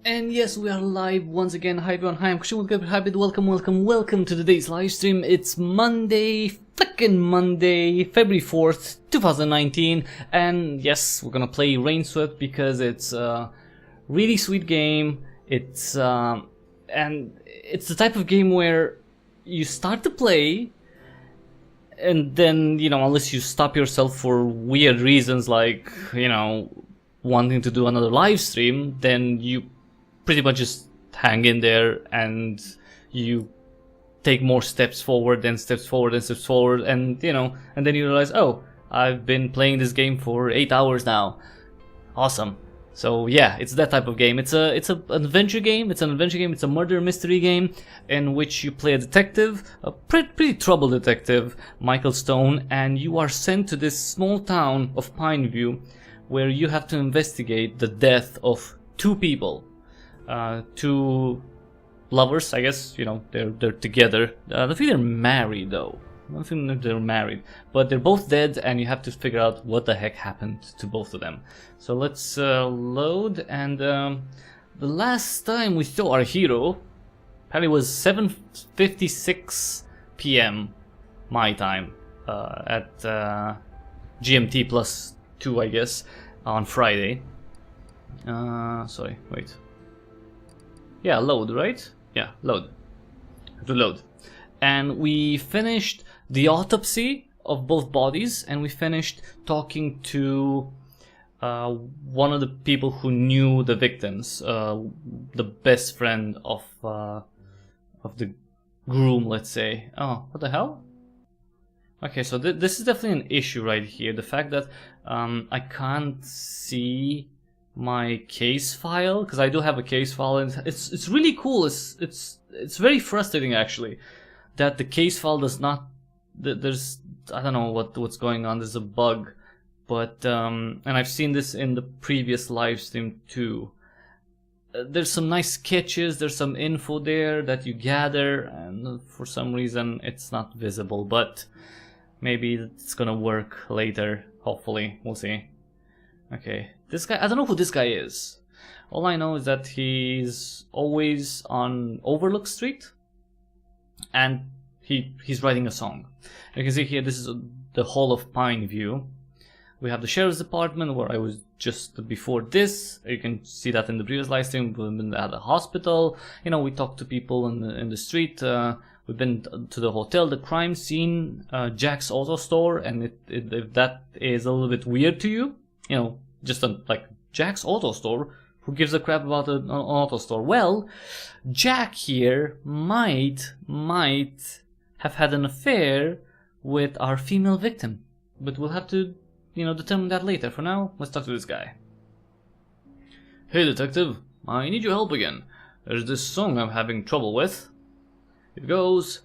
And yes, we are live once again. Hi everyone, hi, I'm ALL the Cryptic Hybrid. Welcome to today's live stream. It's Monday, February 4th, 2019. And yes, we're gonna play Rainswept because it's a really sweet game. It's the type of game where you start to play and then, unless you stop yourself for weird reasons like, wanting to do another live stream, then you pretty much just hang in there and you take more steps forward and steps forward and steps forward, and and then you realize, oh, I've been playing this game for 8 hours now. Awesome. So yeah, it's that type of game. It's an adventure game. It's a murder mystery game in which you play a detective, a pretty troubled detective, Michael Stone, and you are sent to this small town of Pineview where you have to investigate the death of two people. Two lovers, I guess. They're together. I think they're married though. I don't think they're married, but they're both dead, and you have to figure out what the heck happened to both of them. So let's load. And the last time we saw our hero, apparently was 7:56 p.m. my time at GMT plus 2, I guess, on Friday. Sorry, wait. Yeah, load, right? Yeah, load. To load. And we finished the autopsy of both bodies, and we finished talking to one of the people who knew the victims, the best friend of the groom, let's say. Oh, what the hell? Okay, so this is definitely an issue right here. The fact that I can't see my case file, because I do have a case file, and it's really cool. It's very frustrating actually that the case file does not. There's, I don't know what's going on. There's a bug, but and I've seen this in the previous live stream too. There's some nice sketches. There's some info there that you gather, and for some reason it's not visible. But maybe it's gonna work later. Hopefully, we'll see. Okay, this guy, I don't know who this guy is. All I know is that he's always on Overlook Street, and he's writing a song. You can see here, this is the Hall of Pineview. We have the Sheriff's Department, where I was just before this. You can see that in the previous live stream. We've been at the hospital. We talked to people in the street. We've been to the hotel, the crime scene, Jack's Auto Store, and if that is a little bit weird to you, just like Jack's Auto Store, who gives a crap about an auto store? Well, Jack here might have had an affair with our female victim, but we'll have to, determine that later. For now, let's talk to this guy. Hey detective, I need your help again. There's this song I'm having trouble with. It goes,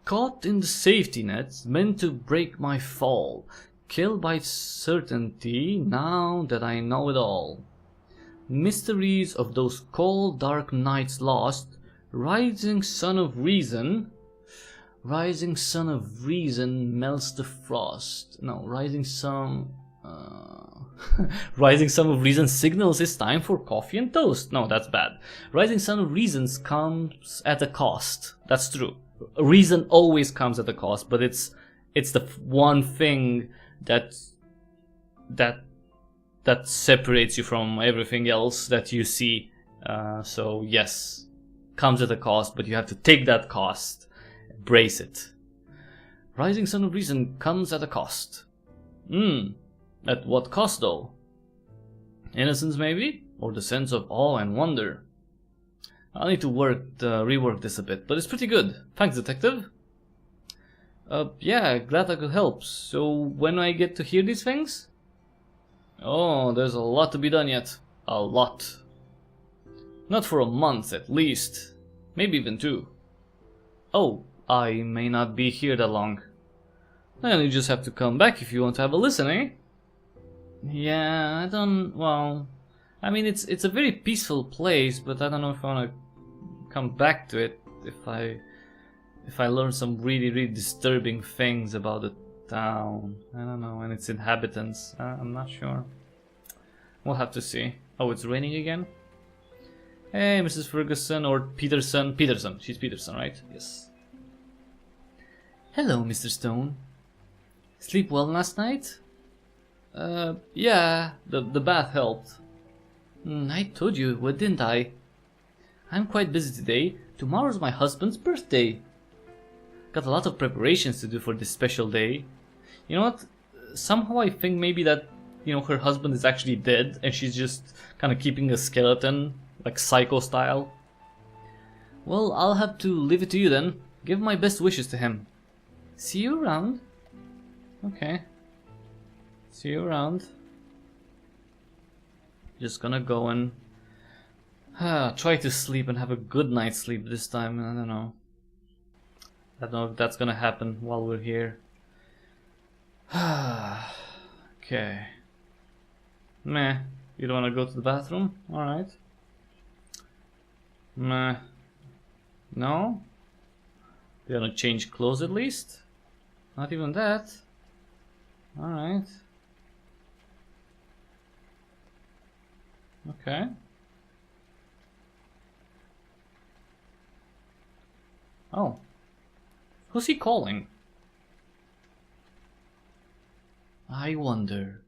caught in the safety net, meant to break my fall. Killed by certainty, now that I know it all. Mysteries of those cold dark nights lost. Rising sun of reason melts the frost. No, rising sun of reason signals it's time for coffee and toast. No, that's bad. Rising sun of reasons comes at a cost. That's true. Reason always comes at a cost, but it's the one thing that separates you from everything else that you see. So yes, comes at a cost, but you have to take that cost, embrace it. Rising sun of reason comes at a cost. At what cost though? Innocence maybe, or the sense of awe and wonder. I'll need to rework this a bit, but it's pretty good. Thanks, detective. Yeah, glad I could help. So, when I get to hear these things? Oh, there's a lot to be done yet. A lot. Not for a month, at least. Maybe even 2. Oh, I may not be here that long. Then you just have to come back if you want to have a listen, eh? Yeah, I mean, it's a very peaceful place, but I don't know if I want to come back to it if I learn some really disturbing things about the town. I don't know, and its inhabitants. I'm not sure. We'll have to see. Oh, it's raining again? Hey, Mrs. Ferguson or Peterson. Peterson. She's Peterson, right? Yes. Hello, Mr. Stone. Sleep well last night? Yeah, the bath helped. I told you, what didn't I? I'm quite busy today. Tomorrow's my husband's birthday. Got a lot of preparations to do for this special day. You know what? Somehow I think maybe that, you know, her husband is actually dead and she's just kind of keeping a skeleton, like Psycho style. Well, I'll have to leave it to you then. Give my best wishes to him. See you around. Okay. See you around. Just gonna go and try to sleep and have a good night's sleep this time. I don't know. I don't know if that's gonna happen while we're here. Okay. Meh. You don't wanna go to the bathroom? Alright. Meh. No? You wanna change clothes at least? Not even that. Alright. Okay. Oh. Who's he calling? I wonder.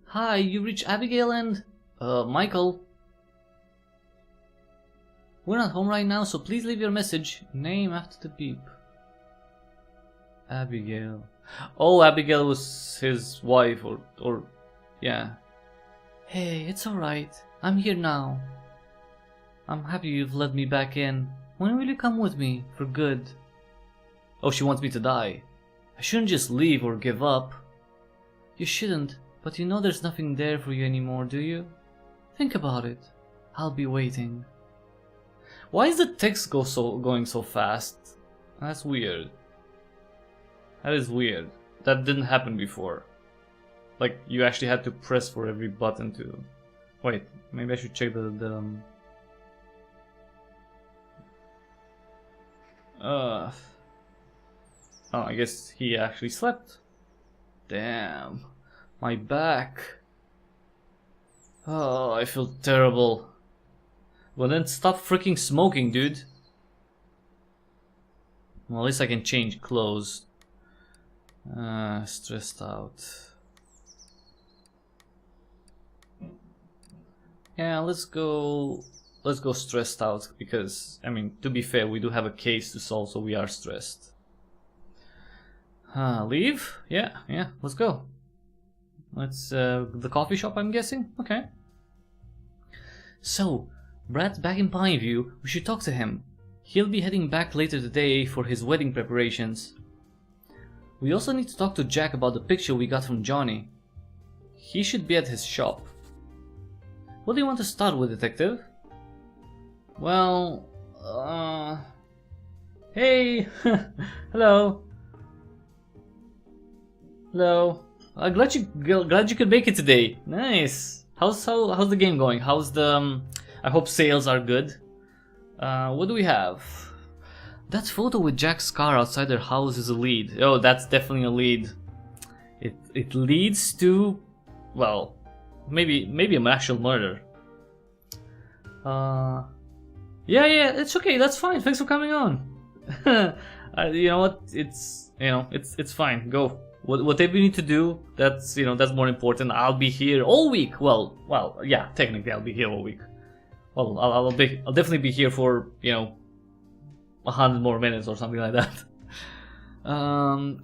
Hi, you reached Abigail and... Michael. We're not home right now, so please leave your message. Name after the beep. Abigail. Oh, Abigail was his wife, or yeah. Hey, it's alright. I'm here now. I'm happy you've let me back in. When will you come with me, for good? Oh, she wants me to die. I shouldn't just leave or give up. You shouldn't, but you know there's nothing there for you anymore, do you? Think about it. I'll be waiting. Why is the text going so fast? That's weird. That is weird. That didn't happen before. Like, you actually had to press for every button to... Wait, maybe I should check Oh, I guess he actually slept. Damn. My back. Oh, I feel terrible. Well then stop freaking smoking, dude. Well, at least I can change clothes. Stressed out. Yeah, let's go stressed out, because, I mean, to be fair, we do have a case to solve, so we are stressed. Leave? Yeah, let's go. Let's, the coffee shop, I'm guessing? Okay. So, Brad's back in Pineview. We should talk to him. He'll be heading back later today for his wedding preparations. We also need to talk to Jack about the picture we got from Johnny. He should be at his shop. What do you want to start with, Detective? Well, hey, hello. Hello. Glad you could make it today. Nice. How's the game going? How's the I hope sales are good. What do we have? That photo with Jack's car outside their house is a lead. Oh, that's definitely a lead. It leads to, well, maybe an actual murder. Yeah, it's okay. That's fine. Thanks for coming on. You know what? It's fine. Go. Whatever you need to do, that's more important. I'll be here all week. Well, yeah. Technically, I'll be here all week. Well, I'll definitely be here for 100 more minutes or something like that.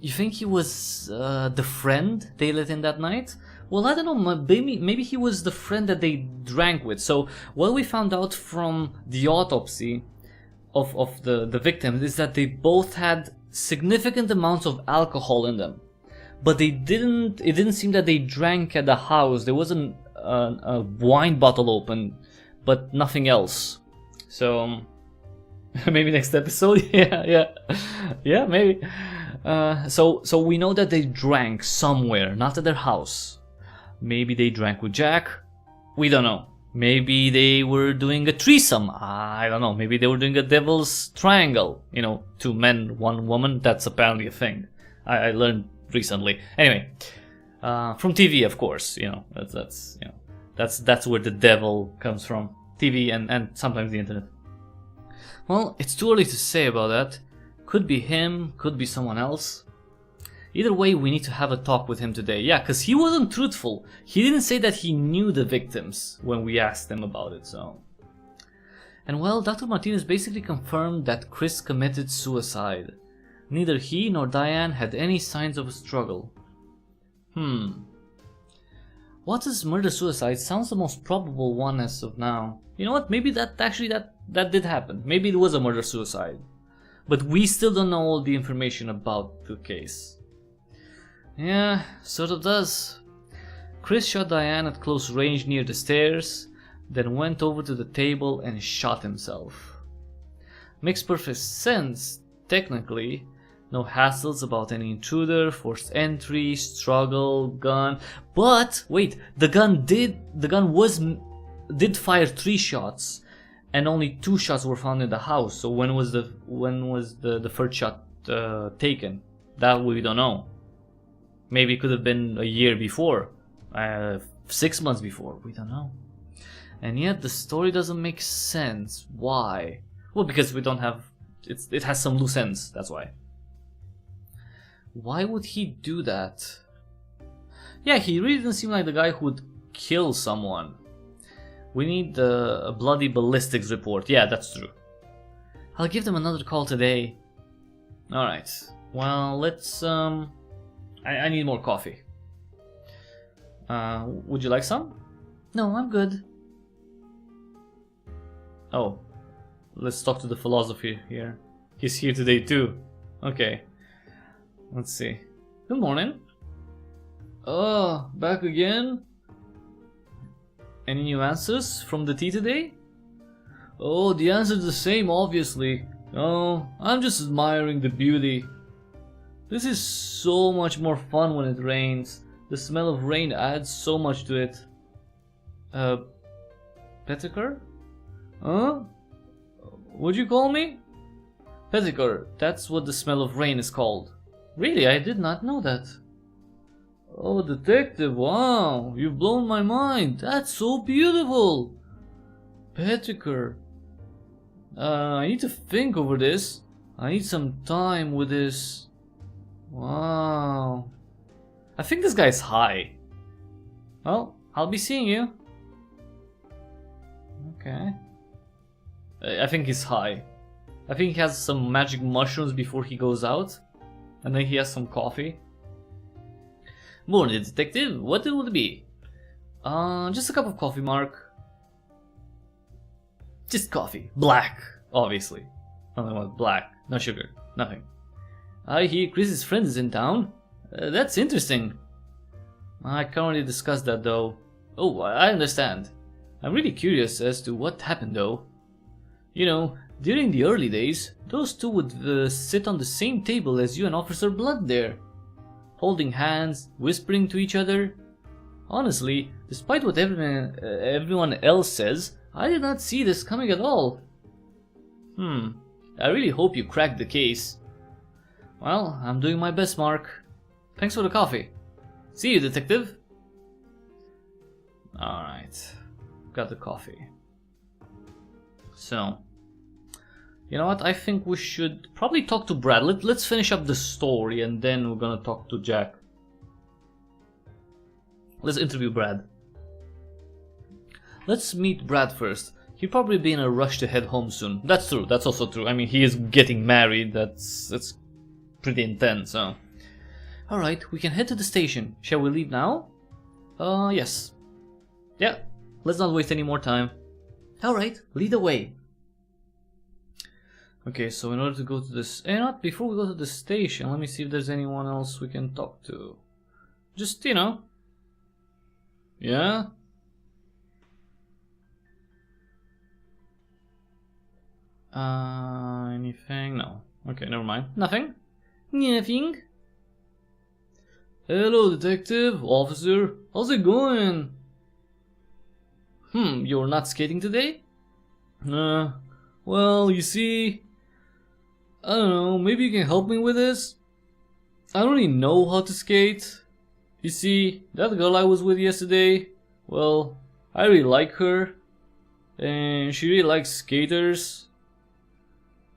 You think he was the friend they let in that night? Well, I don't know, maybe he was the friend that they drank with. So what we found out from the autopsy of the victims is that they both had significant amounts of alcohol in them. But it didn't seem that they drank at the house. There wasn't a wine bottle open, but nothing else. So maybe next episode. yeah, maybe. So we know that they drank somewhere, not at their house. Maybe they drank with Jack. We don't know. Maybe they were doing a threesome. I don't know. Maybe they were doing a devil's triangle. 2 men, 1 woman. That's apparently a thing. I learned recently. Anyway, from TV, of course. That's That's where the devil comes from. TV and sometimes the internet. Well, it's too early to say about that. Could be him, could be someone else. Either way, we need to have a talk with him today. Yeah, because he wasn't truthful. He didn't say that he knew the victims when we asked him about it, so... And well, Dr. Martinez basically confirmed that Chris committed suicide. Neither he nor Diane had any signs of a struggle. Watts' murder-suicide sounds the most probable one as of now. You know what, maybe that did happen. Maybe it was a murder-suicide. But we still don't know all the information about the case. Yeah, sort of does. Chris shot Diane at close range near the stairs, then went over to the table and shot himself. Makes perfect sense, technically. No hassles about any intruder, forced entry, struggle, gun. But wait, the gun did fire 3 shots, and only 2 shots were found in the house. So when was the first shot taken? That we don't know. Maybe it could have been a year before, 6 months before. We don't know. And yet the story doesn't make sense. Why? Well, because we don't have. It has some loose ends. That's why. Why would he do that? Yeah, he really doesn't seem like the guy who would kill someone. We need a bloody ballistics report. Yeah, that's true. I'll give them another call today. Alright. Well, let's... I need more coffee. Would you like some? No, I'm good. Oh. Let's talk to the philosopher here. He's here today too. Okay. Let's see. Good morning. Oh, back again? Any new answers from the tea today? Oh, the answer's the same, obviously. Oh, I'm just admiring the beauty. This is so much more fun when it rains. The smell of rain adds so much to it. Pettiker? Huh? What'd you call me? Pettiker, that's what the smell of rain is called. Really, I did not know that. Oh, detective, wow, you've blown my mind. That's so beautiful. Pettiker. I need to think over this. I need some time with this. Wow. I think this guy's high. Well, I'll be seeing you. Okay. I think he's high. I think he has some magic mushrooms before he goes out. And then he has some coffee. Morning, detective. What it would be? Just a cup of coffee, Mark. Just coffee. Black, obviously. Nothing about black. No sugar. Nothing. I hear Chris's friend is in town. That's interesting. I can't really discuss that though. Oh, I understand. I'm really curious as to what happened though. You know, during the early days, those two would sit on the same table as you and Officer Blood there. Holding hands, whispering to each other. Honestly, despite what everyone else says, I did not see this coming at all. I really hope you cracked the case. Well, I'm doing my best, Mark. Thanks for the coffee. See you, detective. Alright. Got the coffee. So, you know what? I think we should probably talk to Brad. Let's finish up the story and then we're gonna talk to Jack. Let's interview Brad. Let's meet Brad first. He'll probably be in a rush to head home soon. That's true. That's also true. I mean, he is getting married. That's pretty intense, so. Alright, we can head to the station. Shall we leave now? Yes. Yeah, let's not waste any more time. Alright, lead the way. Okay, so in order to go to this... before we go to the station, let me see if there's anyone else we can talk to. Just, you know. Yeah? Anything? No. Okay, never mind. Nothing? Nothing? Hello, detective, officer. How's it going? You're not skating today? Well, you see... I don't know, maybe you can help me with this? I don't really know how to skate. You see, that girl I was with yesterday, well, I really like her, and she really likes skaters.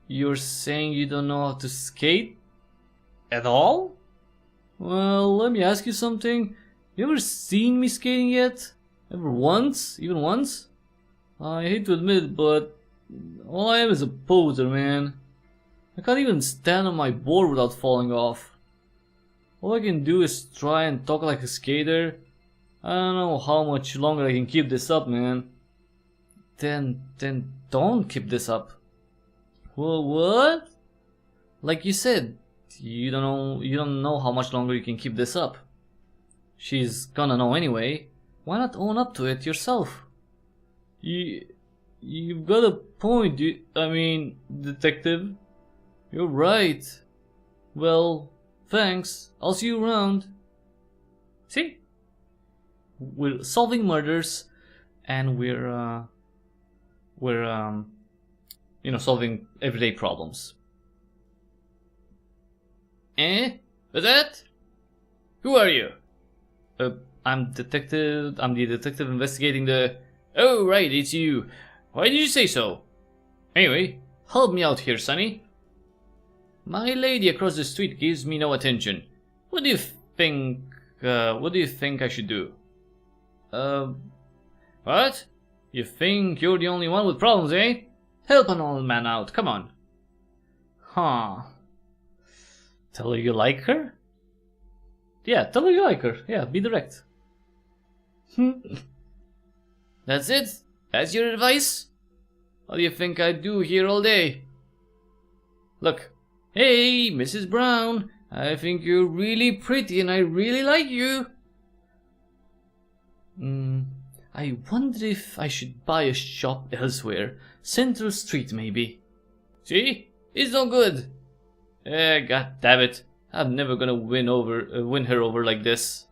You're saying you don't know how to skate? At all? Well, let me ask you something. You ever seen me skating yet? Ever once? Even once? I hate to admit it, but all I am is a poser, man. I can't even stand on my board without falling off. All I can do is try and talk like a skater. I don't know how much longer I can keep this up, man. Then don't keep this up. Well, what? Like you said, you don't know how much longer you can keep this up. She's gonna know anyway. Why not own up to it yourself? You've got a point, detective. You're right. Well, thanks. I'll see you around. See? We're solving murders, and we're solving everyday problems. What's that? Who are you? I'm the detective investigating the... Oh, right, it's you. Why did you say so? Anyway, help me out here, Sonny. My lady across the street gives me no attention. What do you think I should do? What? You think you're the only one with problems, eh? Help an old man out, come on. Huh. Tell her you like her? Yeah, tell her you like her. Yeah, be direct. That's it? That's your advice? What do you think I do here all day? Look. Hey, Mrs. Brown. I think you're really pretty and I really like you. I wonder if I should buy a shop elsewhere. Central Street, maybe. See? It's no good. God damn it. I'm never gonna win her over like this.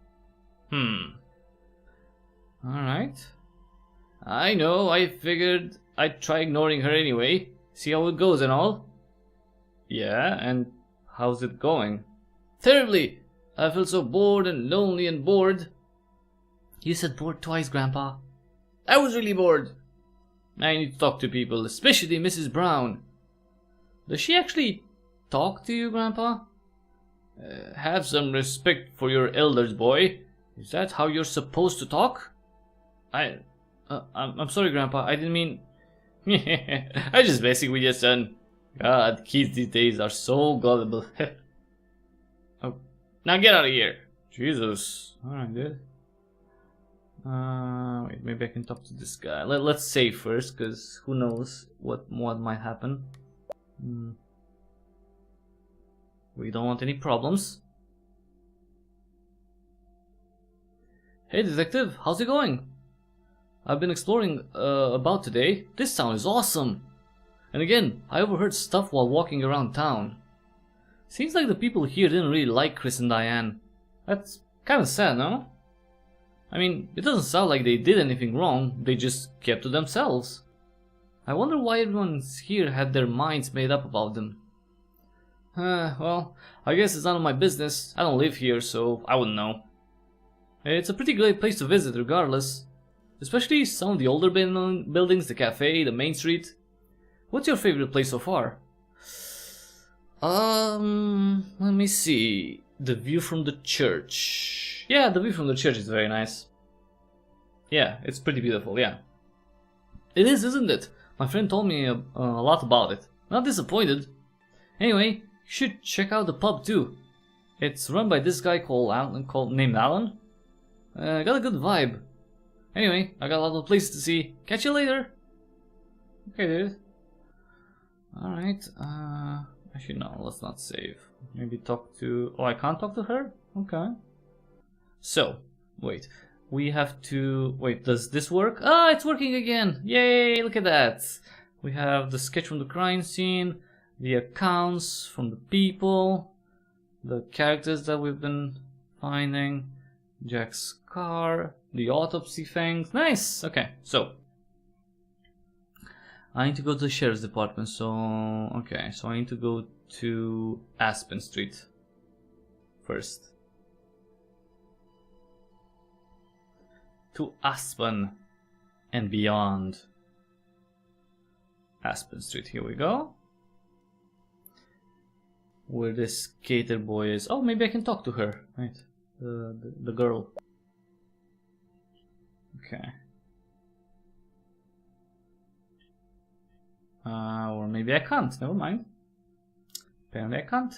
Alright. I know, I figured I'd try ignoring her anyway. See how it goes and all. Yeah, and how's it going? Terribly! I feel so bored and lonely and bored. You said bored twice, Grandpa. I was really bored. I need to talk to people, especially Mrs. Brown. Does she actually talk to you, Grandpa? Have some respect for your elders, boy. Is that how you're supposed to talk? I'm sorry, Grandpa. I didn't mean... I just messing with your son. God, kids these days are so gullible. Oh, now get out of here. Jesus. Alright, dude. Wait, maybe I can talk to this guy. Let's save first, because who knows what might happen. We don't want any problems. Hey detective, how's it going? I've been exploring about today. This town is awesome. And again, I overheard stuff while walking around town. Seems like the people here didn't really like Chris and Diane. That's kinda sad, no? I mean, it doesn't sound like they did anything wrong, they just kept to themselves. I wonder why everyone here had their minds made up about them. Well, I guess it's none of my business. I don't live here, so I wouldn't know. It's a pretty great place to visit regardless. Especially some of the older buildings, the cafe, the main street. What's your favorite place so far? Let me see. The view from the church. Yeah, the view from the church is very nice. Yeah, it's pretty beautiful, yeah. It is, isn't it? My friend told me a lot about it. Not disappointed. Anyway, you should check out the pub too. It's run by this guy named Alan. Got a good vibe. Anyway, I got a lot of places to see. Catch you later. Okay, dude. Alright, actually no, let's not save. Maybe talk to... Oh, I can't talk to her? Okay. So, wait. We have to... Wait, does this work? Ah, it's working again! Yay, look at that! We have the sketch from the crime scene, the accounts from the people, the characters that we've been finding, Jack's car, the autopsy things. Nice! Okay, so... I need to go to the sheriff's department, so... Okay, so I need to go to Aspen Street first. To Aspen. and beyond. Aspen Street, here we go. Where this skater boy is. Oh, maybe I can talk to her, right? The girl. Okay. Or maybe I can't, never mind. Apparently I can't.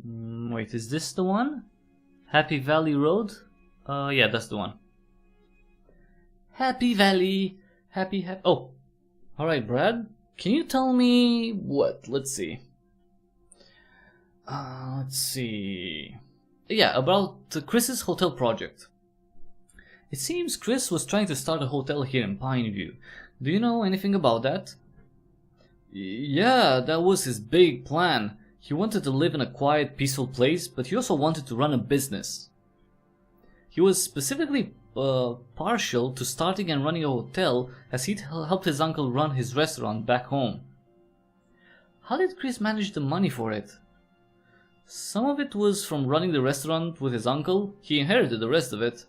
Wait, is this the one? Happy Valley Road? Yeah, that's the one. Happy Valley. Happy. Oh, alright, Brad. Can you tell me what? Let's see. Yeah, about Chris's hotel project. It seems Chris was trying to start a hotel here in Pineview. Do you know anything about that? Yeah, that was his big plan. He wanted to live in a quiet, peaceful place, but he also wanted to run a business. He was specifically partial to starting and running a hotel, as he'd helped his uncle run his restaurant back home. How did Chris manage the money for it? Some of it was from running the restaurant with his uncle. He inherited the rest of it.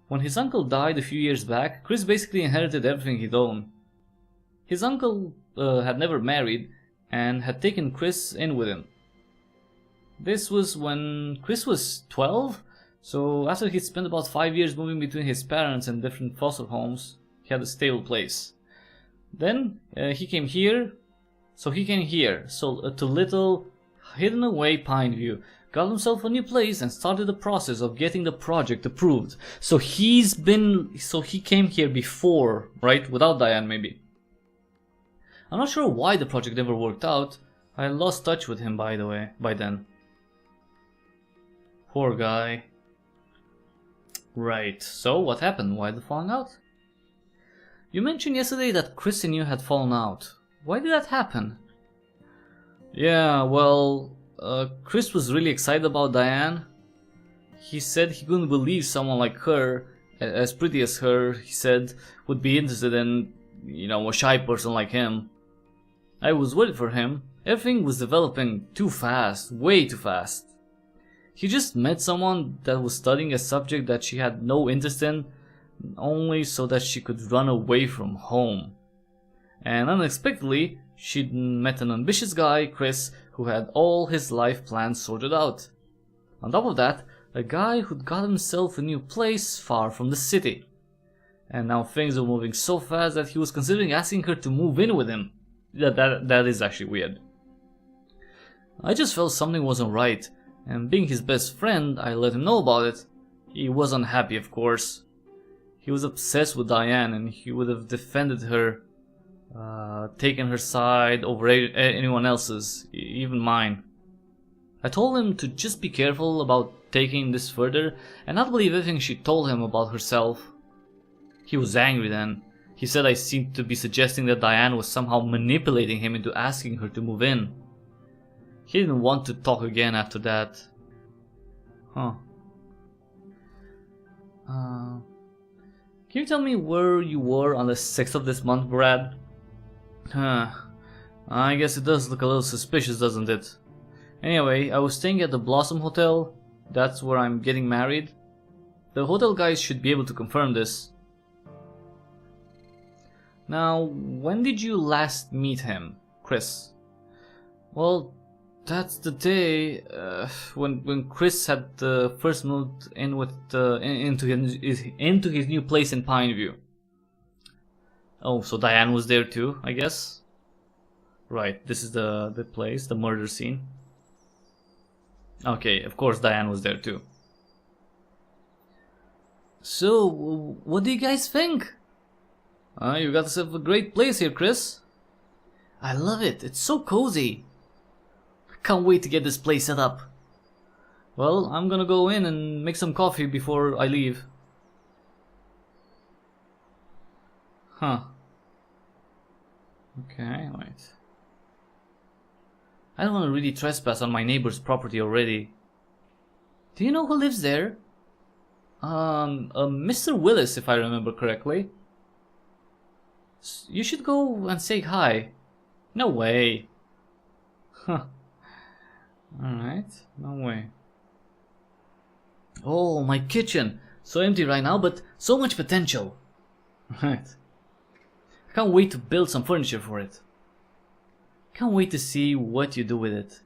When his uncle died a few years back, Chris basically inherited everything he'd owned. His uncle had never married and had taken Chris in with him. This was when Chris was 12, so after he'd spent about 5 years moving between his parents and different foster homes, he had a stable place. Then he came here, to little hidden away Pineview, got himself a new place and started the process of getting the project approved. So he came here before, right? Without Diane, maybe. I'm not sure why the project never worked out. I lost touch with him, by the way, by then. Poor guy. Right, so what happened? Why the falling out? You mentioned yesterday that Chris and you had fallen out. Why did that happen? Yeah, well, Chris was really excited about Diane. He said he couldn't believe someone like her, as pretty as her, he said, would be interested in, a shy person like him. I was worried for him. Everything was developing too fast, way too fast. He just met someone that was studying a subject that she had no interest in, only so that she could run away from home. And unexpectedly, she'd met an ambitious guy, Chris, who had all his life plans sorted out. On top of that, a guy who'd got himself a new place far from the city. And now things were moving so fast that he was considering asking her to move in with him. That is actually weird. I just felt something wasn't right, and being his best friend, I let him know about it. He was unhappy, of course. He was obsessed with Diane, and he would have defended her, taken her side over anyone else's, even mine. I told him to just be careful about taking this further and not believe everything she told him about herself. He was angry then. He said I seemed to be suggesting that Diane was somehow manipulating him into asking her to move in. He didn't want to talk again after that. Huh. Can you tell me where you were on the 6th of this month, Brad? I guess it does look a little suspicious, doesn't it? Anyway, I was staying at the Blossom Hotel. That's where I'm getting married. The hotel guys should be able to confirm this. Now, when did you last meet him, Chris? Well, that's the day when Chris had first moved in with into his new place in Pineview. Oh, so Diane was there too, I guess. Right, this is the place, the murder scene. Okay, of course Diane was there too. So, what do you guys think? You got yourself a great place here, Chris. I love it. It's so cozy. I can't wait to get this place set up. Well, I'm gonna go in and make some coffee before I leave. Huh. Okay, right. I don't want to really trespass on my neighbor's property already. Do you know who lives there? Mr. Willis, if I remember correctly. You should go and say hi. No way. Huh. Alright, no way. Oh, my kitchen. So empty right now, but so much potential. Right. I can't wait to build some furniture for it. Can't wait to see what you do with it.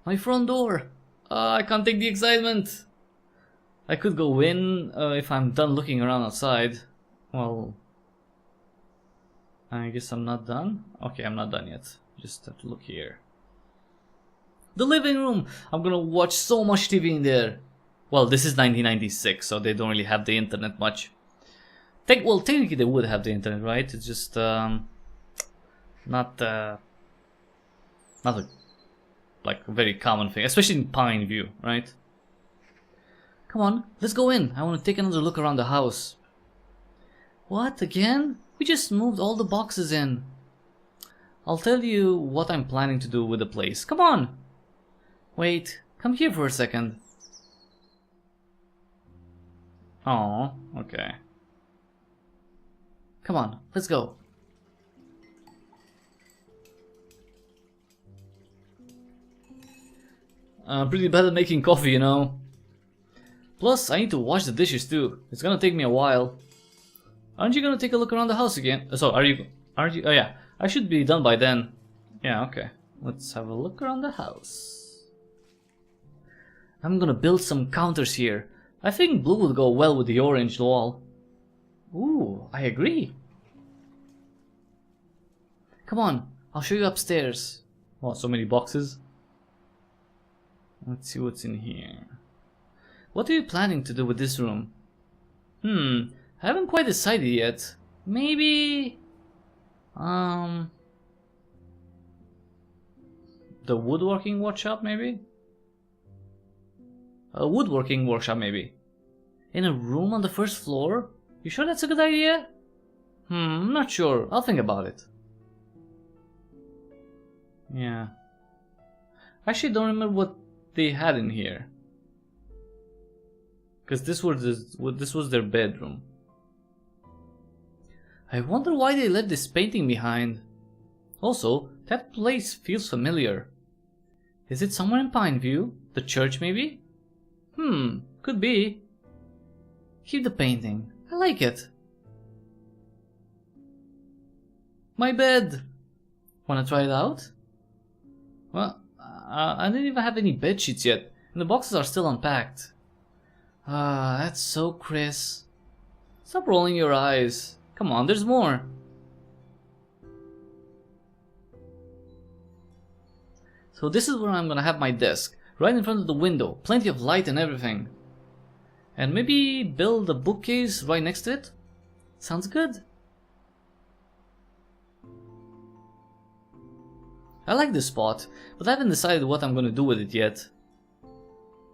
My front door! I can't take the excitement! I could go in if I'm done looking around outside. Well, I guess I'm not done? Okay, I'm not done yet. Just have to look here. The living room! I'm gonna watch so much TV in there. Well, this is 1996, so they don't really have the internet much. Well, technically they would have the internet, right? It's just not a like a very common thing, especially in Pineview, right? Come on, let's go in. I want to take another look around the house. What, again? We just moved all the boxes in. I'll tell you what I'm planning to do with the place. Come on! Wait, come here for a second. Oh, okay. Come on, let's go. I'm pretty bad at making coffee, you know. Plus, I need to wash the dishes too. It's gonna take me a while. Aren't you gonna take a look around the house again? So, aren't you? Oh yeah, I should be done by then. Yeah, okay. Let's have a look around the house. I'm gonna build some counters here. I think blue would go well with the orange wall. Ooh, I agree. Come on, I'll show you upstairs. Oh, so many boxes. Let's see what's in here. What are you planning to do with this room? I haven't quite decided yet. Maybe... the woodworking workshop, maybe? A woodworking workshop, maybe. In a room on the first floor? You sure that's a good idea? I'm not sure. I'll think about it. Yeah. I actually don't remember what they had in here. Because this was their bedroom. I wonder why they left this painting behind. Also, that place feels familiar. Is it somewhere in Pineview? The church, maybe? Could be. Keep the painting. I like it. My bed. Wanna try it out? Well, I didn't even have any bed sheets yet, and the boxes are still unpacked. That's so Chris. Stop rolling your eyes. Come on, there's more. So this is where I'm gonna have my desk, right in front of the window, plenty of light and everything. And maybe build a bookcase right next to it? Sounds good. I like this spot, but I haven't decided what I'm gonna do with it yet.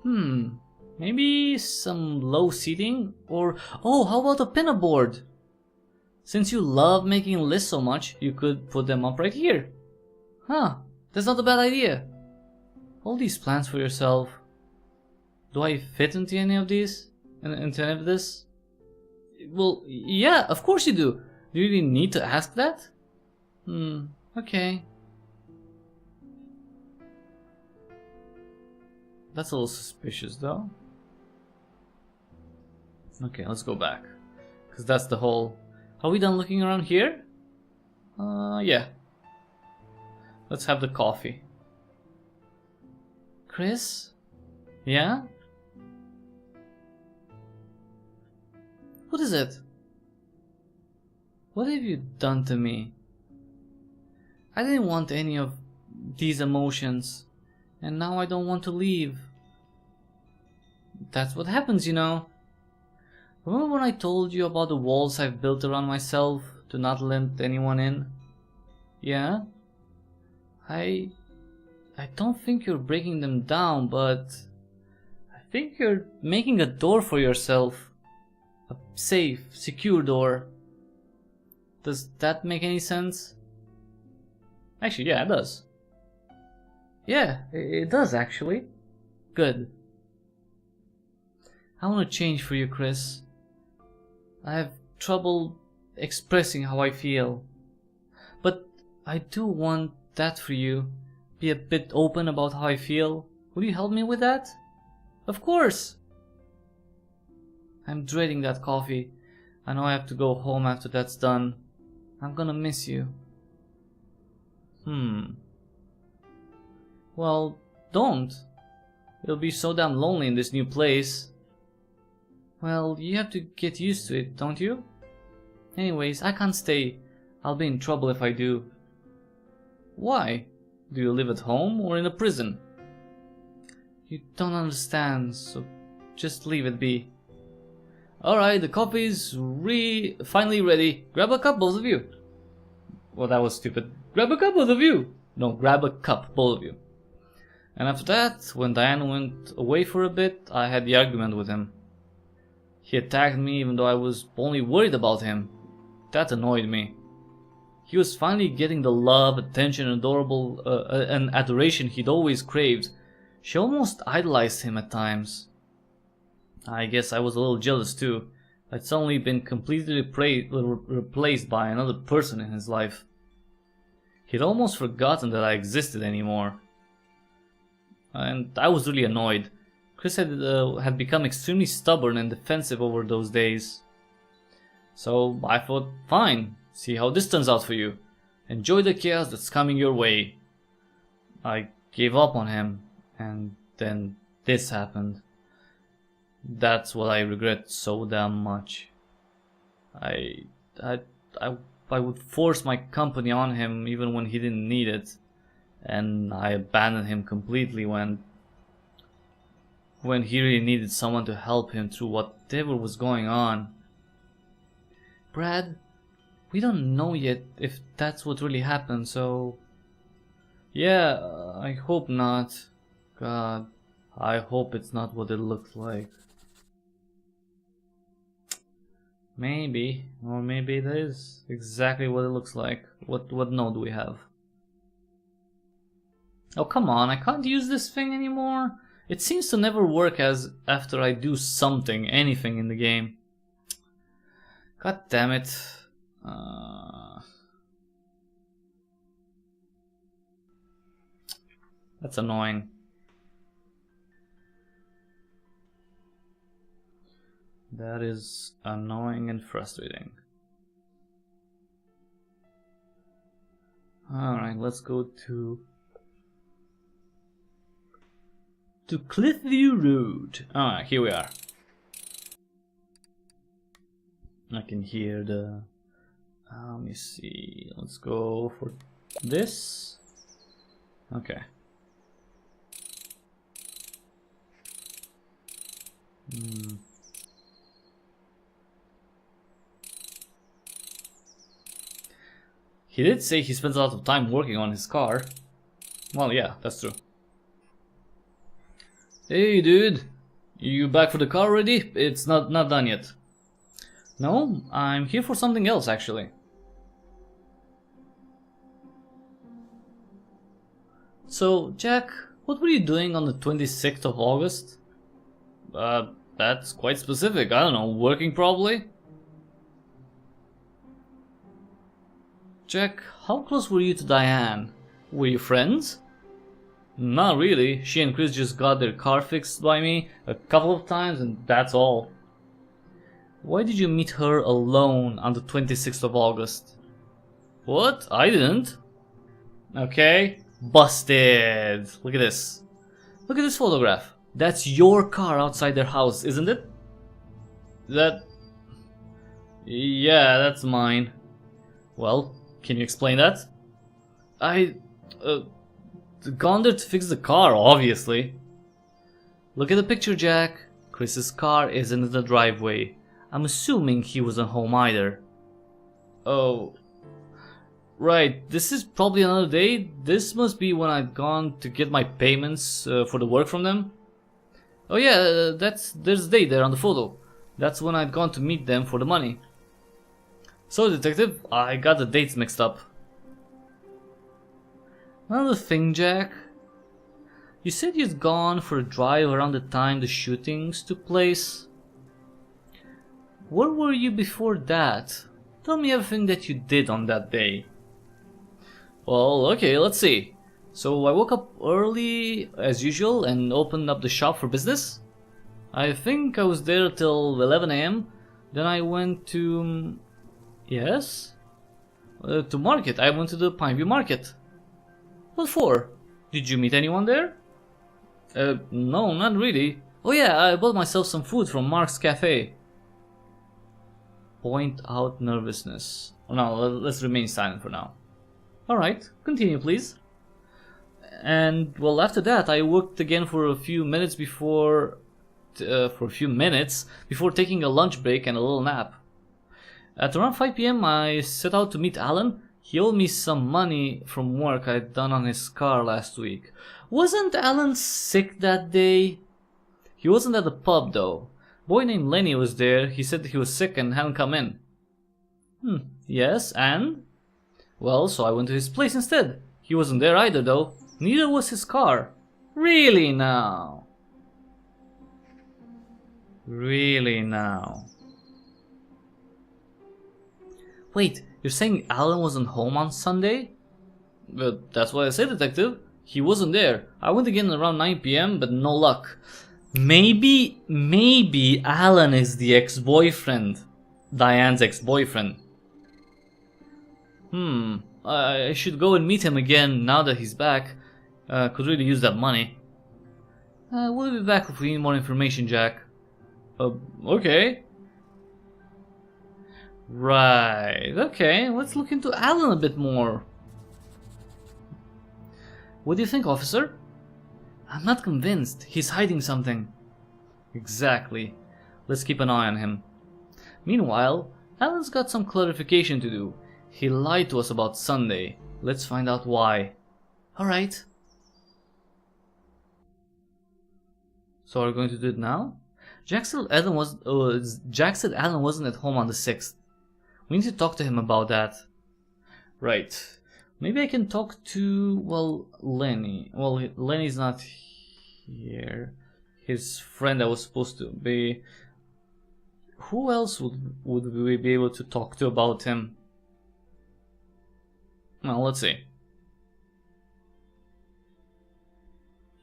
Maybe some low seating? Or, oh, how about a pinup board? Since you love making lists so much, you could put them up right here. Huh, that's not a bad idea. All these plans for yourself. Do I fit into any of these? Into any of this? Well, yeah, of course you do. Do you really need to ask that? Okay. That's a little suspicious though. Okay, let's go back. Because that's the whole... Are we done looking around here? Yeah. Let's have the coffee. Chris? Yeah? What is it? What have you done to me? I didn't want any of these emotions. And now I don't want to leave. That's what happens, you know. Remember when I told you about the walls I've built around myself to not let anyone in? Yeah? I don't think you're breaking them down, but I think you're making a door for yourself. A safe, secure door. Does that make any sense? Actually, yeah, it does. Yeah, it does actually. Good. I want to change for you, Chris. I have trouble expressing how I feel. But I do want that for you. Be a bit open about how I feel. Would you help me with that? Of course! I'm dreading that coffee. I know I have to go home after that's done. I'm gonna miss you. Well, don't. It'll be so damn lonely in this new place. Well, you have to get used to it, don't you? Anyways, I can't stay. I'll be in trouble if I do. Why? Do you live at home or in a prison? You don't understand, so just leave it be. Alright, the coffee's finally ready. Grab a cup, both of you. Well, that was stupid. Grab a cup, both of you. No, grab a cup, both of you. And after that, when Diane went away for a bit, I had the argument with him. He attacked me even though I was only worried about him. That annoyed me. He was finally getting the love, attention, and adoration he'd always craved. She almost idolized him at times. I guess I was a little jealous too. I'd suddenly been completely replaced by another person in his life. He'd almost forgotten that I existed anymore. And I was really annoyed. Chris had become extremely stubborn and defensive over those days. So I thought, fine, see how this turns out for you. Enjoy the chaos that's coming your way. I gave up on him, and then this happened. That's what I regret so damn much. I would force my company on him even when he didn't need it, and I abandoned him completely when he really needed someone to help him through whatever was going on. Brad, we don't know yet if that's what really happened, so... Yeah, I hope not. God, I hope it's not what it looks like. Maybe, or maybe it is exactly what it looks like. What note do we have? Oh, come on, I can't use this thing anymore. It seems to never work as after I do something, anything in the game. God damn it. That's annoying. That is annoying and frustrating. Alright, let's go to Cliffview Road. Alright, here we are. I can hear the... let me see. Let's go for this. Okay. He did say he spends a lot of time working on his car. Well, yeah, that's true. Hey, dude. You back for the car already? It's not done yet. No, I'm here for something else, actually. So, Jack, what were you doing on the 26th of August? That's quite specific. I don't know, working probably? Jack, how close were you to Diane? Were you friends? Not really. She and Chris just got their car fixed by me a couple of times and that's all. Why did you meet her alone on the 26th of August? What? I didn't. Okay. Busted. Look at this. Look at this photograph. That's your car outside their house, isn't it? Yeah, that's mine. Well, can you explain that? Gone there to fix the car, obviously. Look at the picture, Jack. Chris's car isn't in the driveway. I'm assuming he wasn't home either. Oh. Right, this is probably another day. This must be when I'd gone to get my payments for the work from them. Oh yeah, there's a date there on the photo. That's when I'd gone to meet them for the money. So, detective, I got the dates mixed up. Another thing, Jack. You said you'd gone for a drive around the time the shootings took place. Where were you before that? Tell me everything that you did on that day. Well, okay, let's see. So I woke up early as usual and opened up the shop for business. I think I was there till 11 AM. Then I went to... yes? To market. I went to the Pineview market. What for? Did you meet anyone there? No, not really. Oh yeah, I bought myself some food from Mark's Cafe. Point out nervousness. Oh, no, let's remain silent for now. Alright, continue please. And well, after that I worked again for a few minutes before taking a lunch break and a little nap. At around 5 PM I set out to meet Alan. He owed me some money from work I'd done on his car last week. Wasn't Alan sick that day? He wasn't at the pub though. A boy named Lenny was there. He said he was sick and hadn't come in. Yes, and? Well, so I went to his place instead. He wasn't there either though. Neither was his car. Really now? Really now? Wait, you're saying Alan wasn't home on Sunday? But that's what I said, detective. He wasn't there. I went again around 9 PM, but no luck. Maybe Alan is the ex-boyfriend. Diane's ex-boyfriend. I should go and meet him again now that he's back. Could really use that money. We'll be back if we need more information, Jack. Okay. Right, okay, let's look into Alan a bit more. What do you think, officer? I'm not convinced. He's hiding something. Exactly. Let's keep an eye on him. Meanwhile, Alan's got some clarification to do. He lied to us about Sunday. Let's find out why. Alright. So are we going to do it now? Jack said Alan wasn't at home on the 6th. We need to talk to him about that. Right. Maybe I can talk to, well, Lenny. Well, Lenny's not here. His friend that was supposed to be. Who else would we be able to talk to about him? Well, let's see.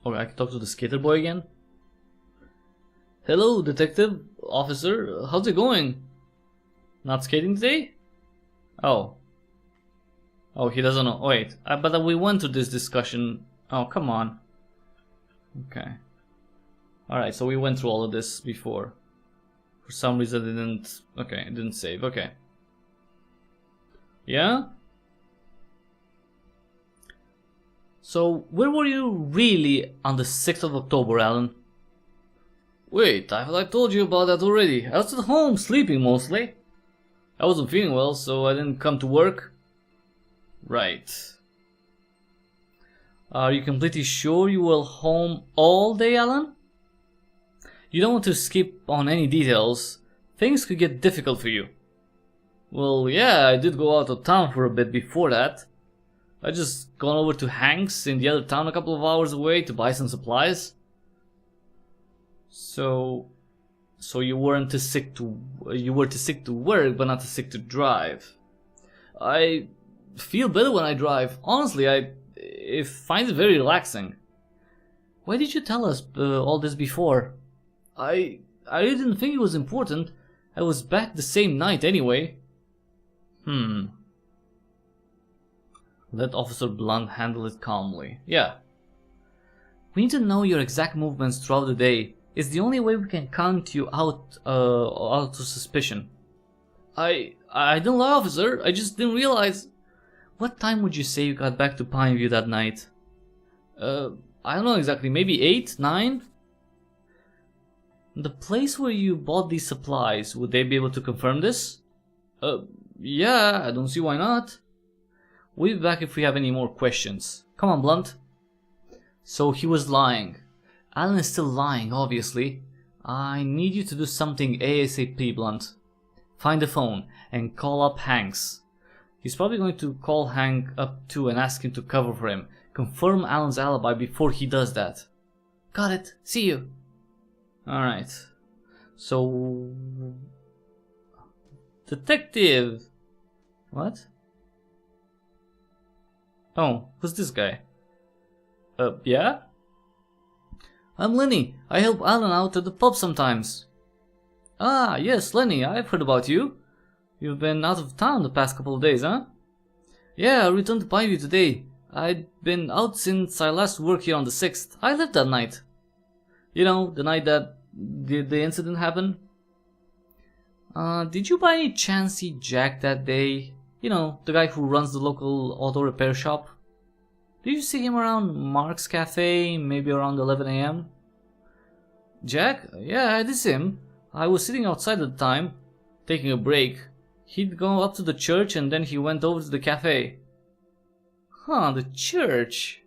Okay, I can talk to the skater boy again. Hello, detective, officer. How's it going? Not skating today? Oh, he doesn't know. Wait, but we went through this discussion. Oh, come on. Okay. Alright, so we went through all of this before. For some reason it didn't... okay, it didn't save. Okay. Yeah? So, where were you really on the 6th of October, Alan? Wait, I thought I told you about that already. I was at home, sleeping mostly. I wasn't feeling well, so I didn't come to work. Right. Are you completely sure you were home all day, Alan? You don't want to skip on any details. Things could get difficult for you. Well, yeah, I did go out of town for a bit before that. I just gone over to Hank's in the other town a couple of hours away to buy some supplies. So you were too sick to work, but not too sick to drive. I feel better when I drive. Honestly, I find it very relaxing. Why did you tell us all this before? I really didn't think it was important. I was back the same night anyway. Let Officer Blunt handle it calmly. Yeah. We need to know your exact movements throughout the day. It's the only way we can count you out of suspicion. I didn't lie, officer. I just didn't realize. What time would you say you got back to Pineview that night? I don't know exactly. Maybe 8, 9? The place where you bought these supplies, would they be able to confirm this? Yeah, I don't see why not. We'll be back if we have any more questions. Come on, Blunt. So he was lying. Alan is still lying, obviously. I need you to do something ASAP, Blunt. Find the phone and call up Hanks. He's probably going to call Hank up too and ask him to cover for him. Confirm Alan's alibi before he does that. Got it. See you. Alright. So... Detective! What? Oh, who's this guy? Yeah? I'm Lenny. I help Alan out at the pub sometimes. Ah, yes, Lenny, I've heard about you. You've been out of town the past couple of days, huh? Yeah, I returned to Pineview today. I'd been out since I last worked here on the 6th. I left that night. You know, the night that the incident happened. Did you by any chance see Jack that day? You know, the guy who runs the local auto repair shop? Did you see him around Mark's Cafe, maybe around 11 a.m.? Jack? Yeah, I did see him. I was sitting outside at the time, taking a break. He'd go up to the church and then he went over to the cafe. Huh, the church.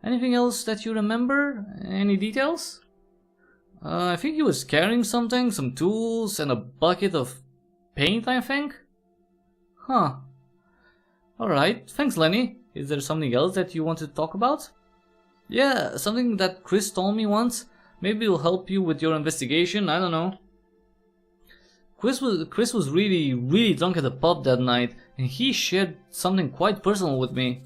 Anything else that you remember? Any details? I think he was carrying something, some tools, and a bucket of paint, I think? Huh. Alright, thanks Lenny. Is there something else that you want to talk about? Yeah, something that Chris told me once. Maybe it'll help you with your investigation, I don't know. Chris was really drunk at the pub that night, and he shared something quite personal with me.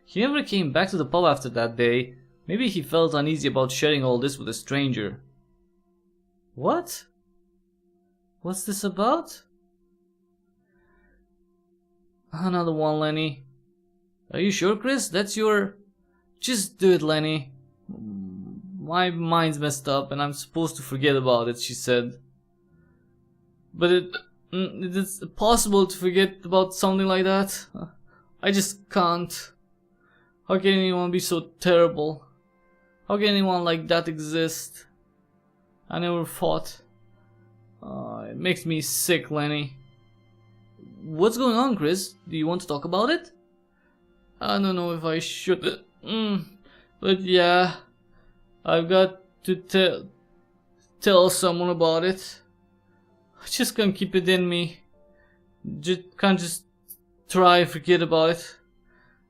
He never came back to the pub after that day. Maybe he felt uneasy about sharing all this with a stranger. What? What's this about? Another one, Lenny. Are you sure, Chris? That's your... Just do it, Lenny. My mind's messed up and I'm supposed to forget about it, she said. But it is possible to forget about something like that. I just can't. How can anyone be so terrible? How can anyone like that exist? I never thought. It makes me sick, Lenny. What's going on, Chris? Do you want to talk about it? I don't know if I should. But yeah, I've got to tell someone about it. I just can't keep it in me. Can't just try and forget about it.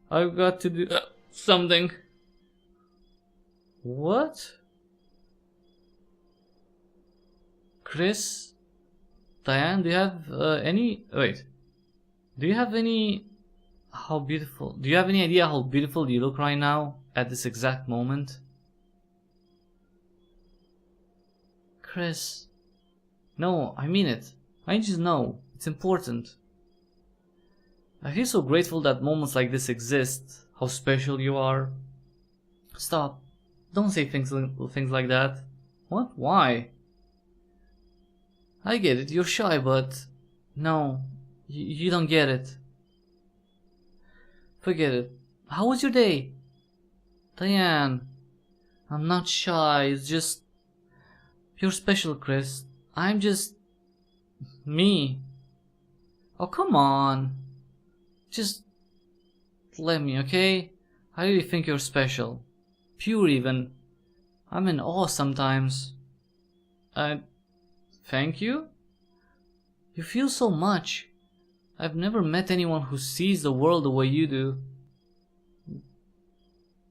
I've got to do something. What? Chris? Diane, do you have any... Wait. Do you have any... How beautiful... Do you have any idea how beautiful you look right now? At this exact moment? Chris... No, I mean it. I need you to know. It's important. I feel so grateful that moments like this exist. How special you are. Stop. Don't say things like that. What? Why? I get it. You're shy, but... No. You don't get it. Forget it. How was your day? Diane. I'm not shy. It's just... You're special, Chris. I'm just... me. Oh, come on. Just... let me, okay? I really think you're special. Pure, even. I'm in awe sometimes. Thank you? You feel so much. I've never met anyone who sees the world the way you do.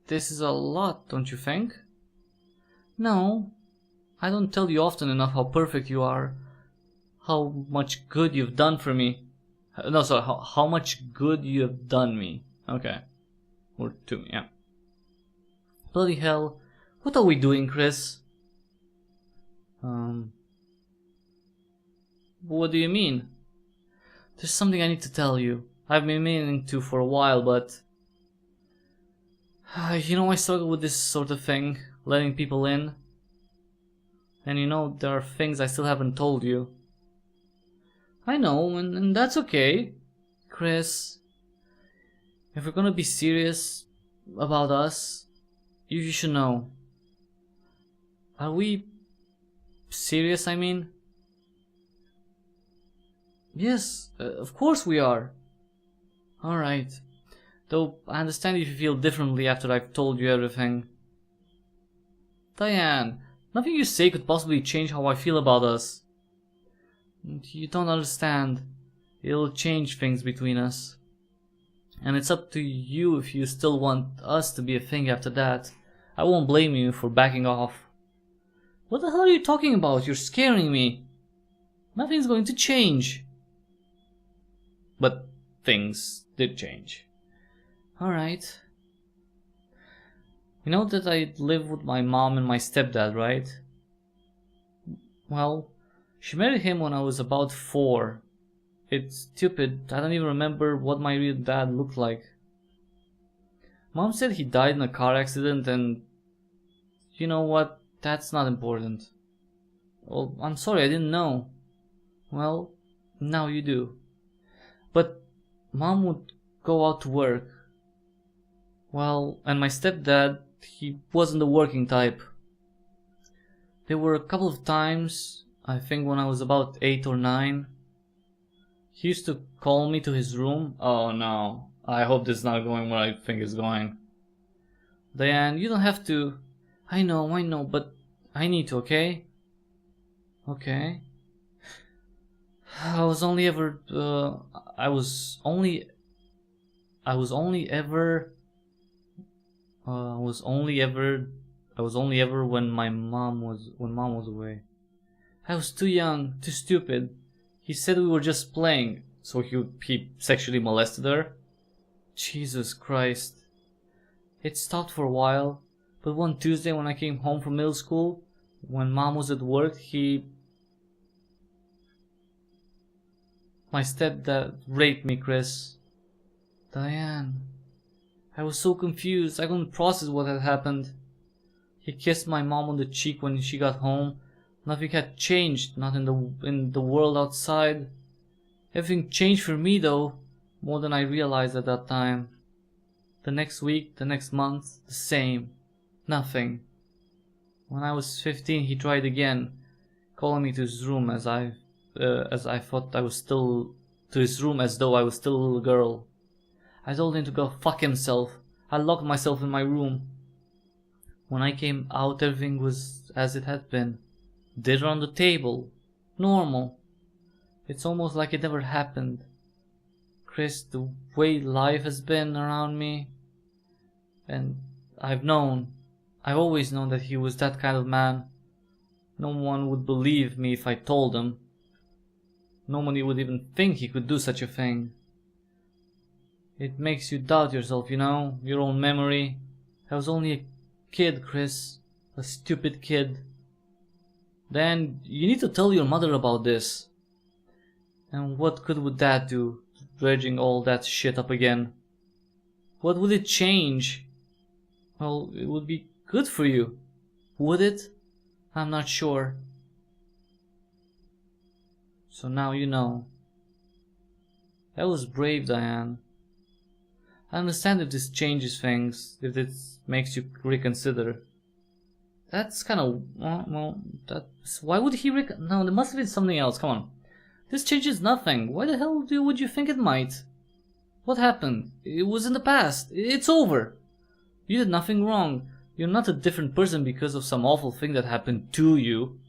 This is a lot, don't you think? No. I don't tell you often enough how perfect you are. How much good you've done for me. No, sorry, how much good you have done me. Okay. Or to me, yeah. Bloody hell. What are we doing, Chris? What do you mean? There's something I need to tell you. I've been meaning to for a while, but... you know, I struggle with this sort of thing. Letting people in. And you know, there are things I still haven't told you. I know, and that's okay. Chris, if we're gonna be serious about us, you should know. Are we serious, I mean? Yes, of course we are. Alright. Though I understand if you feel differently after I've told you everything. Diane, nothing you say could possibly change how I feel about us. You don't understand. It'll change things between us. And it's up to you if you still want us to be a thing after that. I won't blame you for backing off. What the hell are you talking about? You're scaring me. Nothing's going to change. But things did change. Alright. You know that I live with my mom and my stepdad, right? Well, she married him when I was about 4. It's stupid, I don't even remember what my real dad looked like. Mom said he died in a car accident, and you know what? That's not important. Well, I'm sorry, I didn't know. Well, now you do. But Mom would go out to work. Well, and my stepdad, he wasn't the working type. There were a couple of times, I think when I was about 8 or 9, he used to call me to his room. Oh no, I hope this is not going where I think it's going. Diane, you don't have to. I know, but I need to, okay? Okay. I was only ever when mom was away. I was too young, too stupid. He said we were just playing, so he sexually molested her. Jesus Christ. It stopped for a while, but one Tuesday when I came home from middle school, when Mom was at work, my stepdad raped me, Chris. Diane. I was so confused, I couldn't process what had happened. He kissed my mom on the cheek when she got home. Nothing had changed, not in the world outside. Everything changed for me though, more than I realized at that time. The next week, the next month, the same. Nothing. When I was 15, he tried again, calling me to his room as though I was still a little girl. I told him to go fuck himself. I locked myself in my room. When I came out, everything was as it had been. Dinner on the table. Normal. It's almost like it never happened. Chris, the way life has been around me, and I've always known that he was that kind of man. No one would believe me if I told them. Nobody would even think he could do such a thing. It makes you doubt yourself, your own memory. I was only a kid, Chris. A stupid kid. Then you need to tell your mother about this. And what good would that do, dredging all that shit up again? What would it change? Well, it would be good for you. Would it? I'm not sure. So now you know. That was brave, Diane. I understand if this changes things, if this makes you reconsider. That's kind of... why would he No, there must have been something else, come on. This changes nothing. Why the hell would you think it might? What happened? It was in the past. It's over. You did nothing wrong. You're not a different person because of some awful thing that happened to you.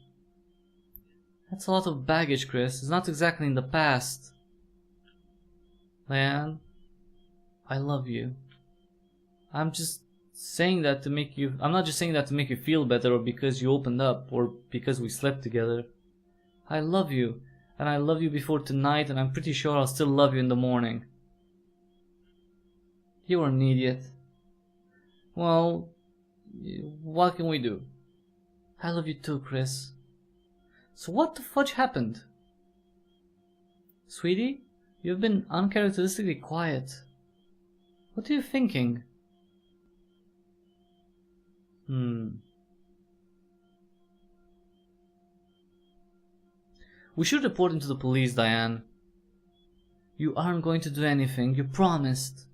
That's a lot of baggage, Chris. It's not exactly in the past. Diane, I love you. I'm just saying that to make you... I'm not just saying that to make you feel better or because you opened up or because we slept together. I love you. And I love you before tonight, and I'm pretty sure I'll still love you in the morning. You're an idiot. Well, what can we do? I love you too, Chris. So what the fudge happened? Sweetie, you've been uncharacteristically quiet. What are you thinking? We should report him to the police, Diane. You aren't going to do anything, you promised.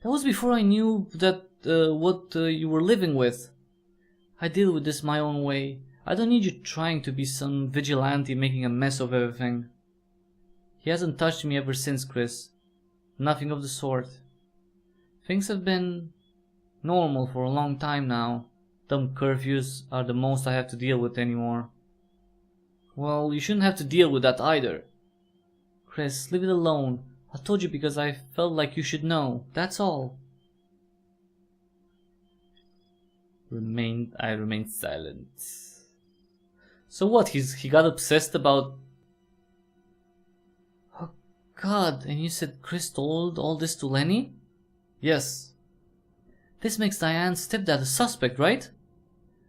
That was before I knew that what you were living with. I deal with this my own way. I don't need you trying to be some vigilante making a mess of everything. He hasn't touched me ever since, Chris. Nothing of the sort. Things have been normal for a long time now. Dumb curfews are the most I have to deal with anymore. Well, you shouldn't have to deal with that either. Chris, leave it alone. I told you because I felt like you should know. That's all. I remained silent. So what? He got obsessed about... Oh God, and you said Chris told all this to Lenny? Yes. This makes Diane's stepdad a suspect, right?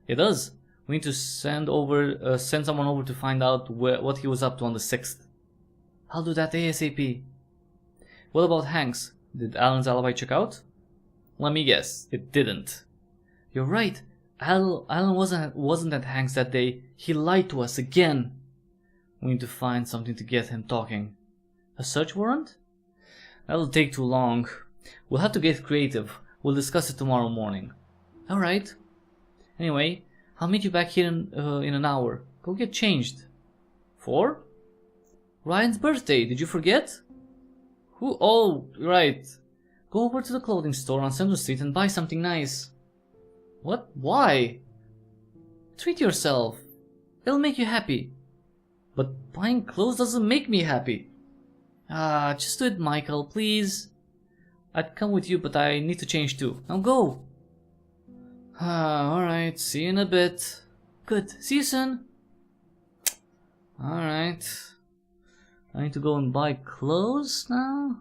It does. We need to send someone over to find out what he was up to on the 6th. I'll do that ASAP. What about Hank's? Did Alan's alibi check out? Let me guess, it didn't. You're right. Alan wasn't at Hank's that day. He lied to us again. We need to find something to get him talking. A search warrant? That'll take too long. We'll have to get creative. We'll discuss it tomorrow morning. Alright. Anyway, I'll meet you back here in an hour. Go get changed. For? Ryan's birthday, did you forget? Who? Oh, right. Go over to the clothing store on Central Street and buy something nice. What? Why? Treat yourself. It'll make you happy. But buying clothes doesn't make me happy. Just do it, Michael, please. I'd come with you, but I need to change too. Now go. Alright, see you in a bit. Good, see you soon. Alright. I need to go and buy clothes now?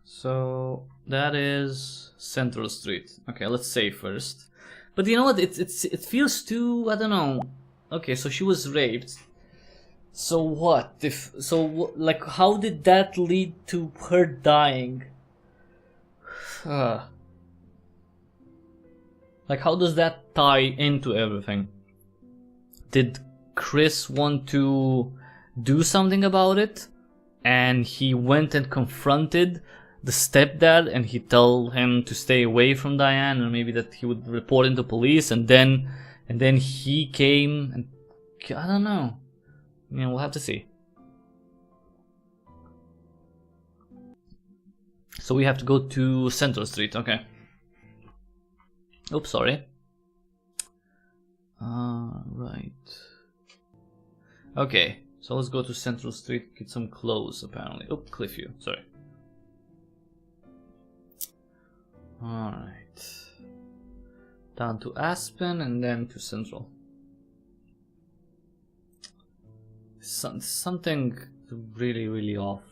So that is Central Street. Okay, let's save first. But you know what? It feels too, I don't know. Okay, so she was raped. So what? Like, how did that lead to her dying? Like, how does that tie into everything? Did Chris want to do something about it? And he went and confronted the stepdad, and he told him to stay away from Diane, and maybe that he would report into police, and then he came and I don't know. Yeah, we'll have to see. So we have to go to Central Street, okay. Oops, sorry. Right. Okay, so let's go to Central Street, get some clothes apparently. Oh, Cliffview, sorry. Alright. Down to Aspen and then to Central. Something really, really off.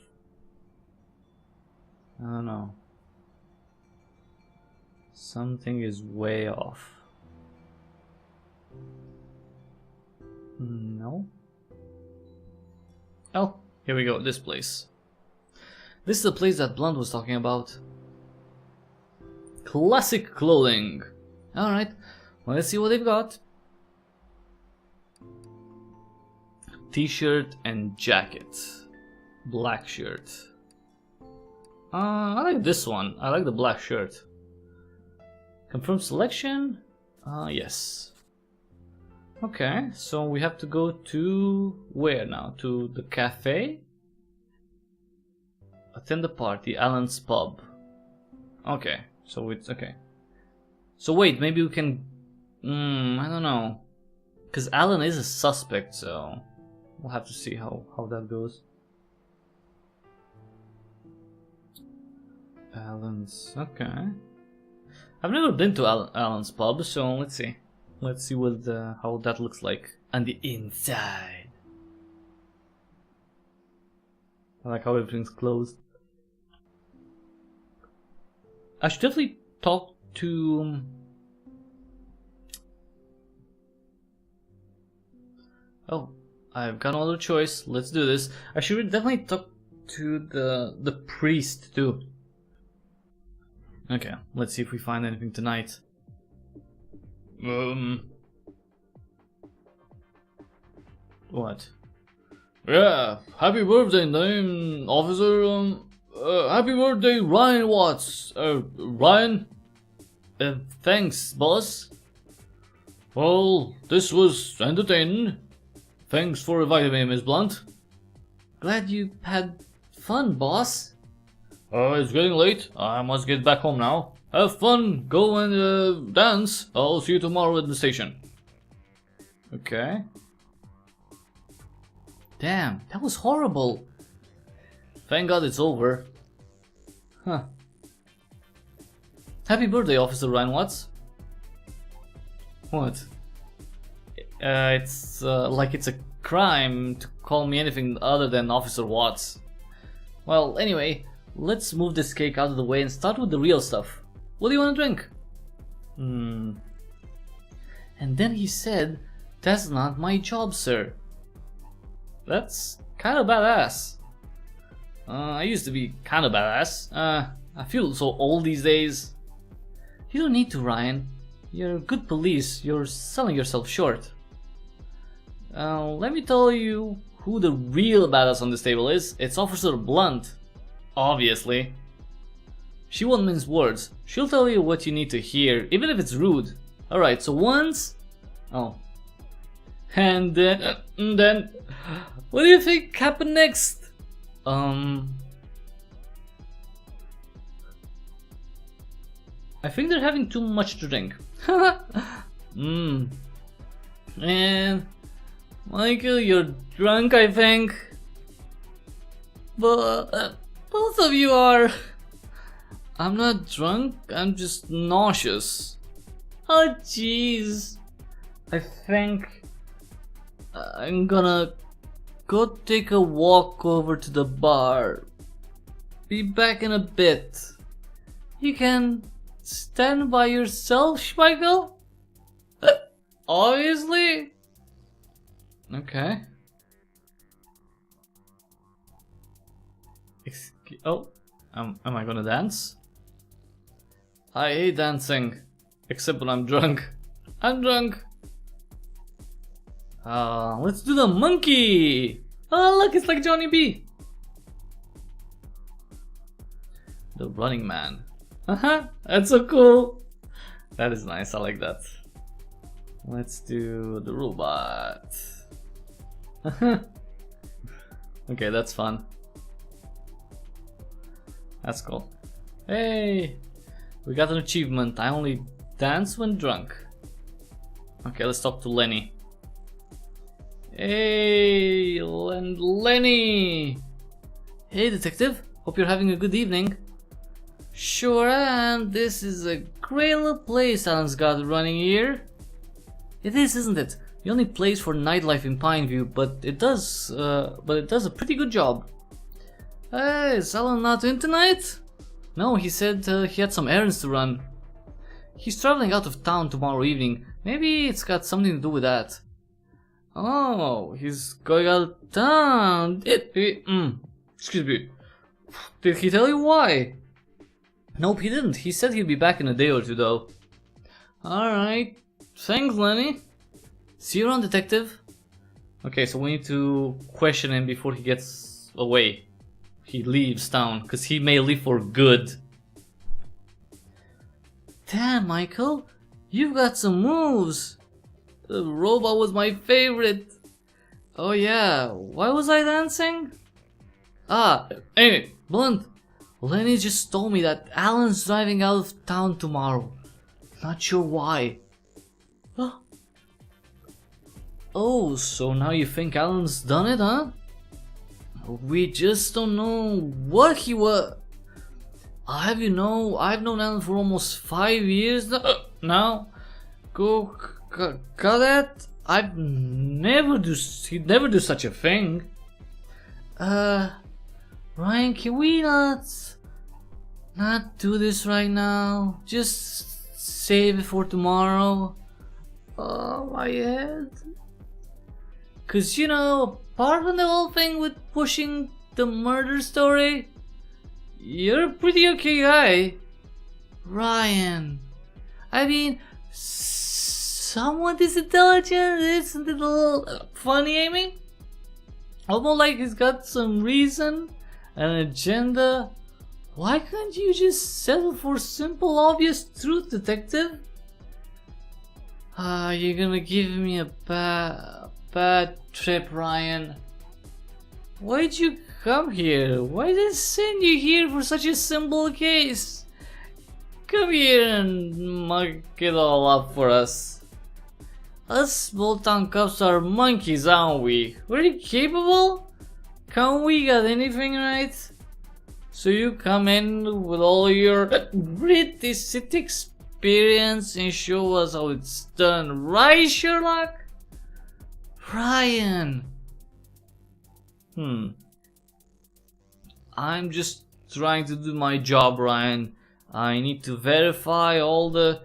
I don't know. Something is way off. No? Oh, here we go, this place. This is the place that Blunt was talking about. Classic clothing. Alright, well, let's see what they've got. T-shirt and jacket. Black shirt. I like this one. I like the black shirt. Confirm selection? Yes. Okay, so we have to go to where now? To the cafe? Attend the party, Alan's pub. Okay, so it's okay. So wait, maybe we can... I don't know. Because Alan is a suspect, so... we'll have to see how that goes. Alan's... okay. I've never been to Alan's pub, so let's see. Let's see what how that looks like on the inside. I like how everything's closed. I should definitely talk to... oh, I've got no other choice. Let's do this. I should definitely talk to the priest too. Okay, let's see if we find anything tonight. What? Yeah, happy birthday, name officer. Happy birthday, Ryan Watts. Ryan. Thanks, boss. Well, this was entertaining. Thanks for inviting me, Miss Blunt. Glad you had fun, boss. It's getting late. I must get back home now. Have fun, go and dance. I'll see you tomorrow at the station. Okay. Damn, that was horrible. Thank God it's over. Huh. Happy birthday, Officer Ryan Watts. What? It's like it's a crime to call me anything other than Officer Watts. Well, anyway, let's move this cake out of the way and start with the real stuff. What do you want to drink? And then he said, "That's not my job, sir." That's kind of badass. I used to be kind of badass. I feel so old these days. You don't need to, Ryan. You're good police. You're selling yourself short. Let me tell you who the real badass on this table is. It's Officer Blunt. Obviously. She won't mince words. She'll tell you what you need to hear, even if it's rude. Alright, so once... Oh. And then... What do you think happened next? I think they're having too much to drink. And... Michael, you're drunk, I think. But... both of you are... I'm not drunk, I'm just nauseous. Oh jeez. I think I'm gonna go take a walk over to the bar. Be back in a bit. You can stand by yourself, Schmeigel? Obviously. Okay. Oh, am I gonna dance? I hate dancing, except when I'm drunk. I'm drunk. Let's do the monkey. Oh look, it's like Johnny B. The Running Man. That's so cool. That is nice, I like that. Let's do the robot. Okay, that's fun. That's cool. Hey! We got an achievement. I only dance when drunk. Okay, let's talk to Lenny. Hey, Lenny! Hey, detective. Hope you're having a good evening. Sure am. This is a great little place Alan's got running here. It is, isn't it? The only place for nightlife in Pineview, but it does a pretty good job. Hey, is Alan not in tonight? No, he said he had some errands to run. He's traveling out of town tomorrow evening. Maybe it's got something to do with that. Oh, he's going out of town. Excuse me. Did he tell you why? Nope, he didn't. He said he'd be back in a day or two though. Alright. Thanks, Lenny. See you around, detective. Okay, so we need to question him before he gets away. He leaves town, because he may leave for good. Damn, Michael, you've got some moves. The robot was my favorite. Oh yeah, why was I dancing? Anyway, Blunt, Lenny just told me that Alan's driving out of town tomorrow. Not sure why. Oh, so now you think Alan's done it, huh? We just don't know what he was. I've known Alan for almost 5 years now. Got that? He'd never do such a thing. Ryan, can we not do this right now? Just save it for tomorrow. Oh, my head. Cause you know, apart from the whole thing with pushing the murder story, you're a pretty okay guy. Ryan. I mean, someone this intelligent, isn't it a little funny, Amy? Almost like he's got some reason, an agenda. Why can't you just settle for simple, obvious truth, detective? You're gonna give me a bad trip, Ryan. Why'd you come here? Why did they send you here for such a simple case? Come here and muck it all up for us. Us small town cops are monkeys, aren't we? We're capable? Can't we got anything right? So you come in with all your British city experience and show us how it's done, right, Sherlock? Ryan, I'm just trying to do my job, Ryan. I need to verify all the...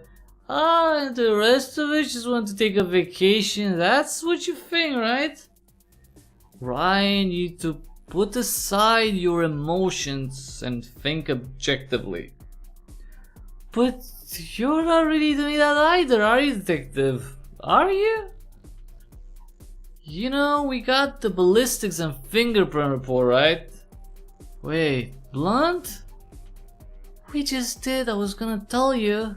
and the rest of it just want to take a vacation. That's what you think, right? Ryan, you need to put aside your emotions and think objectively. But you're not really doing that either, are you, detective? Are you? You know, we got the ballistics and fingerprint report, right? Wait, Blunt? We just did, I was gonna tell you.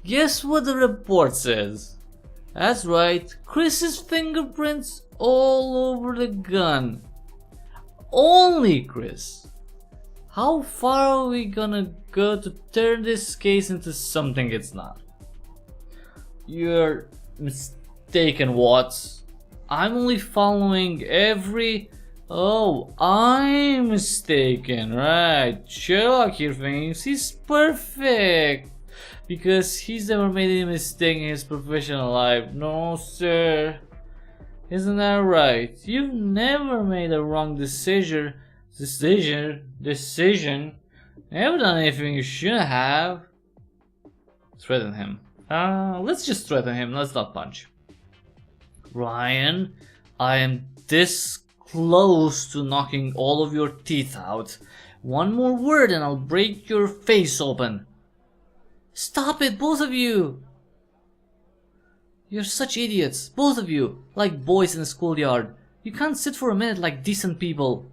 Guess what the report says? That's right, Chris's fingerprints all over the gun. Only Chris. How far are we gonna go to turn this case into something it's not? You're mistaken, Watts. I'm only following every... Oh, I'm mistaken, right? Sherlock here thinks he's perfect because he's never made any mistake in his professional life. No, sir. Isn't that right? You've never made a wrong decision. Never done anything you shouldn't have. Threaten him. Let's just threaten him. Let's not punch. Ryan, I am this close to knocking all of your teeth out. One more word and I'll break your face open. Stop it, both of you! You're such idiots, both of you, like boys in a schoolyard. You can't sit for a minute like decent people.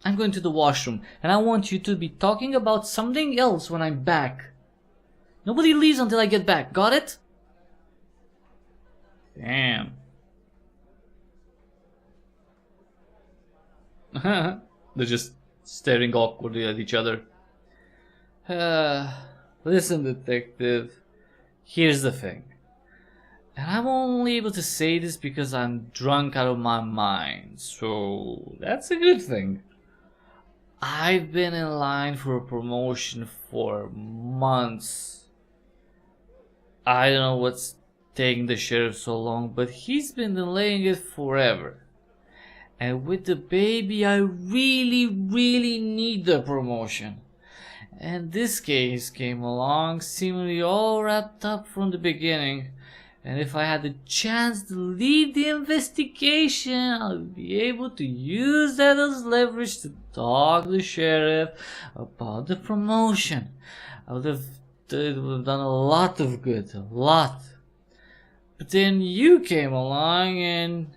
I'm going to the washroom, and I want you to be talking about something else when I'm back. Nobody leaves until I get back, got it? Damn. They're just staring awkwardly at each other. Listen, detective. Here's the thing. And I'm only able to say this because I'm drunk out of my mind. So that's a good thing. I've been in line for a promotion for months. I don't know what's taking the sheriff so long, but he's been delaying it forever. And with the baby, I really need the promotion. And this case came along seemingly all wrapped up from the beginning. And if I had the chance to lead the investigation, I would be able to use that as leverage to talk to the sheriff about the promotion. It would have done a lot of good, a lot. But then you came along and...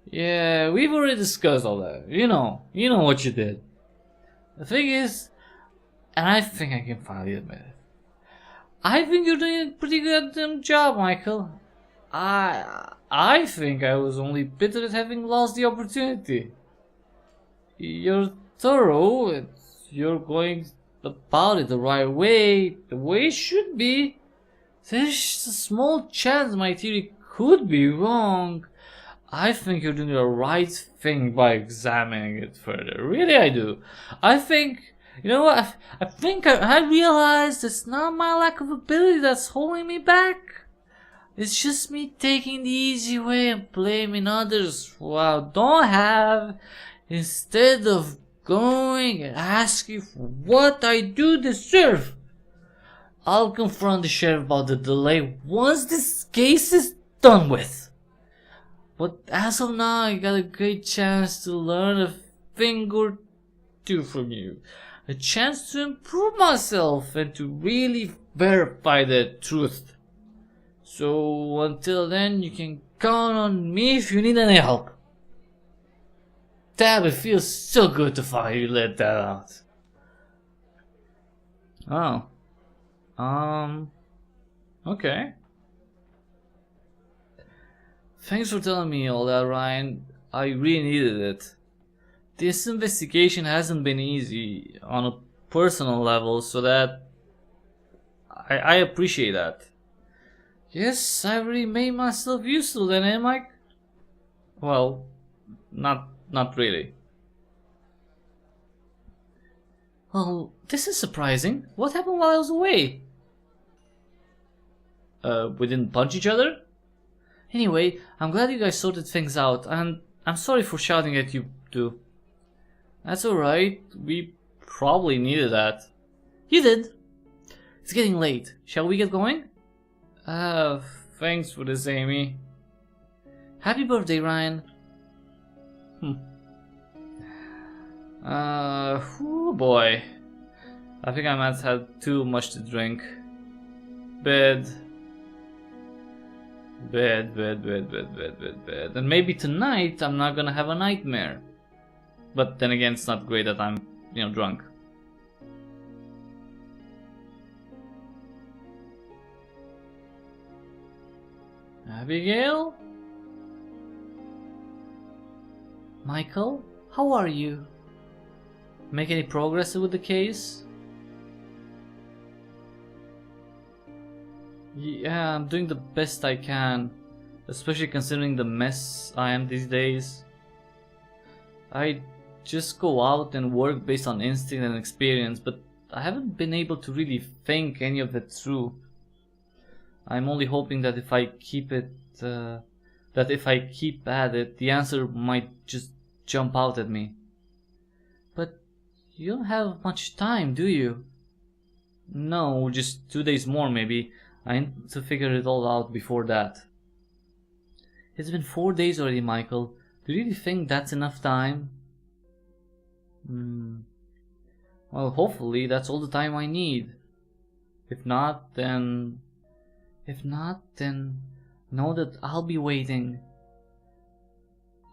yeah, we've already discussed all that. You know what you did. The thing is, and I think I can finally admit it, I think you're doing a pretty good job, Michael. I think I was only bitter at having lost the opportunity. You're thorough, you're going about it the right way, the way it should be. There's just a small chance my theory could be wrong. I think you're doing the right thing by examining it further. Really, I do. I think, you know what, I think I realized it's not my lack of ability that's holding me back. It's just me taking the easy way and blaming others who I don't have, instead of going and asking for what I do deserve. I'll confront the sheriff about the delay once this case is done with. But as of now, I got a great chance to learn a thing or two from you. A chance to improve myself and to really verify the truth. So until then, you can count on me if you need any help. Damn, it feels so good to finally let that out. Oh. Okay. Thanks for telling me all that, Ryan. I really needed it. This investigation hasn't been easy on a personal level, so that I appreciate that. Yes, I really made myself useful then, eh, Mike? Well, not really. Well, this is surprising. What happened while I was away? We didn't punch each other? Anyway, I'm glad you guys sorted things out, and I'm sorry for shouting at you too. That's alright, we probably needed that. You did. It's getting late. Shall we get going? Thanks for this, Amy. Happy birthday, Ryan. Oh boy. I think I might have had too much to drink. Bed. And maybe tonight I'm not gonna have a nightmare. But then again, it's not great that I'm, drunk. Abigail? Michael? How are you? Make any progress with the case? Yeah, I'm doing the best I can, especially considering the mess I am these days. I just go out and work based on instinct and experience, but I haven't been able to really think any of it through. I'm only hoping that if I keep at it, the answer might just jump out at me. But you don't have much time, do you? No, just 2 days more maybe. I need to figure it all out before that. It's been 4 days already, Michael. Do you really think that's enough time? Well, hopefully that's all the time I need. If not, then know that I'll be waiting.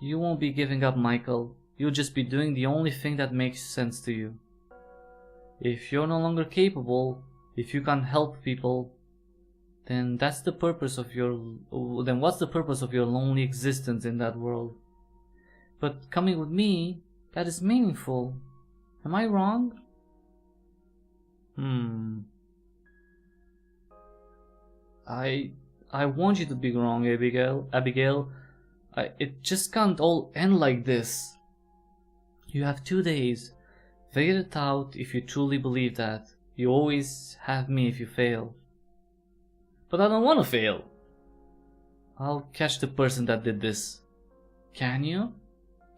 You won't be giving up, Michael. You'll just be doing the only thing that makes sense to you. If you're no longer capable, if you can't help people, then what's the purpose of your lonely existence in that world? But coming with me, that is meaningful. Am I wrong? I want you to be wrong, Abigail. It just can't all end like this. You have 2 days. Figure it out if you truly believe that. You always have me if you fail. But I don't want to fail. I'll catch the person that did this. Can you?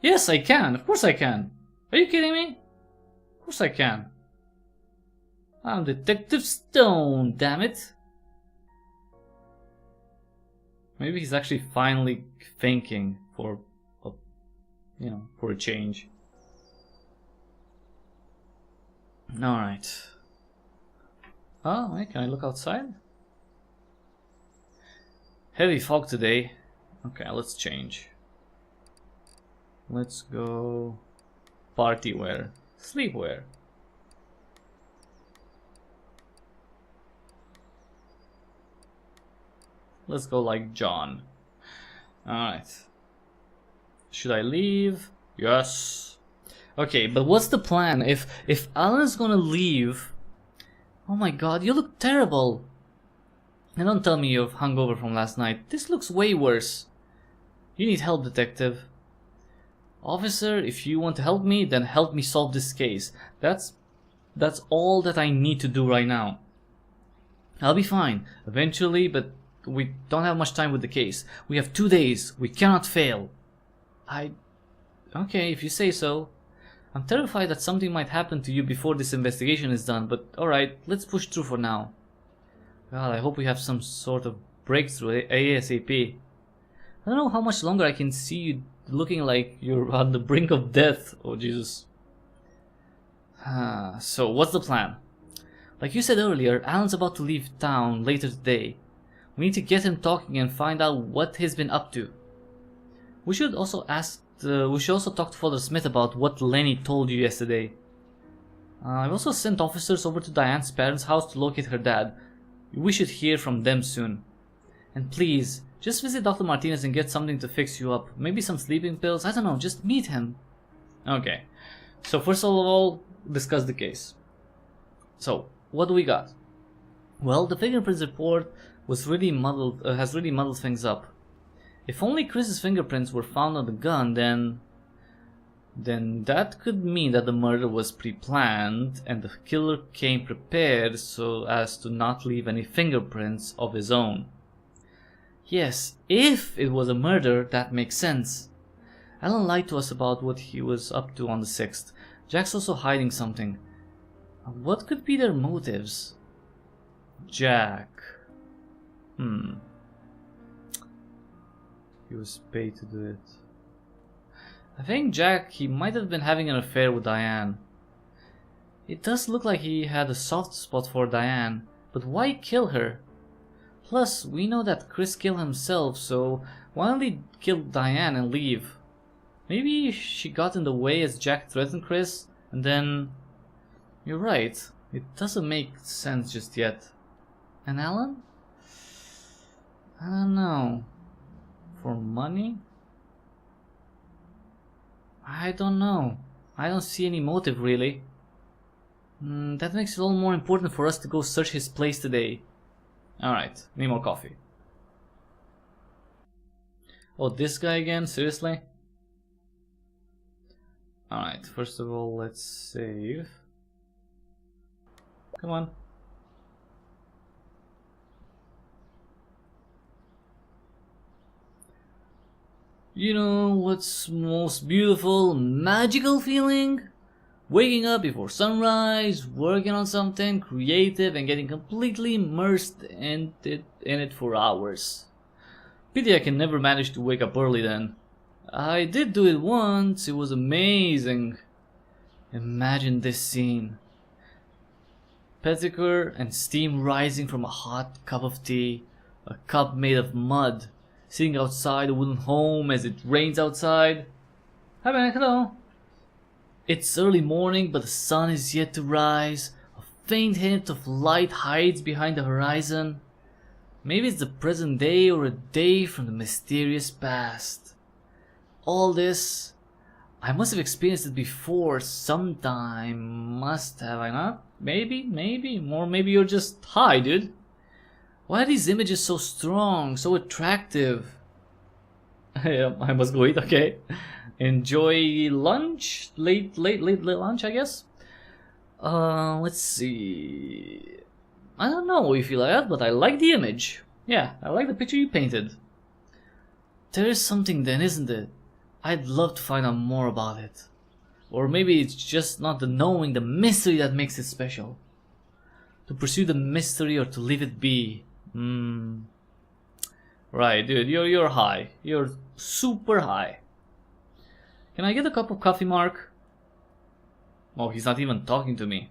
Yes, I can. Of course I can. Are you kidding me? Of course I can. I'm Detective Stone, damn it. Maybe he's actually finally thinking for a change. Alright. Oh, wait, can I look outside? Heavy fog today. Okay, let's change. Let's go party wear, sleepwear. Let's go like John. Alright. Should I leave? Yes. Okay, but what's the plan? If Alan's gonna leave... Oh my god, you look terrible. And don't tell me you're hungover from last night. This looks way worse. You need help, detective. Officer, if you want to help me, then help me solve this case. That's all that I need to do right now. I'll be fine, eventually, but we don't have much time with the case. We have 2 days. We cannot fail. Okay, if you say so. I'm terrified that something might happen to you before this investigation is done, but alright, let's push through for now. God, I hope we have some sort of breakthrough ASAP. I don't know how much longer I can see you looking like you're on the brink of death. Oh, Jesus. So, what's the plan? Like you said earlier, Alan's about to leave town later today. We need to get him talking and find out what he's been up to. We should also talk to Father Smith about what Lenny told you yesterday. I've also sent officers over to Diane's parents' house to locate her dad. We should hear from them soon. And please, just visit Dr. Martinez and get something to fix you up. Maybe some sleeping pills, I don't know, just meet him. Okay, so first of all, discuss the case. So, what do we got? Well, the fingerprints report has really muddled things up. If only Chris's fingerprints were found on the gun, then that could mean that the murder was pre-planned and the killer came prepared so as to not leave any fingerprints of his own. Yes, if it was a murder, that makes sense. Alan lied to us about what he was up to on the 6th. Jack's also hiding something. What could be their motives? Jack. He was paid to do it. I think Jack, he might have been having an affair with Diane. It does look like he had a soft spot for Diane, but why kill her? Plus, we know that Chris killed himself, so why don't he kill Diane and leave? Maybe she got in the way as Jack threatened Chris, and then... You're right, it doesn't make sense just yet. And Alan? I don't know. For money? I don't know. I don't see any motive really. That makes it all more important for us to go search his place today. Alright, need more coffee. Oh, this guy again? Seriously? Alright, first of all, let's save. Come on. You know what's most beautiful, magical feeling? Waking up before sunrise, working on something creative and getting completely immersed in it for hours. Pity I can never manage to wake up early then. I did do it once, it was amazing. Imagine this scene. Pedicure and steam rising from a hot cup of tea, a cup made of mud, sitting outside a wooden home as it rains outside. Hi man, hello. It's early morning but the sun is yet to rise, a faint hint of light hides behind the horizon. Maybe it's the present day or a day from the mysterious past. All this, I must have experienced it before sometime, must have I not? Maybe, or maybe you're just high, dude. Why are these images so strong, so attractive? Yeah, I must go eat, okay. Enjoy lunch? Late lunch, I guess? Let's see. I don't know if you like that, but I like the image. Yeah, I like the picture you painted. There is something then, isn't it? I'd love to find out more about it. Or maybe it's just not the knowing, the mystery that makes it special. To pursue the mystery or to leave it be. Right, dude, you're high. You're super high. Can I get a cup of coffee, Mark? Oh, he's not even talking to me.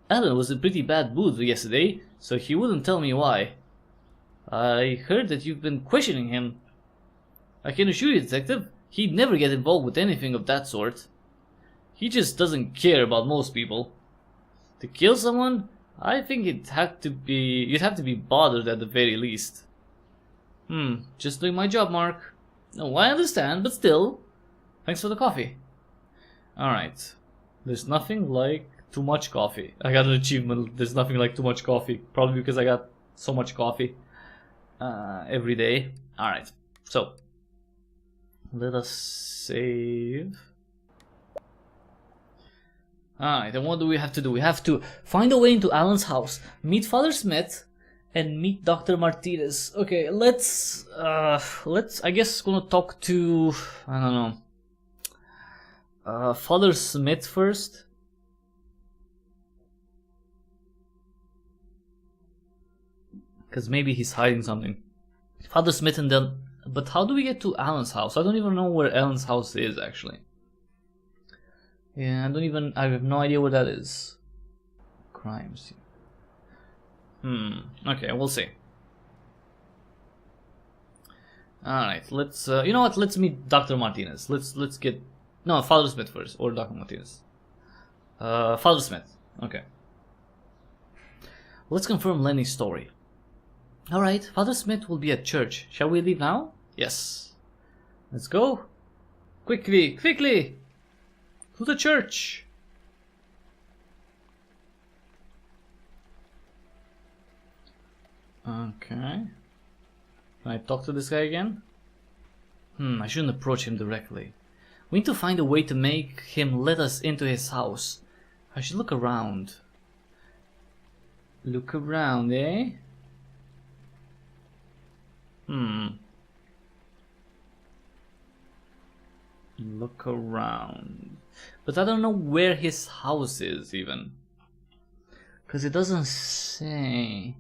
Alan was in a pretty bad mood yesterday, so he wouldn't tell me why. I heard that you've been questioning him. I can assure you, detective, he'd never get involved with anything of that sort. He just doesn't care about most people. To kill someone, I think you'd have to be bothered at the very least. Just doing my job, Mark. No, I understand, but still. Thanks for the coffee. Alright. There's nothing like too much coffee. I got an achievement, there's nothing like too much coffee. Probably because I got so much coffee every day. Alright, so let us save. Alright, and what do we have to do? We have to find a way into Alan's house, meet Father Smith, and meet Dr. Martinez. Okay, let's I guess gonna talk to, I don't know, Father Smith first. Because maybe he's hiding something. Father Smith and then, but how do we get to Alan's house? I don't even know where Alan's house is actually. Yeah, I have no idea where that is. Crimes. Okay, we'll see. Alright, let's, you know what, let's meet Dr. Martinez. Let's get, no, Father Smith first, or Dr. Martinez. Father Smith, okay. Let's confirm Lenny's story. Alright, Father Smith will be at church. Shall we leave now? Yes. Let's go. Quickly, quickly! To the church! Okay. Can I talk to this guy again? I shouldn't approach him directly. We need to find a way to make him let us into his house. I should look around. Look around, eh? Look around. But I don't know where his house is even. Because it doesn't say.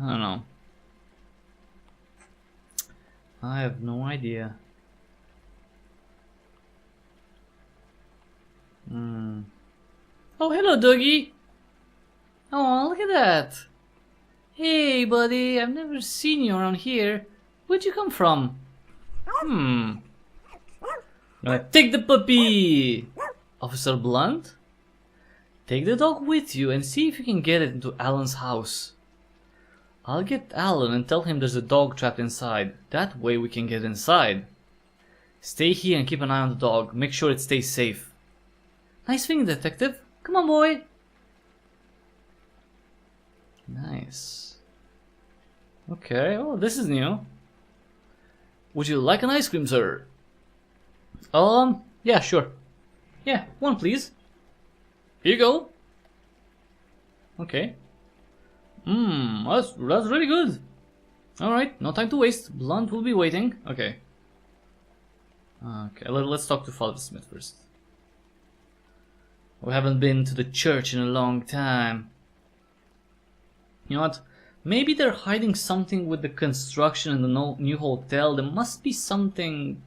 I don't know. I have no idea. Oh, hello, doggy. Oh, look at that. Hey, buddy. I've never seen you around here. Where'd you come from? Take the puppy. Officer Blunt? Take the dog with you and see if you can get it into Alan's house. I'll get Alan and tell him there's a dog trapped inside. That way we can get inside. Stay here and keep an eye on the dog. Make sure it stays safe. Nice thing, detective. Come on, boy. Nice. Okay, oh, this is new. Would you like an ice cream, sir? Yeah, sure. Yeah, one please. Here you go. Okay. That's really good. Alright, no time to waste. Blunt will be waiting. Okay. Okay, let's talk to Father Smith first. We haven't been to the church in a long time. You know what? Maybe they're hiding something with the construction in the new hotel. There must be something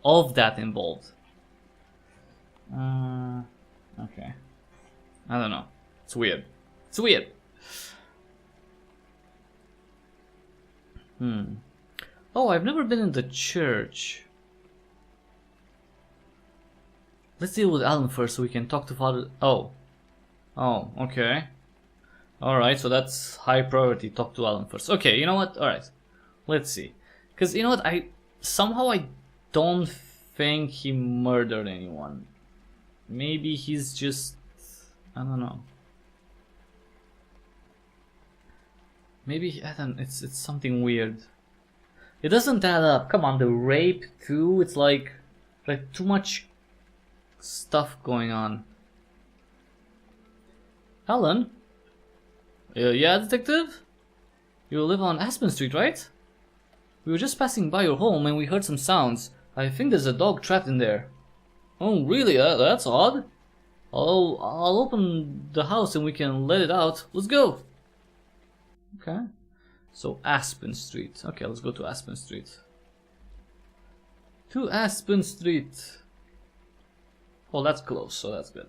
of that involved. Okay. I don't know. It's weird. It's weird. Oh, I've never been in the church. Let's deal with Alan first so we can talk to Father... Oh, okay. Alright, so that's high priority. Talk to Alan first. Okay, you know what? Alright. Let's see. Because, you know what? I don't think he murdered anyone. Maybe he's just... I don't know. Maybe, I don't... It's something weird. It doesn't add up. Come on, the rape too. It's like too much stuff going on. Alan? Yeah, detective? You live on Aspen Street, right? We were just passing by your home and we heard some sounds. I think there's a dog trapped in there. Oh, really? That's odd. I'll open the house and we can let it out. Let's go. Okay. So Aspen Street. Okay, let's go to Aspen Street. To Aspen Street. Oh, that's close, so that's good.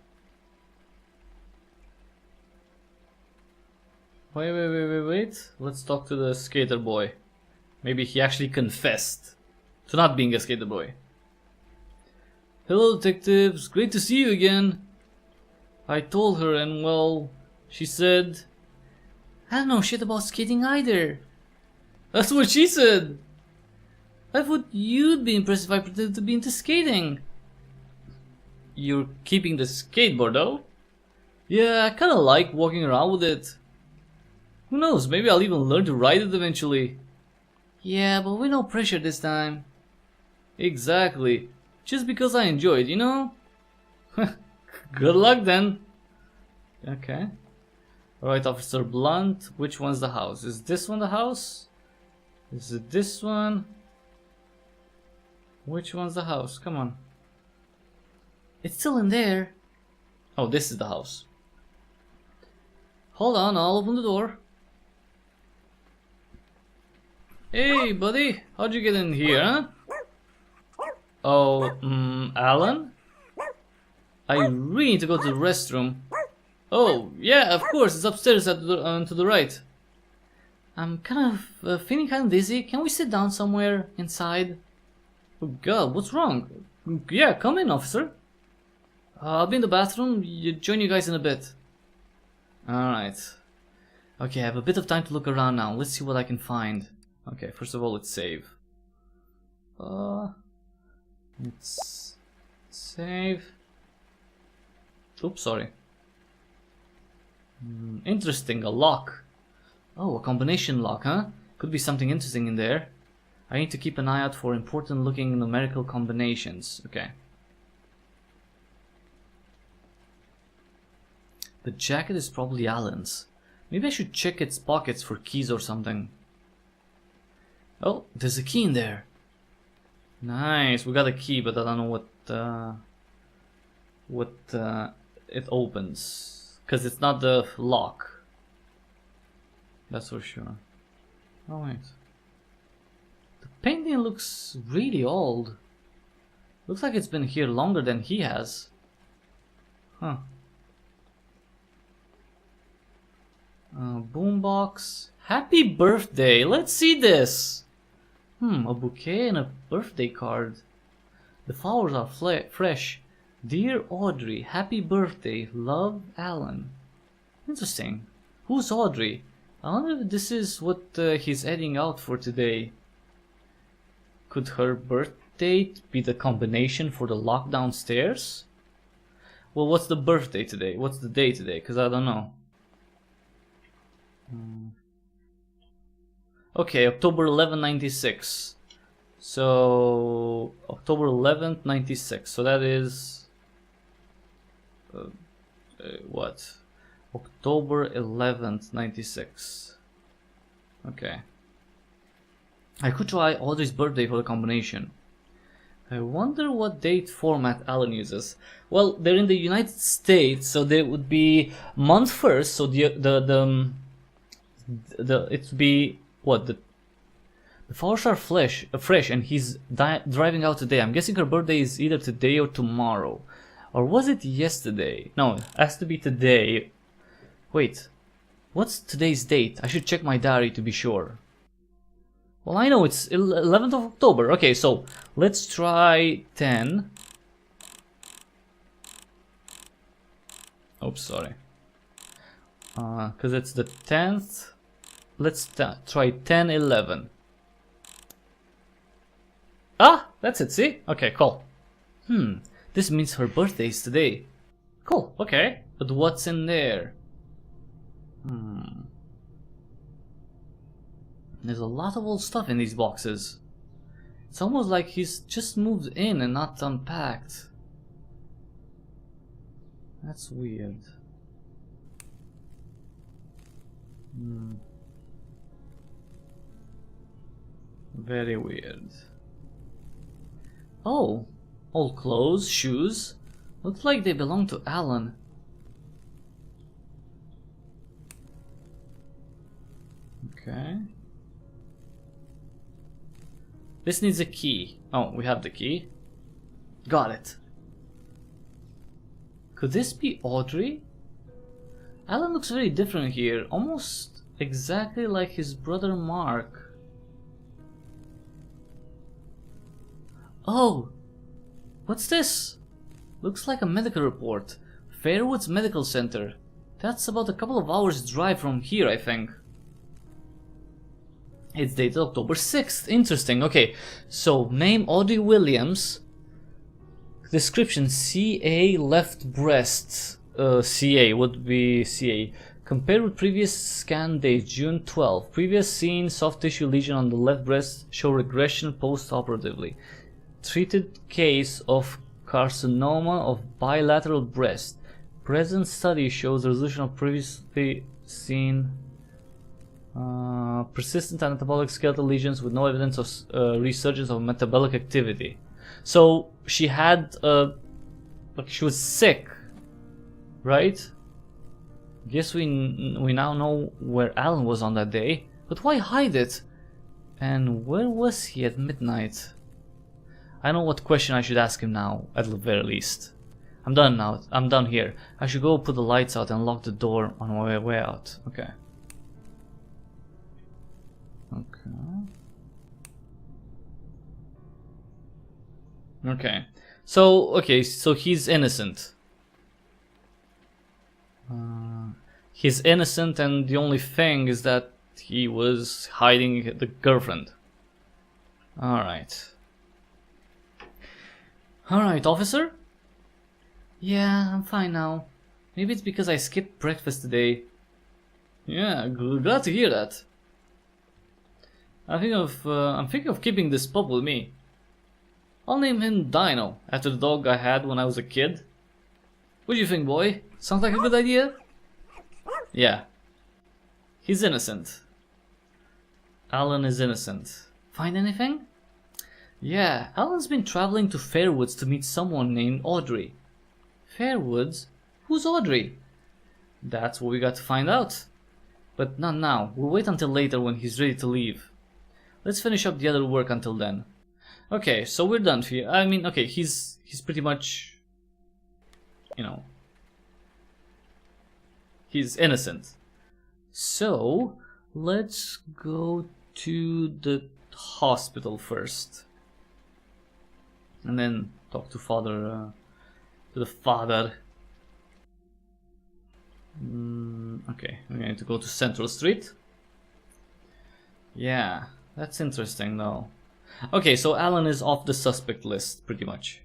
Wait. Let's talk to the skater boy. Maybe he actually confessed to not being a skater boy. Hello, detectives. Great to see you again. I told her and, well, she said... I don't know shit about skating either. That's what she said. I thought you'd be impressed if I pretended to be into skating. You're keeping the skateboard though? Yeah, I kinda like walking around with it. Who knows, maybe I'll even learn to ride it eventually. Yeah, but with no pressure this time. Exactly. Just because I enjoy it, you know? Good luck then. Okay. Alright, Officer Blunt, which one's the house? Is this one the house? Is it this one? Which one's the house? Come on. It's still in there. Oh, this is the house. Hold on, I'll open the door. Hey, buddy, how'd you get in here, huh? Oh, Alan? I really need to go to the restroom. Oh, yeah, of course, it's upstairs to the right. I'm kind of feeling kind of dizzy. Can we sit down somewhere inside? Oh God, what's wrong? Yeah, come in, officer. I'll be in the bathroom. Join you guys in a bit. Alright. Okay, I have a bit of time to look around now. Let's see what I can find. Okay, first of all, let's save. Let's save. Oops, sorry. Interesting, a lock. Oh, a combination lock, huh? Could be something interesting in there. I need to keep an eye out for important looking numerical combinations. Okay. The jacket is probably Alan's. Maybe I should check its pockets for keys or something. Oh, there's a key in there. Nice, we got a key, but I don't know what it opens. Because it's not the lock. That's for sure. Oh wait. The painting looks really old. Looks like it's been here longer than he has. Huh. Boombox. Happy birthday. Let's see this. A bouquet and a birthday card. The flowers are fresh. Dear Audrey, happy birthday. Love, Alan. Interesting. Who's Audrey? I wonder if this is what he's heading out for today. Could her birth date be the combination for the lockdown stairs? Well, what's the birthday today? What's the day today? Because I don't know. Okay, October 11, 96. So, October 11th, 96. So that is... what? October 11th, 96. Okay. I could try Audrey's birthday for the combination. I wonder what date format Alan uses. Well, they're in the United States, so there would be month first. So it'd be what the flowers are fresh, and he's driving out today. I'm guessing her birthday is either today or tomorrow, or was it yesterday? No, it has to be today. Wait, what's today's date? I should check my diary to be sure. Well, I know it's 11th of October. Okay, so let's try 10. Oops, sorry. Because it's the 10th. Let's try 10-11. Ah, that's it, see? Okay, cool. This means her birthday is today. Cool, okay. But what's in there? There's a lot of old stuff in these boxes. It's almost like he's just moved in and not unpacked. That's weird. Very weird. Oh, old clothes, shoes. Looks like they belong to Alan. Okay. This needs a key. Oh, we have the key. Got it. Could this be Audrey? Alan looks very different here. Almost exactly like his brother Mark. Oh! What's this? Looks like a medical report. Fairwoods Medical Center. That's about a couple of hours drive from here, I think. It's dated October 6th. Interesting. Okay, so name Audrey Williams. Description: CA left breast. CA would be CA. Compared with previous scan date, June 12. Previous seen soft tissue lesion on the left breast show regression post-operatively. Treated case of carcinoma of bilateral breast. Present study shows resolution of previously seen persistent anabolic skeletal lesions with no evidence of resurgence of metabolic activity. So she had, like, she was sick, right? Guess we now know where Alan was on that day, but why hide it? And where was he at midnight? I know what question I should ask him now, at the very least. I'm done now. I'm done here. I should go put the lights out and lock the door on my way out. Okay. Okay. So he's innocent. He's innocent, and the only thing is that he was hiding the girlfriend. Alright. Alright, officer? Yeah, I'm fine now. Maybe it's because I skipped breakfast today. Yeah, glad to hear that. I'm thinking of keeping this pup with me. I'll name him Dino, after the dog I had when I was a kid. What do you think, boy? Sounds like a good idea? Yeah. He's innocent. Alan is innocent. Find anything? Yeah, Alan's been traveling to Fairwoods to meet someone named Audrey. Fairwoods? Who's Audrey? That's what we got to find out. But not now. We'll wait until later when he's ready to leave. Let's finish up the other work until then. Okay, so we're done here. I mean, okay, he's pretty much, you know, he's innocent. So, let's go to the hospital first. And then talk to the father. Okay, we're going to go to Central Street. Yeah, that's interesting though. Okay, so Alan is off the suspect list, pretty much.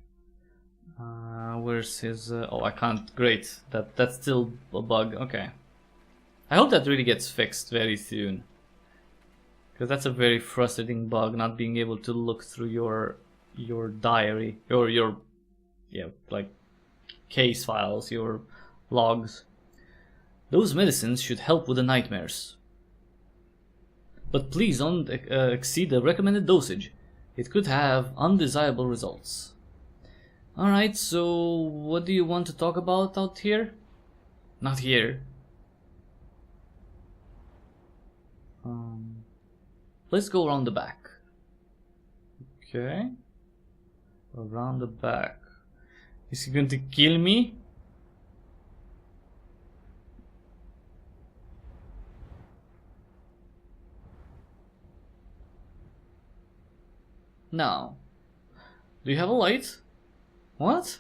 Where's his... oh, I can't... Great, that's still a bug. Okay. I hope that really gets fixed very soon. Because that's a very frustrating bug, not being able to look through your diary, or your, yeah, like, case files, your logs. Those medicines should help with the nightmares. But please don't exceed the recommended dosage. It could have undesirable results. Alright, so what do you want to talk about out here? Not here. Let's go around the back. Okay. Around the back. Is he going to kill me? No. Do you have a light? What?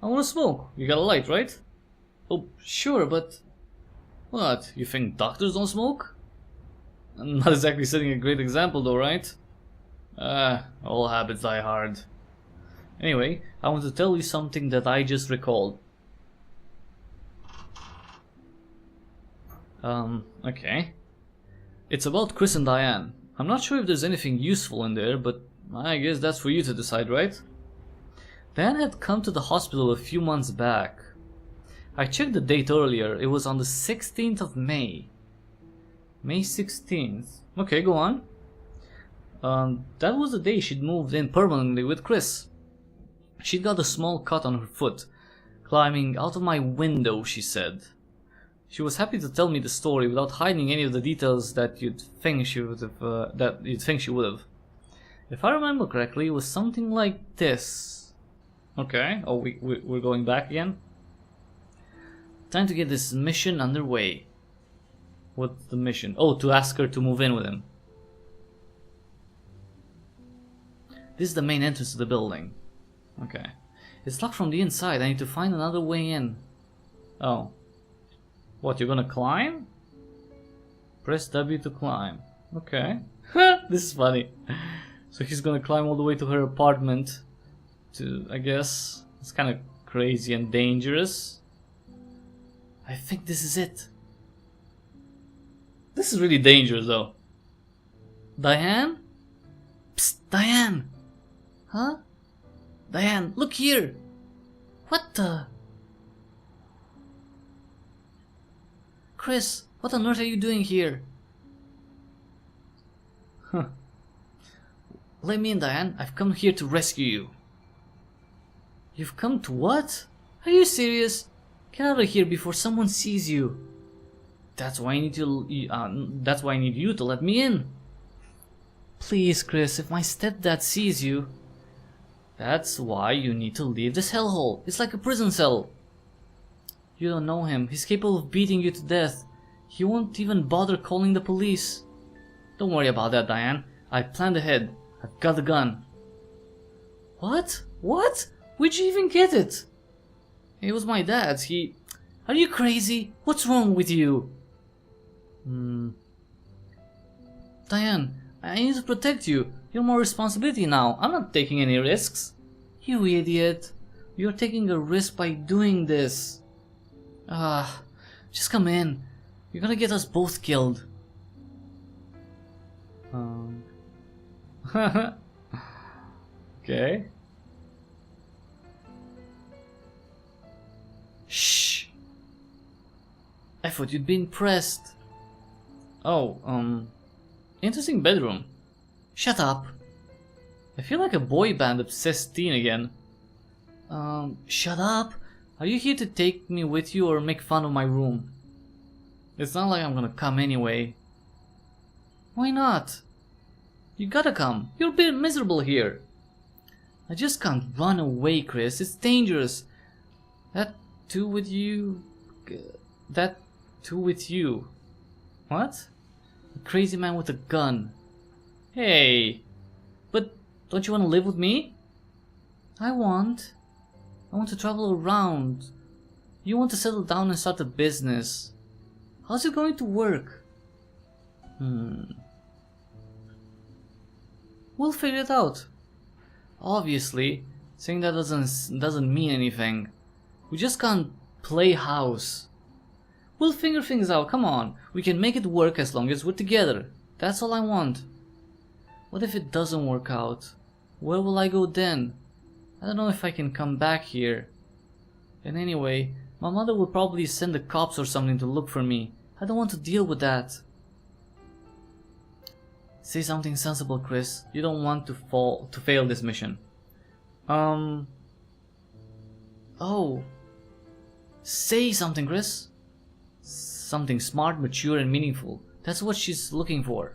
I want to smoke. You got a light, right? Oh, sure, but... What? You think doctors don't smoke? I'm not exactly setting a great example though, right? All habits die hard. Anyway, I want to tell you something that I just recalled. Okay. It's about Chris and Diane. I'm not sure if there's anything useful in there, but I guess that's for you to decide, right? Diane had come to the hospital a few months back. I checked the date earlier. It was on the 16th of May. May 16th. Okay, go on. That was the day she'd moved in permanently with Chris. She'd got a small cut on her foot. Climbing out of my window, she said. She was happy to tell me the story without hiding any of the details that you'd think she would have. If I remember correctly, it was something like this. Okay. Oh, we're going back again. Time to get this mission underway. What's the mission? Oh, to ask her to move in with him. This is the main entrance to the building. Okay. It's locked from the inside. I need to find another way in. Oh. What, you're gonna climb? Press W to climb. Okay. This is funny. So he's gonna climb all the way to her apartment. I guess. It's kind of crazy and dangerous. I think this is it. This is really dangerous though. Diane? Psst, Diane! Huh? Diane, look here! What the? Chris, what on earth are you doing here? Huh. Let me in, Diane. I've come here to rescue you. You've come to what? Are you serious? Get out of here before someone sees you. That's why I need you to let me in. Please, Chris, if my stepdad sees you... That's why you need to leave this hellhole. It's like a prison cell. You don't know him. He's capable of beating you to death. He won't even bother calling the police. Don't worry about that, Diane. I planned ahead. I've got the gun. What? What? Where'd you even get it? It was my dad's. Are you crazy? What's wrong with you? Diane, I need to protect you. You're my responsibility now. I'm not taking any risks. You idiot. You're taking a risk by doing this. Just come in. You're gonna get us both killed. Okay. Shh. I thought you'd be impressed. Oh, interesting bedroom. Shut up. I feel like a boy band obsessed teen again. Shut up. Are you here to take me with you or make fun of my room? It's not like I'm gonna come anyway. Why not? You gotta come. You're a bit miserable here. I just can't run away, Chris. It's dangerous. That too with you. That too with you. What? A crazy man with a gun. Hey. But don't you want to live with me? I want to travel around. You want to settle down and start a business. How's it going to work? We'll figure it out. Obviously, saying that doesn't mean anything. We just can't play house. We'll figure things out, come on. We can make it work as long as we're together. That's all I want. What if it doesn't work out? Where will I go then? I don't know if I can come back here. And anyway, my mother will probably send the cops or something to look for me. I don't want to deal with that. Say something sensible, Chris. You don't want to fail this mission. Oh. Say something, Chris. Something smart, mature, and meaningful. That's what she's looking for.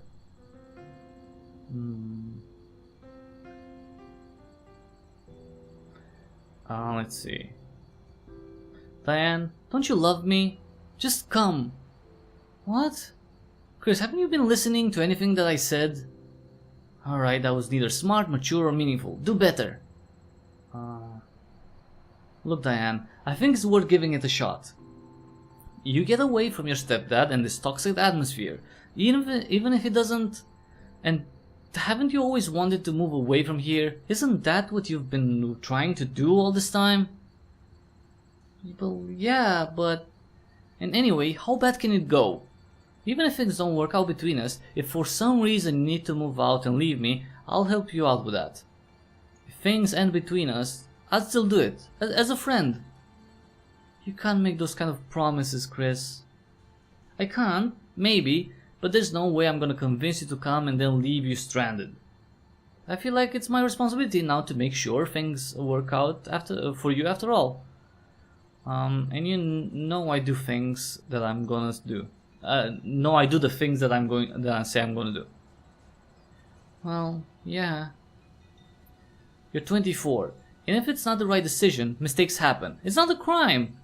Let's see. Diane, don't you love me? Just come. What? Chris, haven't you been listening to anything that I said? Alright, that was neither smart, mature, or meaningful. Do better. Look, Diane, I think it's worth giving it a shot. You get away from your stepdad and this toxic atmosphere, even if it doesn't... And haven't you always wanted to move away from here? Isn't that what you've been trying to do all this time? Well, yeah, but... And anyway, how bad can it go? Even if things don't work out between us, if for some reason you need to move out and leave me, I'll help you out with that. If things end between us, I'd still do it, as a friend. You can't make those kind of promises, Chris. I can't, maybe, but there's no way I'm gonna convince you to come and then leave you stranded. I feel like it's my responsibility now to make sure things work out for you after all. And you know I do things that I'm gonna do. No, I do the things that I say I'm gonna do. Well, yeah. You're 24, and if it's not the right decision, mistakes happen. It's not a crime.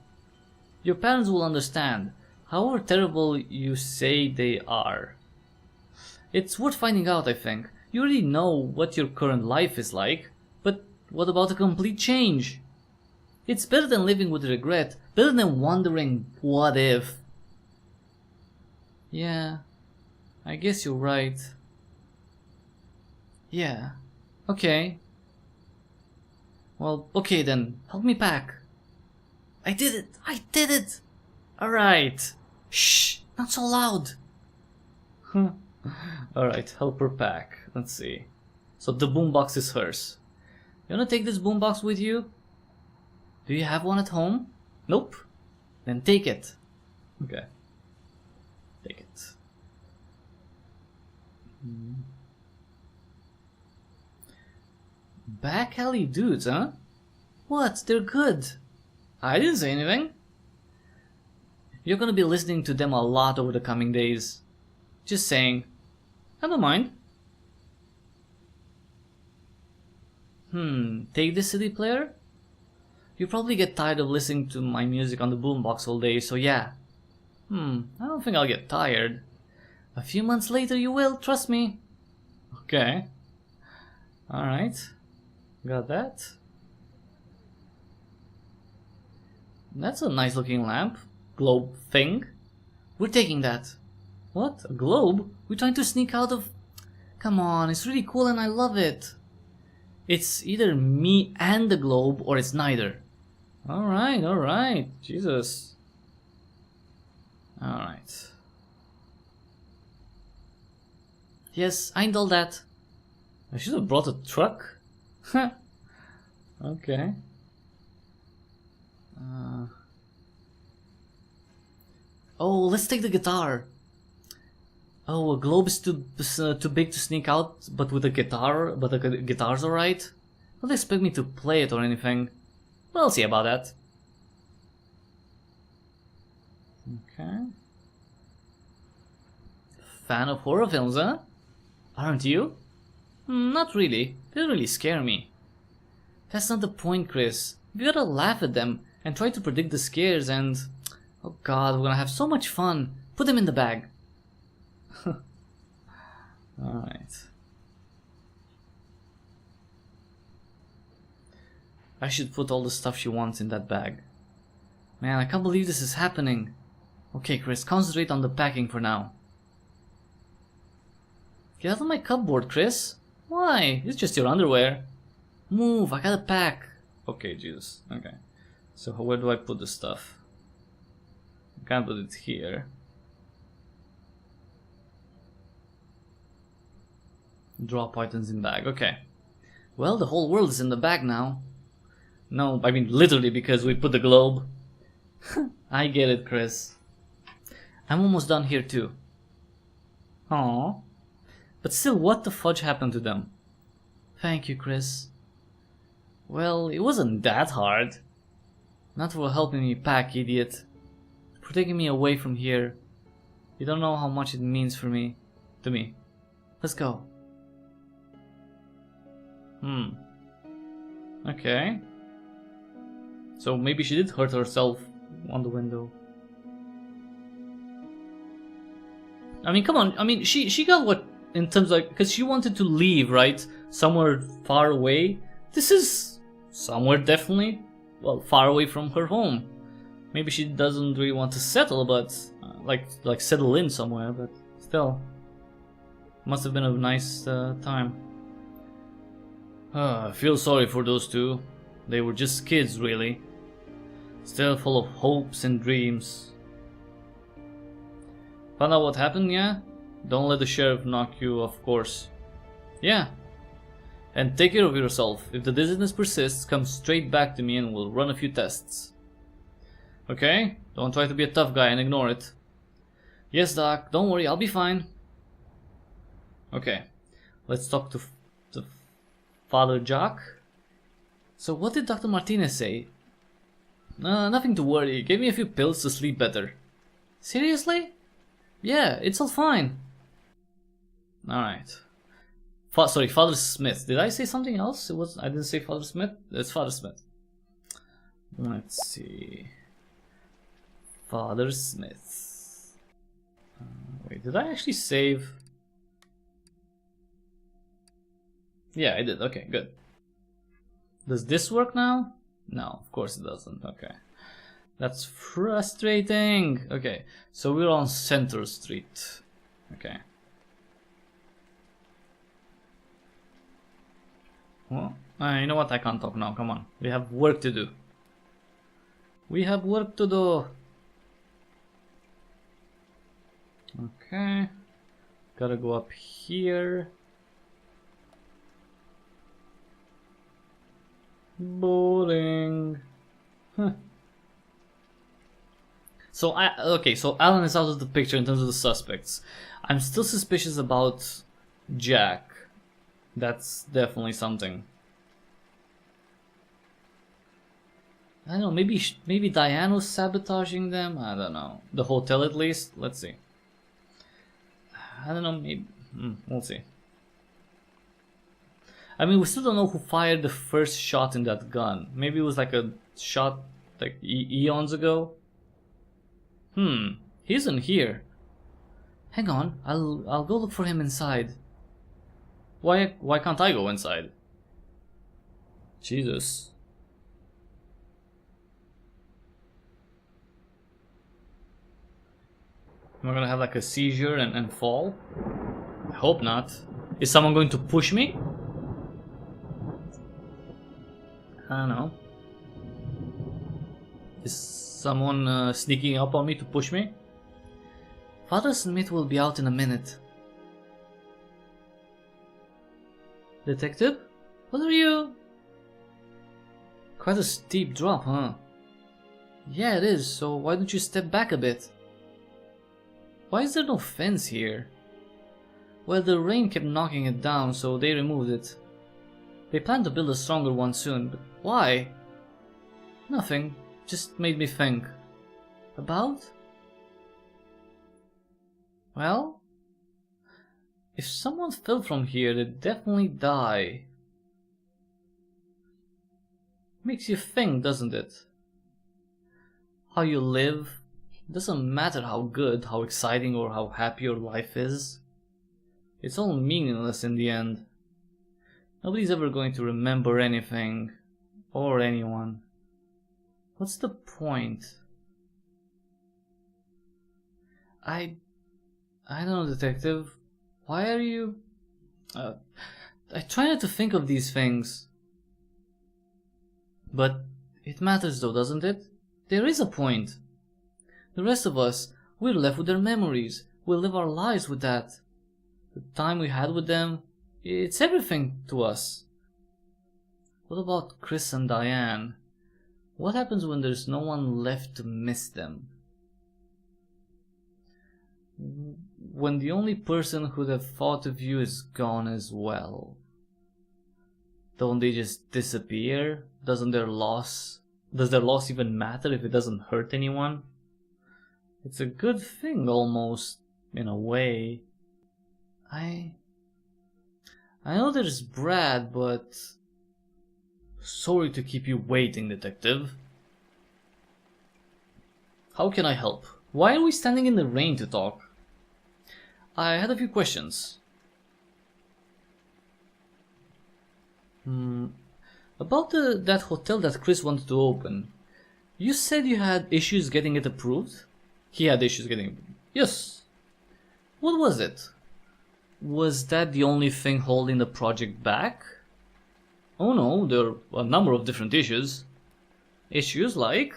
Your parents will understand, however terrible you say they are. It's worth finding out, I think. You already know what your current life is like, but what about a complete change? It's better than living with regret, better than wondering what if. Yeah, I guess you're right. Yeah, okay. Well, okay then, help me pack. I did it! I did it! Alright. Shh, not so loud. Alright, help her pack. Let's see. So the boombox is hers. You wanna take this boombox with you? Do you have one at home? Nope. Then take it. Okay. Take it. Back alley dudes, huh? What? They're good. I didn't say anything. You're gonna be listening to them a lot over the coming days. Just saying. I don't mind. Take this CD player? You probably get tired of listening to my music on the boombox all day, so yeah. I don't think I'll get tired. A few months later you will, trust me. Okay. Alright. Got that. That's a nice looking lamp. Globe thing. We're taking that. What? A globe? We're trying to sneak out of... Come on, it's really cool and I love it. It's either me and the globe or it's neither. Alright, alright. Jesus. Alright. Yes, I need all that. I should have brought a truck. Okay. Oh, let's take the guitar. Oh, a globe is too big to sneak out, but with a guitar, but the guitar's alright. Don't expect me to play it or anything. We'll see about that. Okay. Fan of horror films, huh? Aren't you? Not really. They don't really scare me. That's not the point, Chris. You gotta laugh at them and try to predict the scares and... Oh god, we're gonna have so much fun. Put them in the bag. Alright. I should put all the stuff she wants in that bag. Man, I can't believe this is happening. Okay, Chris, concentrate on the packing for now. Get out of my cupboard, Chris. Why? It's just your underwear. Move, I gotta pack. Okay, Jesus. Okay. So where do I put the stuff? I can't put it here. Drop items in bag. Okay. Well, the whole world is in the bag now. No, I mean literally because we put the globe. I get it, Chris. I'm almost done here too. Aww. But still, what the fudge happened to them? Thank you, Chris. Well, it wasn't that hard. Not for helping me pack, idiot. For taking me away from here. You don't know how much it means for me. To me. Let's go. Okay. So maybe she did hurt herself on the window. I mean, come on. I mean, she got what in terms of, because she wanted to leave, right? Somewhere far away. This is somewhere definitely, well, far away from her home. Maybe she doesn't really want to settle, but like settle in somewhere. But still, must have been a nice time. I feel sorry for those two. They were just kids, really. Still full of hopes and dreams. Found out what happened, yeah? Don't let the sheriff knock you, of course. Yeah. And take care of yourself. If the dizziness persists, come straight back to me and we'll run a few tests. Okay? Don't try to be a tough guy and ignore it. Yes, Doc. Don't worry, I'll be fine. Okay. Let's talk to Father Jock. So what did Dr. Martinez say? Nothing to worry. He gave me a few pills to sleep better. Seriously? Yeah, it's all fine. Alright. Sorry, Father Smith. Did I say something else? I didn't say Father Smith. It's Father Smith. Let's see. Father Smith. Wait, did I actually save? Yeah, I did. Okay, good. Does this work now? No, of course it doesn't. Okay. That's frustrating. Okay, so we're on Center Street. Okay. Well, you know what? I can't talk now. Come on. We have work to do. We have work to do. Okay. Gotta go up here. Boring. Huh. So so Alan is out of the picture in terms of the suspects. I'm still suspicious about Jack. That's definitely something. I don't know, maybe Diane was sabotaging them? I don't know. The hotel at least? Let's see. I don't know, maybe... we'll see. I mean, we still don't know who fired the first shot in that gun. Maybe it was like a shot like eons ago. He isn't here. Hang on, I'll go look for him inside. Why can't I go inside? Jesus. Am I gonna have like a seizure and fall? I hope not. Is someone going to push me? I don't know. Is someone sneaking up on me to push me? Father Smith will be out in a minute. Detective? What are you? Quite a steep drop, huh? Yeah, it is, so why don't you step back a bit? Why is there no fence here? Well, the rain kept knocking it down, so they removed it. They plan to build a stronger one soon, but why? Nothing, just made me think. About? Well, if someone fell from here, they'd definitely die. Makes you think, doesn't it? How you live. Doesn't matter how good, how exciting, or how happy your life is. It's all meaningless in the end. Nobody's ever going to remember anything, or anyone. What's the point? I don't know, detective. Why are you... I try not to think of these things. But it matters though, doesn't it? There is a point. The rest of us, we're left with their memories. We'll live our lives with that. The time we had with them, it's everything to us. What about Chris and Diane? What happens when there's no one left to miss them? When the only person who'd have thought of you is gone as well. Don't they just disappear? Does their loss even matter if it doesn't hurt anyone? It's a good thing almost, in a way. I know there's Brad, but... Sorry to keep you waiting, detective. How can I help? Why are we standing in the rain to talk? I had a few questions. About that hotel that Chris wanted to open. You said you had issues getting it approved? He had issues getting it approved. Yes. What was it? Was that the only thing holding the project back? Oh no, there are a number of different issues. Issues like?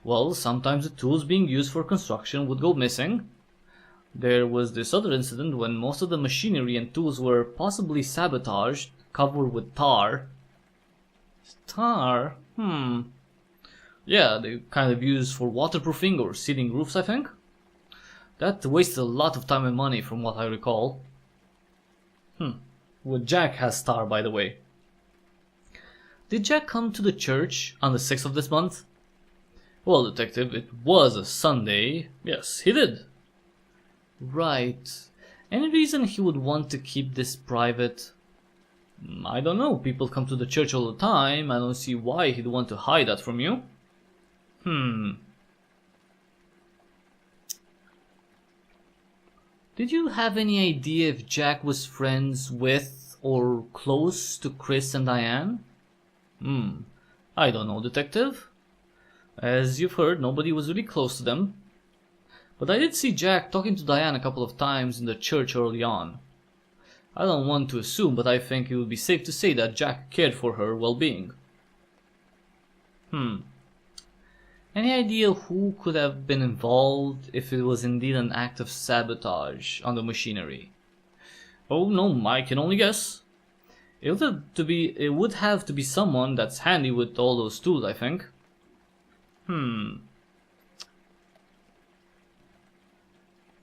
Well, sometimes the tools being used for construction would go missing. There was this other incident when most of the machinery and tools were possibly sabotaged, covered with tar. Tar? Yeah, they kind of used for waterproofing or sealing roofs, I think. That wasted a lot of time and money from what I recall. Well, Jack has tar, by the way. Did Jack come to the church on the 6th of this month? Well, detective, it was a Sunday. Yes, he did. Right. Any reason he would want to keep this private? I don't know. People come to the church all the time. I don't see why he'd want to hide that from you. Did you have any idea if Jack was friends with or close to Chris and Diane? I don't know, detective. As you've heard, nobody was really close to them. But I did see Jack talking to Diane a couple of times in the church early on. I don't want to assume, but I think it would be safe to say that Jack cared for her well-being. Any idea who could have been involved if it was indeed an act of sabotage on the machinery? Oh no, I can only guess. It would have to be someone that's handy with all those tools, I think.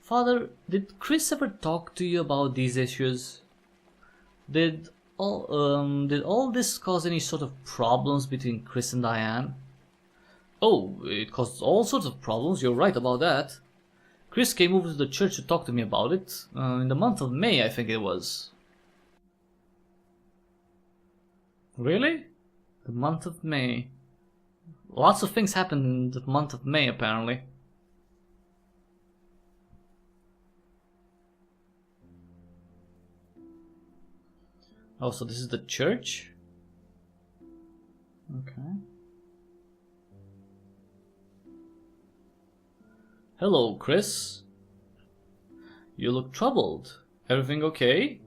Father, did Chris ever talk to you about these issues? Did all this cause any sort of problems between Chris and Diane? Oh, it caused all sorts of problems, you're right about that. Chris came over to the church to talk to me about it, in the month of May, I think it was. Really? The month of May. Lots of things happened in the month of May, apparently. Oh, so this is the church? Okay. Hello, Chris. You look troubled. Everything okay?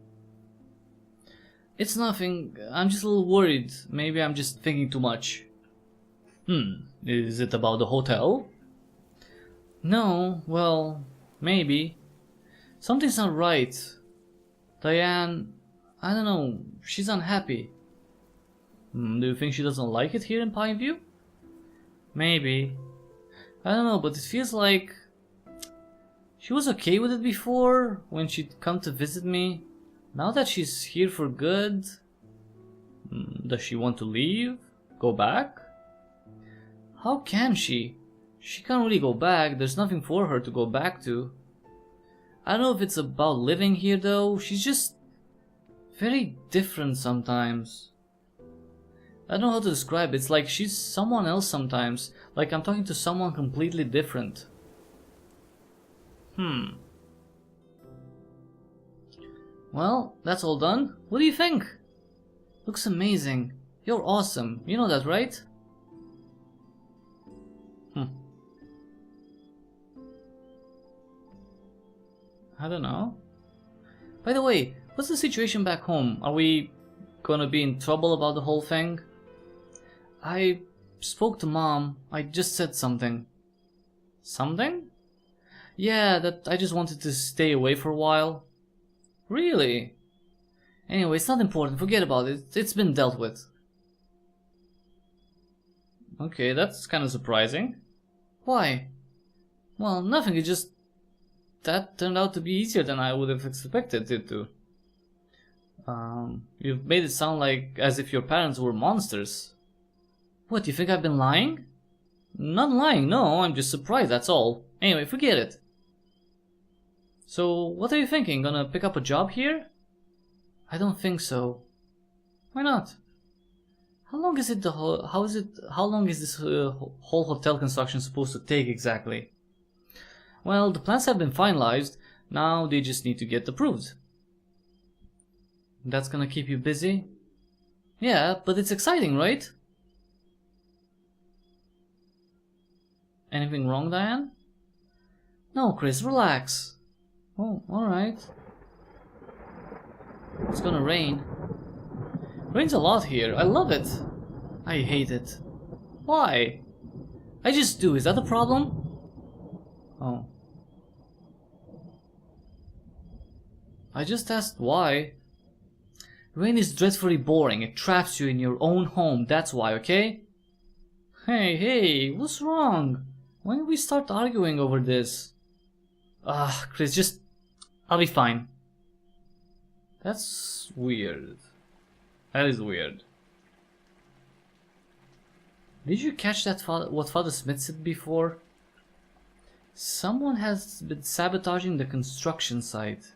It's nothing. I'm just a little worried. Maybe I'm just thinking too much. Is it about the hotel? No, well, maybe. Something's not right. Diane, I don't know, she's unhappy. Do you think she doesn't like it here in Pineview? Maybe. I don't know, but it feels like She was okay with it before, when she'd come to visit me. Now that she's here for good, does she want to leave? Go back? How can she? She can't really go back, there's nothing for her to go back to. I don't know if it's about living here though, she's just very different sometimes. I don't know how to describe it, it's like she's someone else sometimes, like I'm talking to someone completely different. Well, that's all done. What do you think? Looks amazing. You're awesome, you know that, right? I don't know. By the way, what's the situation back home? Are we gonna be in trouble about the whole thing? I spoke to Mom. I just said something. Something? Yeah, that I just wanted to stay away for a while. Really? Anyway, it's not important. Forget about it. It's been dealt with. Okay, that's kind of surprising. Why? Well, nothing. It just... that turned out to be easier than I would have expected it to. You've made it sound like as if your parents were monsters. What, you think I've been lying? Not lying, no, I'm just surprised, that's all. Anyway, forget it. So, what are you thinking? Gonna pick up a job here? I don't think so. Why not? How long is it how long is this whole hotel construction supposed to take exactly? Well, the plans have been finalized, now they just need to get approved. That's gonna keep you busy? Yeah, but it's exciting, right? Anything wrong, Diane? No, Chris, relax. Oh, alright. It's gonna rain. Rains a lot here, I love it. I hate it. Why? I just do, is that a problem? Oh. I just asked why. Rain is dreadfully boring, it traps you in your own home, that's why, okay? Hey, what's wrong? When did we start arguing over this? Chris, just... I'll be fine. That's weird. That is weird. Did you catch that what Father Smith said before? Someone has been sabotaging the construction site.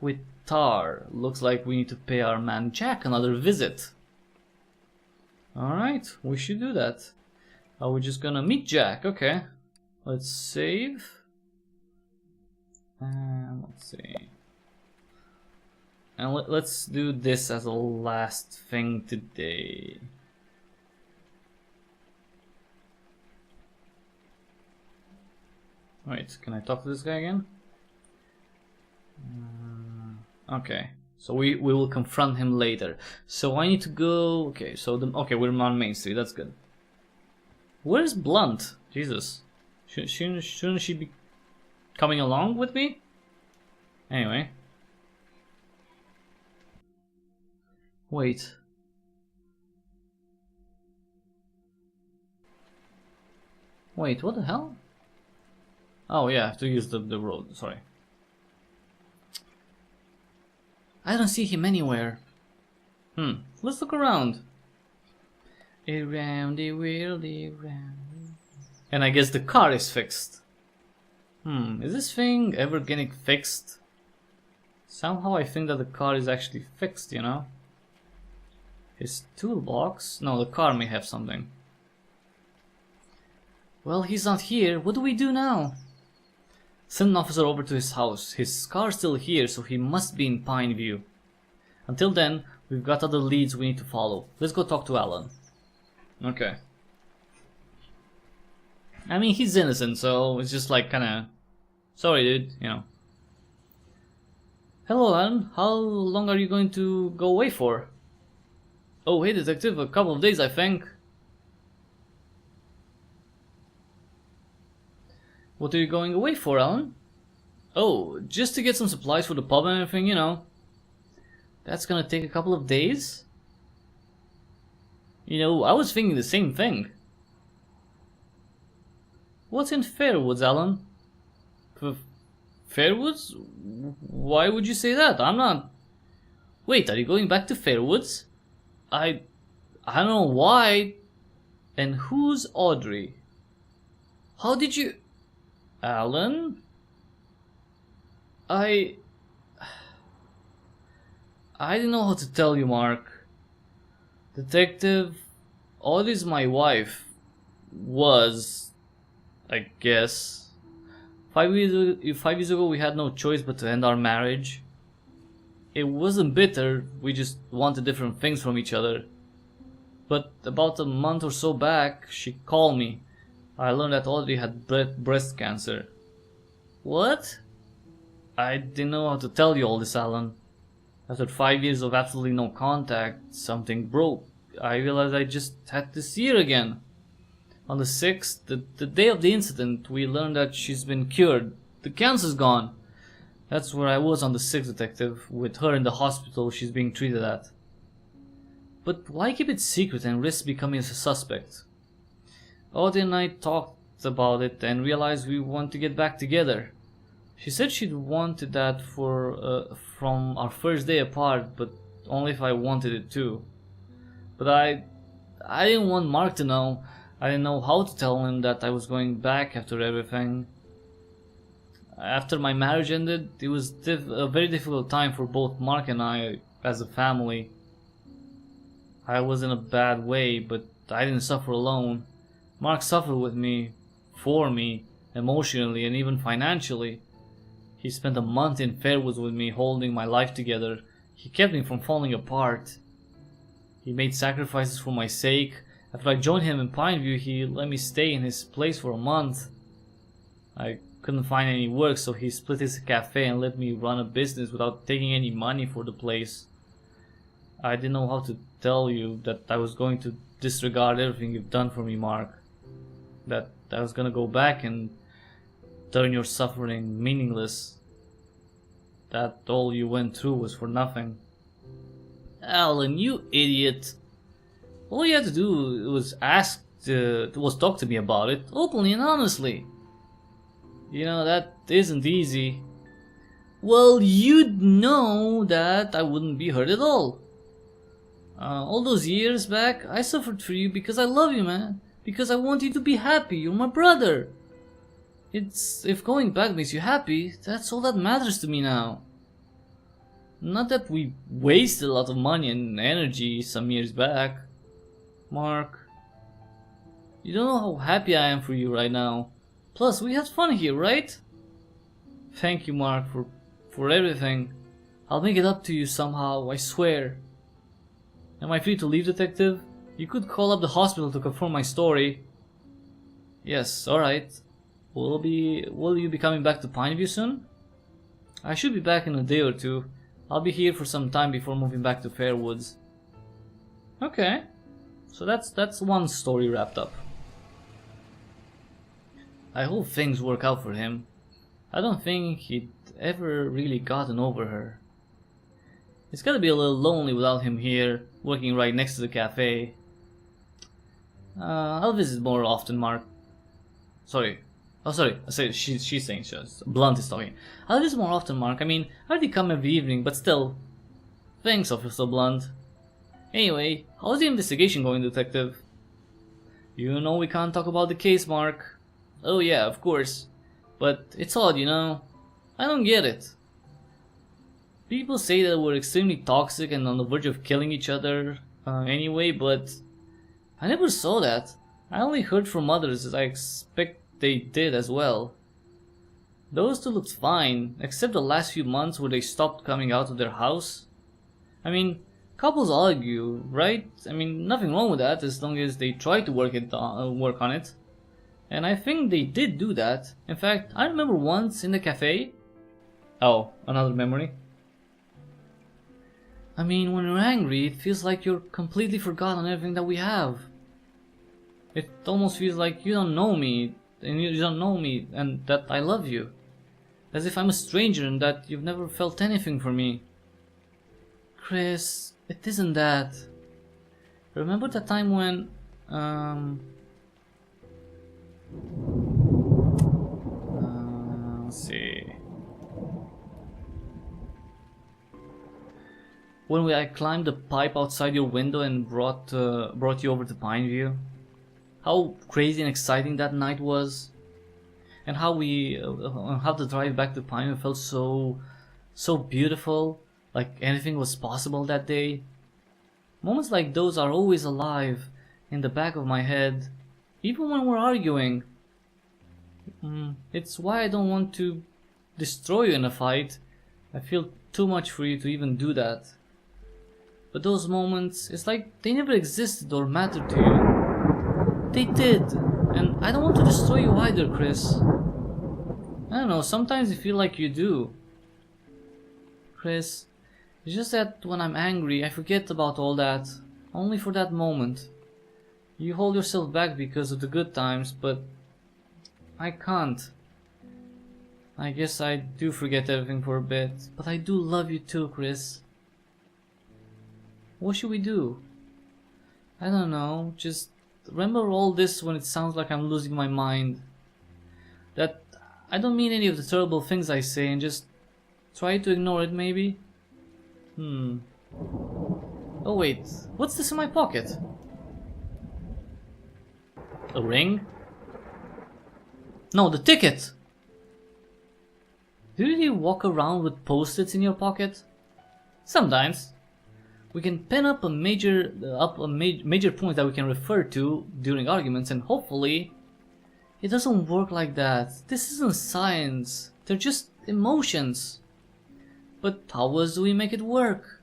With tar. Looks like we need to pay our man Jack another visit. Alright, we should do that. Are we just gonna meet Jack? Okay. Let's save. And let's see. And let's do this as a last thing today. Wait, can I talk to this guy again? Okay, so we will confront him later. So I need to go. Okay, so we're on Main Street. That's good. Where's Blunt? Jesus, shouldn't she be coming along with me? Anyway, wait. Wait, what the hell? Oh yeah, I have to use the road. Sorry. I don't see him anywhere. Let's look around. Around the world, around. And I guess the car is fixed. Is this thing ever getting fixed? Somehow I think that the car is actually fixed, you know? His toolbox? No, the car may have something. Well, he's not here. What do we do now? Send an officer over to his house. His car's still here, so he must be in Pineview. Until then, we've got other leads we need to follow. Let's go talk to Alan. Okay. I mean, he's innocent, so it's just like kinda... Sorry, dude, you know. Hello, Alan. How long are you going to go away for? Oh, hey, detective. A couple of days, I think. What are you going away for, Alan? Oh, just to get some supplies for the pub and everything, you know. That's gonna take a couple of days? You know, I was thinking the same thing. What's in Fairwoods, Alan? F Fairwoods? Why would you say that? I'm not... Wait, are you going back to Fairwoods? I don't know why. And who's Audrey? How did you... Alan? I didn't know how to tell you, Mark. Detective, Audrey's my wife. Was, I guess. 5 years ago we had no choice but to end our marriage. It wasn't bitter, we just wanted different things from each other. But about a month or so back, she called me. I learned that Audrey had breast cancer. What? I didn't know how to tell you all this, Alan. After 5 years of absolutely no contact, something broke. I realized I just had to see her again. On the 6th, the day of the incident, we learned that she's been cured. The cancer's gone. That's where I was on the 6th, Detective, with her in the hospital she's being treated at. But why keep it secret and risk becoming a suspect? Audrey and I talked about it and realized we want to get back together. She said she'd wanted that from our first day apart, but only if I wanted it too. But I didn't want Mark to know. I didn't know how to tell him that I was going back after everything. After my marriage ended, it was a very difficult time for both Mark and I as a family. I was in a bad way, but I didn't suffer alone. Mark suffered with me, for me, emotionally and even financially. He spent a month in Fairwoods with me, holding my life together. He kept me from falling apart. He made sacrifices for my sake. After I joined him in Pineview, he let me stay in his place for a month. I couldn't find any work, so he split his cafe and let me run a business without taking any money for the place. I didn't know how to tell you that I was going to disregard everything you've done for me, Mark. That I was gonna go back and turn your suffering meaningless. That all you went through was for nothing. Alan, you idiot. All you had to do was talk to me about it, openly and honestly. You know, that isn't easy. Well, you'd know that I wouldn't be hurt at all. All those years back, I suffered for you because I love you, man. Because I want you to be happy, you're my brother. If going back makes you happy, that's all that matters to me now. Not that we wasted a lot of money and energy some years back. Mark, you don't know how happy I am for you right now. Plus, we had fun here, right? Thank you, Mark, for everything. I'll make it up to you somehow, I swear. Am I free to leave, Detective? You could call up the hospital to confirm my story. Yes, alright. Will you be coming back to Pineview soon? I should be back in a day or two. I'll be here for some time before moving back to Fairwoods. Okay. So that's one story wrapped up. I hope things work out for him. I don't think he'd ever really gotten over her. It's gotta be a little lonely without him here, working right next to the cafe. I'll visit more often, Mark. Sorry. Oh, sorry. She's saying Blunt is talking. I'll visit more often, Mark. I mean, I already come every evening, but still. Thanks, Officer Blunt. Anyway, how's the investigation going, Detective? You know we can't talk about the case, Mark. Oh yeah, of course. But it's odd, you know. I don't get it. People say that we're extremely toxic and on the verge of killing each other anyway, but I never saw that. I only heard from others, as I expect they did as well. Those two looked fine, except the last few months where they stopped coming out of their house. I mean, couples argue, right? I mean, nothing wrong with that as long as they try to work on it. And I think they did do that. In fact, I remember once in the cafe. Oh, another memory. I mean, when you're angry, it feels like you're completely forgotten everything that we have. It almost feels like you don't know me, and that I love you. As if I'm a stranger and that you've never felt anything for me. Chris, it isn't that. Remember that time when, Let's see. When I climbed the pipe outside your window and brought you over to Pineview, how crazy and exciting that night was, and how the drive back to Pineview felt so beautiful, like anything was possible that day. Moments like those are always alive in the back of my head, even when we're arguing. It's why I don't want to destroy you in a fight. I feel too much for you to even do that. But those moments, it's like they never existed or mattered to you. They did, and I don't want to destroy you either, Chris. I don't know, sometimes you feel like you do. Chris, it's just that when I'm angry, I forget about all that, only for that moment. You hold yourself back because of the good times, but I can't. I guess I do forget everything for a bit, but I do love you too, Chris. What should we do? I don't know, just remember all this when it sounds like I'm losing my mind. That I don't mean any of the terrible things I say, and just try to ignore it maybe? Oh wait, what's this in my pocket? A ring? No, the ticket! Do you really walk around with post-its in your pocket? Sometimes. We can pen up a major point that we can refer to during arguments, and hopefully it doesn't work like that. This isn't science. They're just emotions. But how else do we make it work?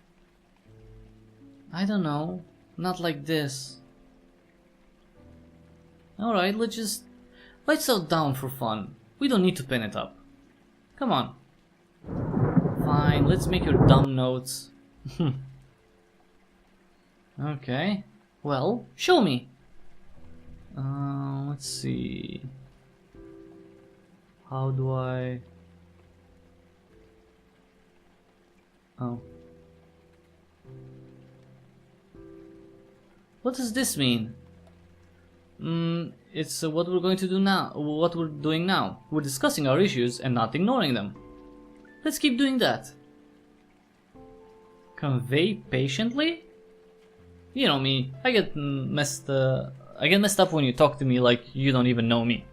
I don't know. Not like this. Alright, let's just write stuff down for fun. We don't need to pen it up. Come on. Fine, let's make your dumb notes. Okay. Well, show me. Let's see. How do I... Oh. What does this mean? It's what we're going to do now. What we're doing now. We're discussing our issues and not ignoring them. Let's keep doing that. Convey patiently? You know me. I get messed up when you talk to me like you don't even know me.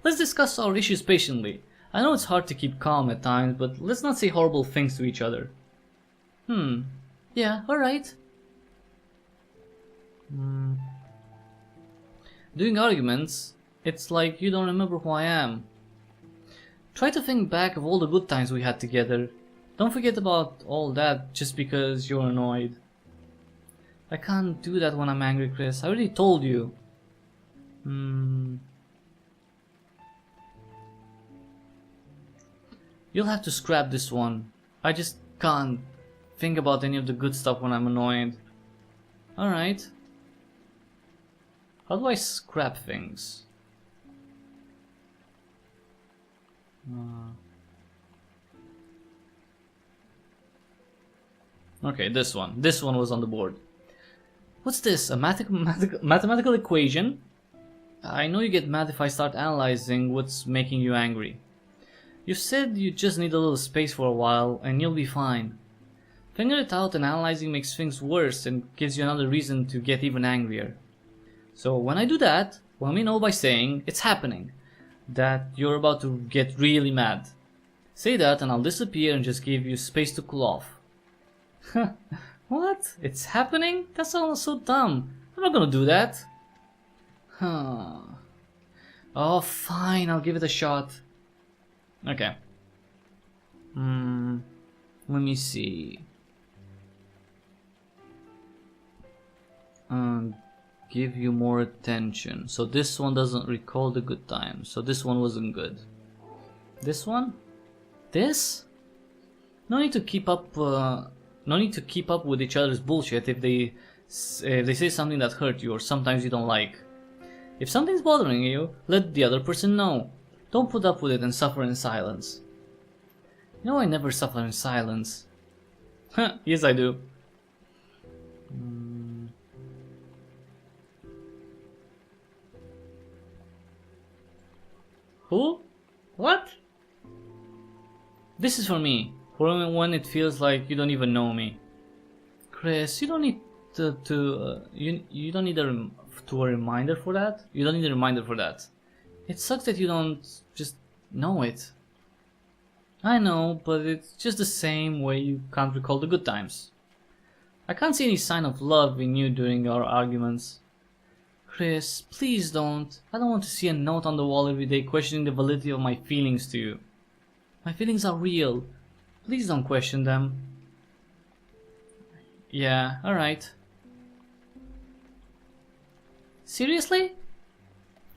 Let's discuss our issues patiently. I know it's hard to keep calm at times, but let's not say horrible things to each other. Yeah, alright. During arguments, it's like you don't remember who I am. Try to think back of all the good times we had together. Don't forget about all that just because you're annoyed. I can't do that when I'm angry, Chris. I already told you. You'll have to scrap this one. I just can't think about any of the good stuff when I'm annoyed. Alright. How do I scrap things? Okay, this one. This one was on the board. What's this? A mathematical equation? I know you get mad if I start analyzing what's making you angry. You said you just need a little space for a while and you'll be fine. Figure it out, and analyzing makes things worse and gives you another reason to get even angrier. So when I do that, let me know by saying it's happening, that you're about to get really mad. Say that and I'll disappear and just give you space to cool off. What? It's happening? That sounds so dumb. I'm not gonna do that. Oh, fine, I'll give it a shot. Okay. Let me see. Give you more attention. So this one doesn't recall the good times. So this one wasn't good. This one? This? No need to keep up. No need to keep up with each other's bullshit if they say something that hurt you or sometimes you don't like. If something's bothering you, let the other person know. Don't put up with it and suffer in silence. You know I never suffer in silence. Yes I do. Who? What? This is for me. For when it feels like you don't even know me. Chris, you don't need you don't need a reminder for that. You don't need a reminder for that. It sucks that you don't just know it. I know, but it's just the same way you can't recall the good times. I can't see any sign of love in you during our arguments. Chris, please don't. I don't want to see a note on the wall every day questioning the validity of my feelings to you. My feelings are real. Please don't question them. Yeah, alright. Seriously?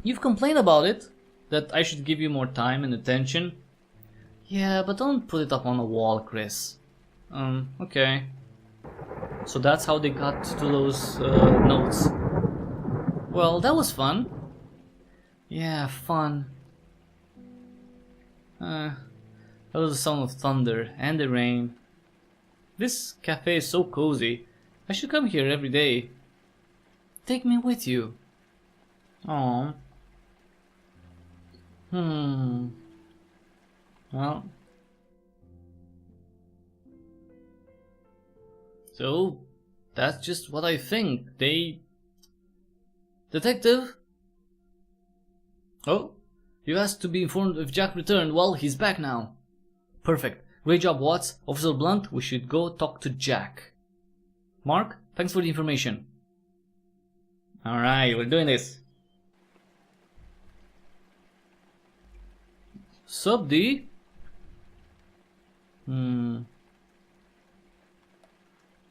You've complained about it? That I should give you more time and attention? Yeah, but don't put it up on the wall, Chris. Okay. So that's how they got to those notes. Well, that was fun. Yeah, fun. That was the sound of thunder and the rain. This cafe is so cozy. I should come here every day. Take me with you. Aww. Well. So, that's just what I think. Detective? Oh, you asked to be informed if Jack returned. Well, he's back now. Perfect. Great job, Watts. Officer Blunt, we should go talk to Jack. Mark, thanks for the information. Alright, we're doing this. Sup, D?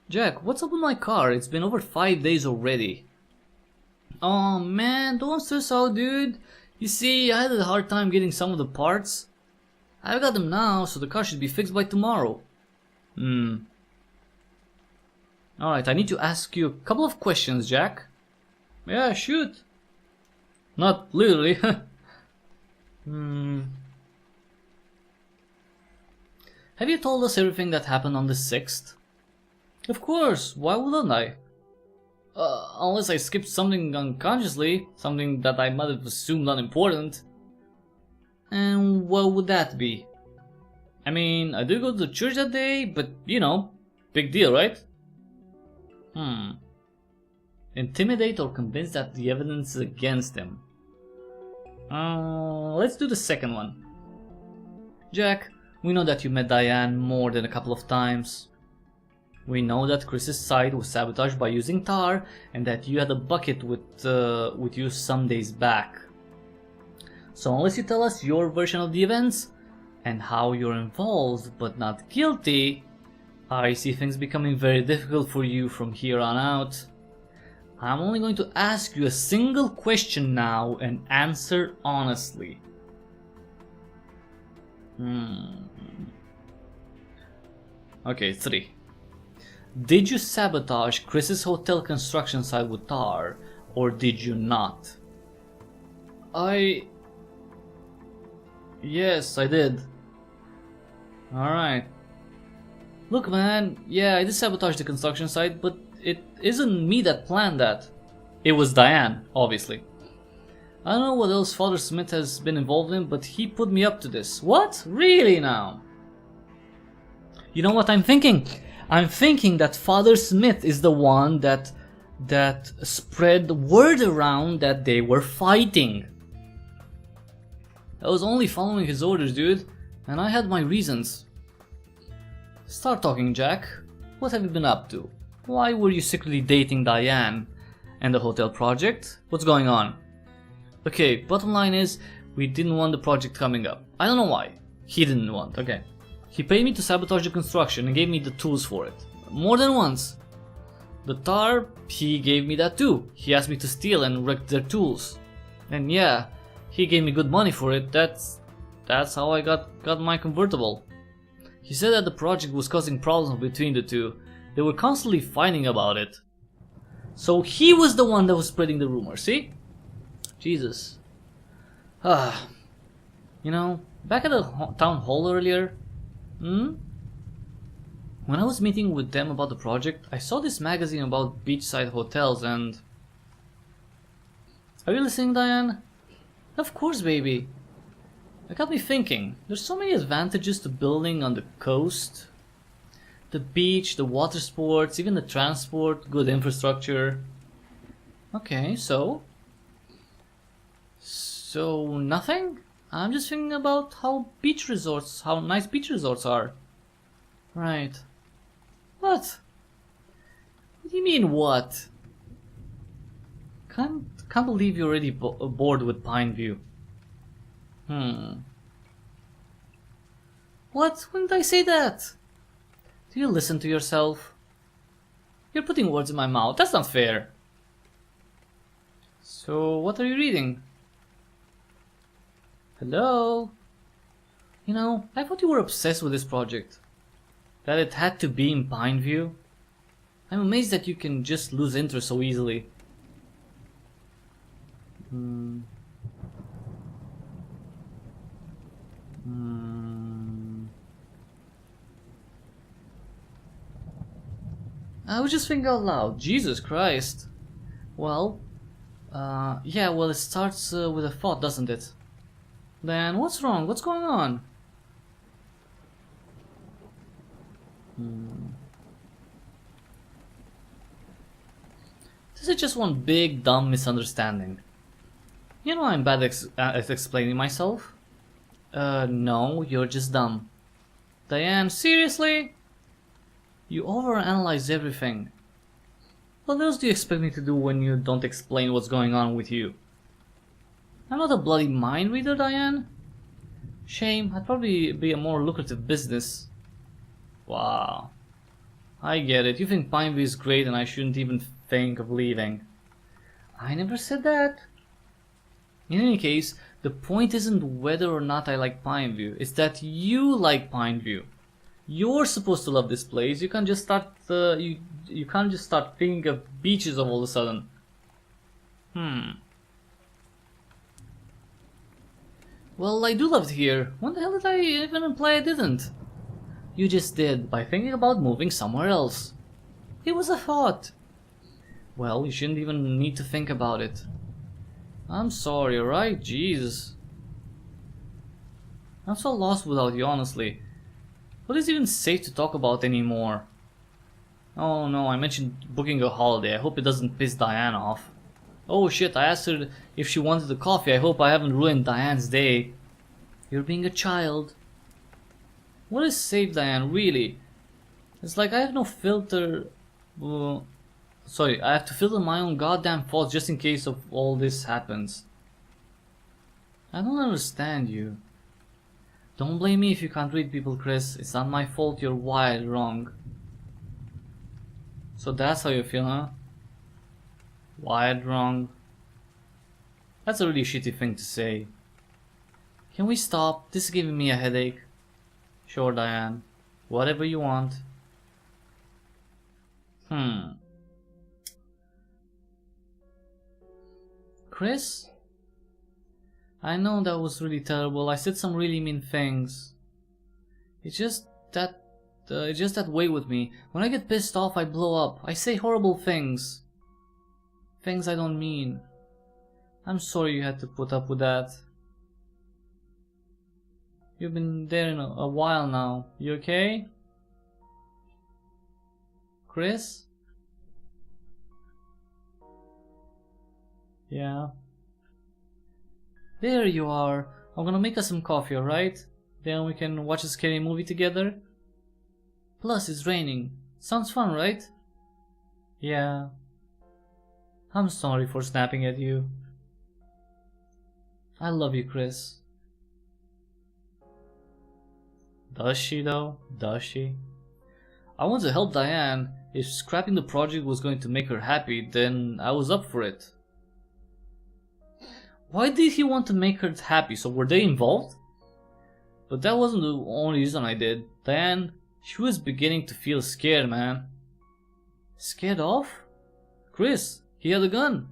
Jack, what's up with my car? It's been over 5 days already. Oh man, don't stress out, dude. You see, I had a hard time getting some of the parts. I've got them now, so the car should be fixed by tomorrow. Alright, I need to ask you a couple of questions, Jack. Yeah, shoot. Not literally. Have you told us everything that happened on the 6th? Of course, why wouldn't I? Unless I skipped something unconsciously, something that I might have assumed unimportant. And what would that be? I mean, I did go to church that day, but you know, big deal, right? Intimidate or convince that the evidence is against him. Let's do the second one. Jack, we know that you met Diane more than a couple of times. We know that Chris's site was sabotaged by using tar, and that you had a bucket with you some days back. So unless you tell us your version of the events, and how you're involved but not guilty, I see things becoming very difficult for you from here on out. I'm only going to ask you a single question now and answer honestly. Okay, 3. Did you sabotage Chris's hotel construction site with tar, or did you not? Yes, I did. Alright. Look man, yeah, I did sabotage the construction site, but it isn't me that planned that. It was Diane, obviously. I don't know what else Father Smith has been involved in, but he put me up to this. What? Really now? You know what I'm thinking? I'm thinking that Father Smith is the one that spread the word around that they were fighting. I was only following his orders, dude, and I had my reasons. Start talking, Jack. What have you been up to? Why were you secretly dating Diane? And the hotel project? What's going on? Okay, bottom line is, we didn't want the project coming up. I don't know why. He didn't want, okay. He paid me to sabotage the construction and gave me the tools for it. More than once. The tar, he gave me that too. He asked me to steal and wreck their tools. And yeah, he gave me good money for it. That's how I got my convertible. He said that the project was causing problems between the two. They were constantly fighting about it. So he was the one that was spreading the rumor, see? Jesus. You know, back at the town hall earlier, when I was meeting with them about the project, I saw this magazine about beachside hotels and... Are you listening, Diane? Of course, baby. It got me thinking, there's so many advantages to building on the coast. The beach, the water sports, even the transport, good infrastructure. Okay, so nothing? I'm just thinking about how nice beach resorts are. Right. What? What do you mean, what? Can't believe you're already bored with Pineview. What? When did I say that? Do you listen to yourself? You're putting words in my mouth. That's not fair. So, what are you reading? Hello? You know, I thought you were obsessed with this project. That it had to be in Pineview. I'm amazed that you can just lose interest so easily. I was just thinking out loud. Jesus Christ. Well, yeah, well, it starts with a thought, doesn't it? Then what's wrong? What's going on? This is just one big dumb misunderstanding. You know I'm bad at explaining myself. No, you're just dumb. Diane, seriously? You overanalyze everything. What else do you expect me to do when you don't explain what's going on with you? I'm not a bloody mind reader, Diane. Shame, I'd probably be a more lucrative business. Wow. I get it, you think Pineview is great and I shouldn't even think of leaving. I never said that. In any case, the point isn't whether or not I like Pineview, it's that you like Pineview. You're supposed to love this place. You can't just start you can't just start thinking of beaches all of a sudden. Well, I do love it here. When the hell did I even imply I didn't? You just did, by thinking about moving somewhere else. It was a thought. Well, you shouldn't even need to think about it. I'm sorry, alright? Jesus. I'm so lost without you, honestly. What is even safe to talk about anymore? Oh no, I mentioned booking a holiday. I hope it doesn't piss Diane off. Oh shit, I asked her if she wanted a coffee. I hope I haven't ruined Diane's day. You're being a child. What is safe, Diane, really? It's like I have no filter. Sorry, I have to filter my own goddamn thoughts just in case of all this happens. I don't understand you. Don't blame me if you can't read people, Chris. It's not my fault you're wired wrong. So that's how you feel, huh? Wired wrong. That's a really shitty thing to say. Can we stop? This is giving me a headache. Sure, Diane. Whatever you want. Chris? I know that was really terrible. I said some really mean things. It's just that way with me. When I get pissed off, I blow up. I say horrible things. Things I don't mean. I'm sorry you had to put up with that. You've been there in a while now. You okay? Chris? Yeah. There you are. I'm gonna make us some coffee, alright? Then we can watch a scary movie together. Plus, it's raining. Sounds fun, right? Yeah. I'm sorry for snapping at you. I love you, Chris. Does she though? Does she? I want to help Diane. If scrapping the project was going to make her happy, then I was up for it. Why did he want to make her happy? So were they involved? But that wasn't the only reason I did. Diane, she was beginning to feel scared, man. Scared off? Chris, he had a gun.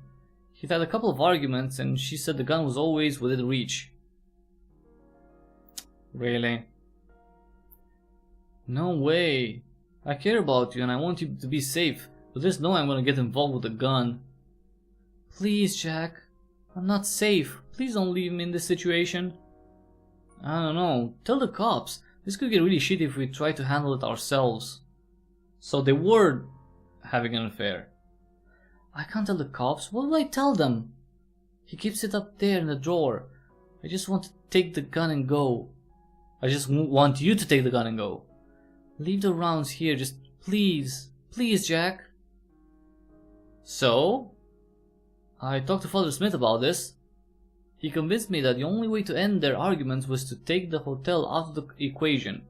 He'd had a couple of arguments and she said the gun was always within reach. Really? No way. I care about you and I want you to be safe, but there's no way I'm gonna get involved with a gun. Please, Jack. I'm not safe. Please don't leave me in this situation. I don't know. Tell the cops. This could get really shitty if we try to handle it ourselves. So they were having an affair. I can't tell the cops. What will I tell them? He keeps it up there in the drawer. I just want to take the gun and go. I just want you to take the gun and go. Leave the rounds here, just please. Please, Jack. So, I talked to Father Smith about this. He convinced me that the only way to end their arguments was to take the hotel out of the equation.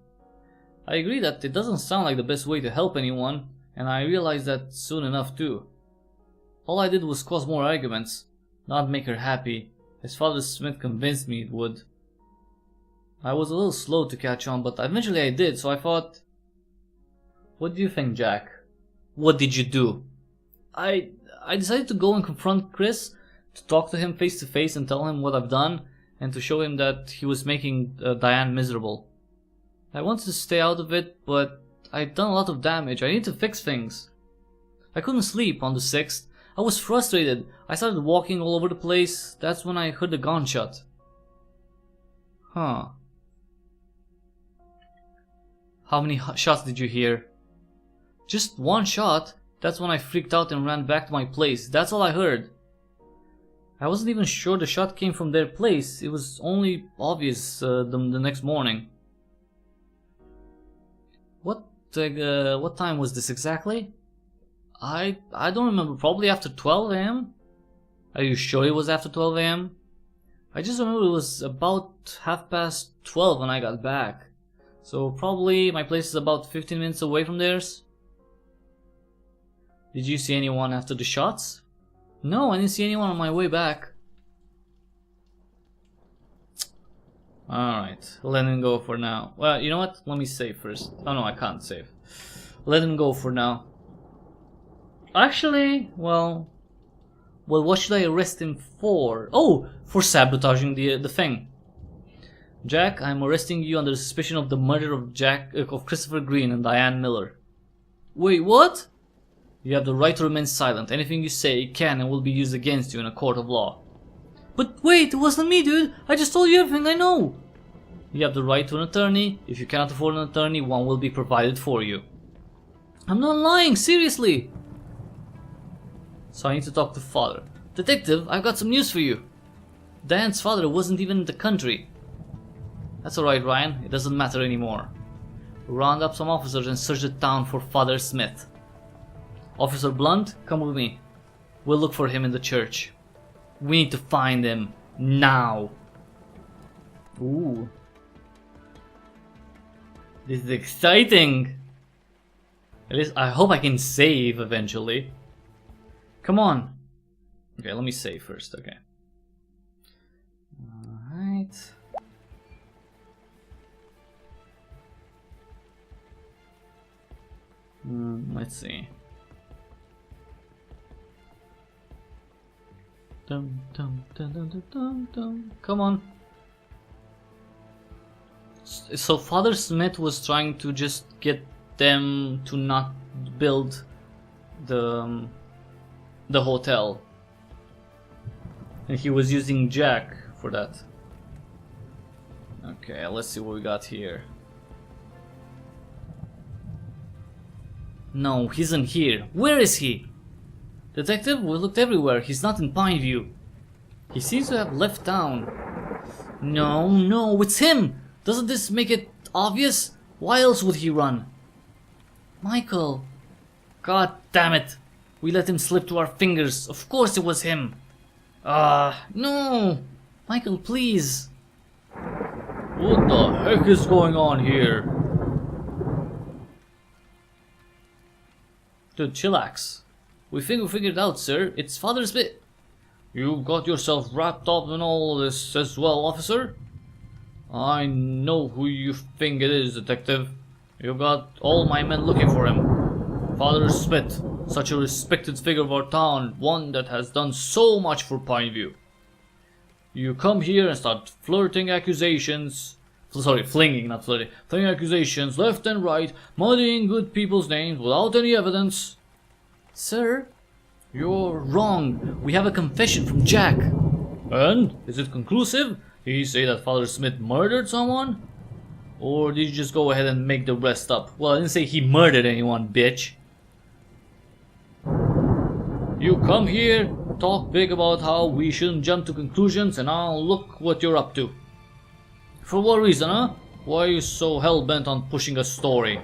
I agree that it doesn't sound like the best way to help anyone, and I realized that soon enough too. All I did was cause more arguments, not make her happy, as Father Smith convinced me it would. I was a little slow to catch on, but eventually I did, so I thought... What do you think, Jack? What did you do? I decided to go and confront Chris, to talk to him face to face and tell him what I've done, and to show him that he was making Diane miserable. I wanted to stay out of it, but I'd done a lot of damage. I need to fix things. I couldn't sleep on the 6th. I was frustrated. I started walking all over the place. That's when I heard the gunshot. Huh. How many shots did you hear? Just one shot. That's when I freaked out and ran back to my place. That's all I heard. I wasn't even sure the shot came from their place. It was only obvious the next morning. What time was this exactly? I don't remember. Probably after 12 AM? Are you sure it was after 12 AM? I just remember it was about 12:30 when I got back. So probably my place is about 15 minutes away from theirs. Did you see anyone after the shots? No, I didn't see anyone on my way back. Alright, let him go for now. Well, you know what? Let me save first. Oh no, I can't save. Let him go for now. Actually, well, what should I arrest him for? Oh, for sabotaging the thing. Jack, I'm arresting you under suspicion of the murder of Christopher Green and Diane Miller. Wait, what? You have the right to remain silent. Anything you say can and will be used against you in a court of law. But wait, it wasn't me, dude. I just told you everything I know. You have the right to an attorney. If you cannot afford an attorney, one will be provided for you. I'm not lying, seriously. So I need to talk to father. Detective, I've got some news for you. Diane's father wasn't even in the country. That's alright, Ryan. It doesn't matter anymore. Round up some officers and search the town for Father Smith. Officer Blunt, come with me. We'll look for him in the church. We need to find him now. Ooh. This is exciting. At least I hope I can save eventually. Come on. Okay, let me save first, okay. Alright. Let's see. Dum, dum, dum, dum, dum, dum, dum. Come on. So Father Smith was trying to just get them to not build the hotel, and he was using Jack for that. Okay, let's see what we got here. No, he isn't here. Where is he? Detective, we looked everywhere. He's not in Pineview. He seems to have left town. No, it's him! Doesn't this make it obvious? Why else would he run? Michael. God damn it. We let him slip through our fingers. Of course it was him. No. Michael, please. What the heck is going on here? Dude, chillax. We think we figured it out, sir. It's Father Smith. You got yourself wrapped up in all this as well, officer? I know who you think it is, detective. You got all my men looking for him. Father Smith, such a respected figure of our town, one that has done so much for Pineview. You come here and start flinging accusations, flinging accusations left and right, muddying good people's names without any evidence. Sir, you're wrong. We have a confession from Jack. And? Is it conclusive? Did he say that Father Smith murdered someone? Or did you just go ahead and make the rest up? Well, I didn't say he murdered anyone, bitch. You come here, talk big about how we shouldn't jump to conclusions, and I'll look what you're up to. For what reason, huh? Why are you so hell-bent on pushing a story?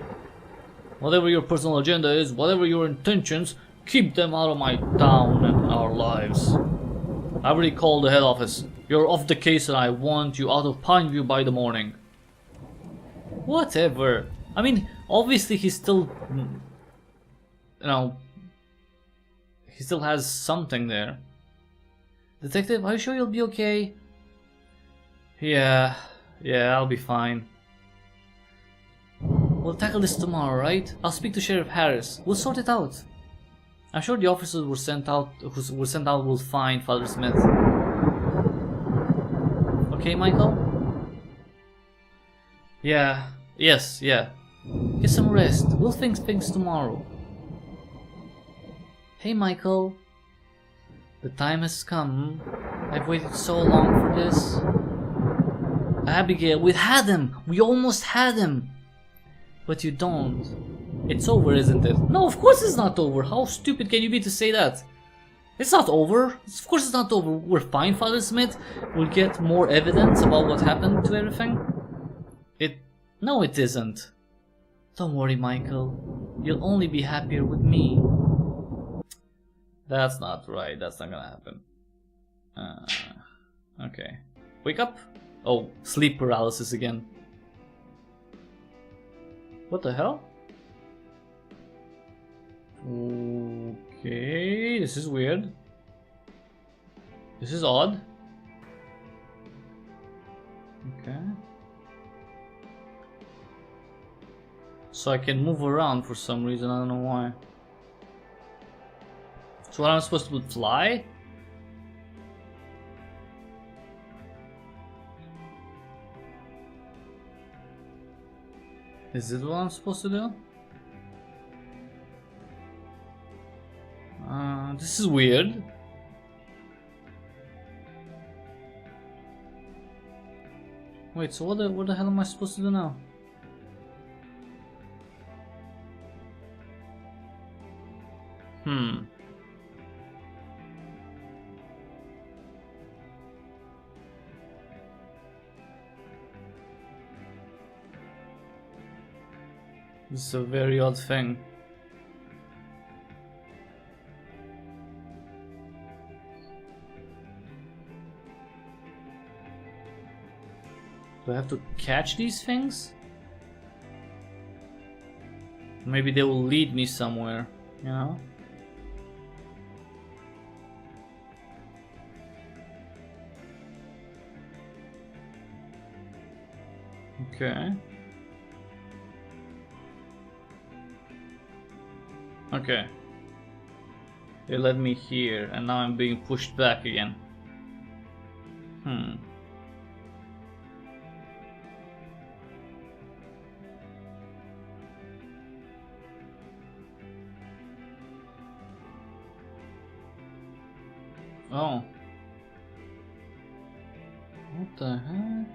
Whatever your personal agenda is, whatever your intentions, keep them out of my town and our lives. I already called the head office. You're off the case and I want you out of Pineview by the morning. Whatever. I mean, obviously he's still... You know... He still has something there. Detective, are you sure you'll be okay? Yeah, I'll be fine. We'll tackle this tomorrow, right? I'll speak to Sheriff Harris. We'll sort it out. I'm sure the officers who were sent out will find Father Smith. Okay, Michael? Yeah. Yes. Get some rest. We'll fix things tomorrow. Hey, Michael. The time has come. I've waited so long for this. Abigail, we had him! We almost had him! But you don't. It's over, isn't it? No, of course it's not over. How stupid can you be to say that? It's not over. Of course it's not over. We're fine, Father Smith. We'll get more evidence about what happened to everything. No, it isn't. Don't worry, Michael. You'll only be happier with me. That's not right. That's not gonna happen. Okay. Wake up. Oh, sleep paralysis again. What the hell? Okay, this is weird. This is odd. Okay. So I can move around for some reason, I don't know why. So what, I'm supposed to fly? Is this what I'm supposed to do? This is weird. Wait, so what the hell am I supposed to do now? This is a very odd thing. Do I have to catch these things? Maybe they will lead me somewhere, you know? Okay. Okay. They led me here, and now I'm being pushed back again. Oh. What the heck?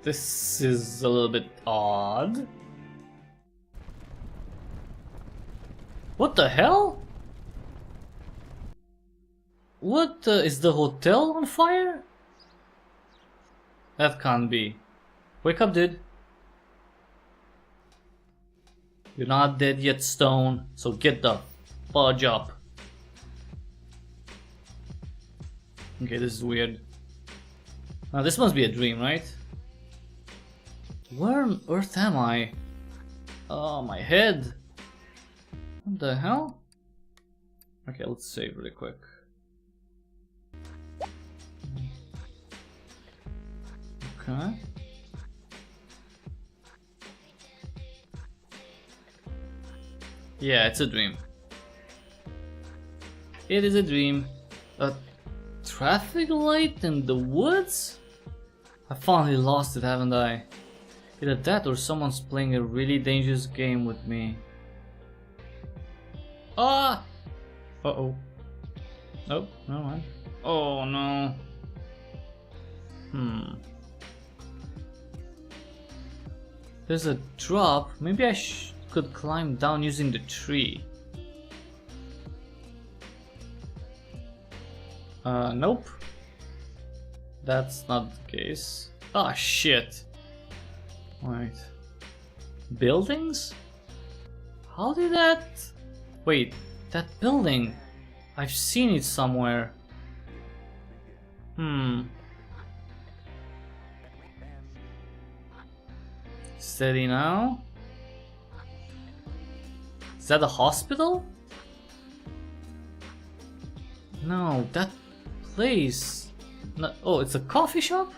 This is a little bit odd. What the hell? What is the hotel on fire? That can't be. Wake up, dude. You're not dead yet, Stone, so get the fudge up. Okay, this is weird. Now this must be a dream, right? Where on earth am I? Oh, my head. What the hell? Okay, let's save really quick. Okay. Yeah, it's a dream. It is a dream. A traffic light in the woods? I finally lost it, haven't I? Either that or someone's playing a really dangerous game with me. Ah! Uh-oh. Oh, never mind. Oh no. There's a drop. Maybe I could climb down using the tree. Nope. That's not the case. Ah, shit. Wait. Buildings? How did that... Wait, that building. I've seen it somewhere. Steady now. Is that a hospital? No, that place. No, oh, it's a coffee shop?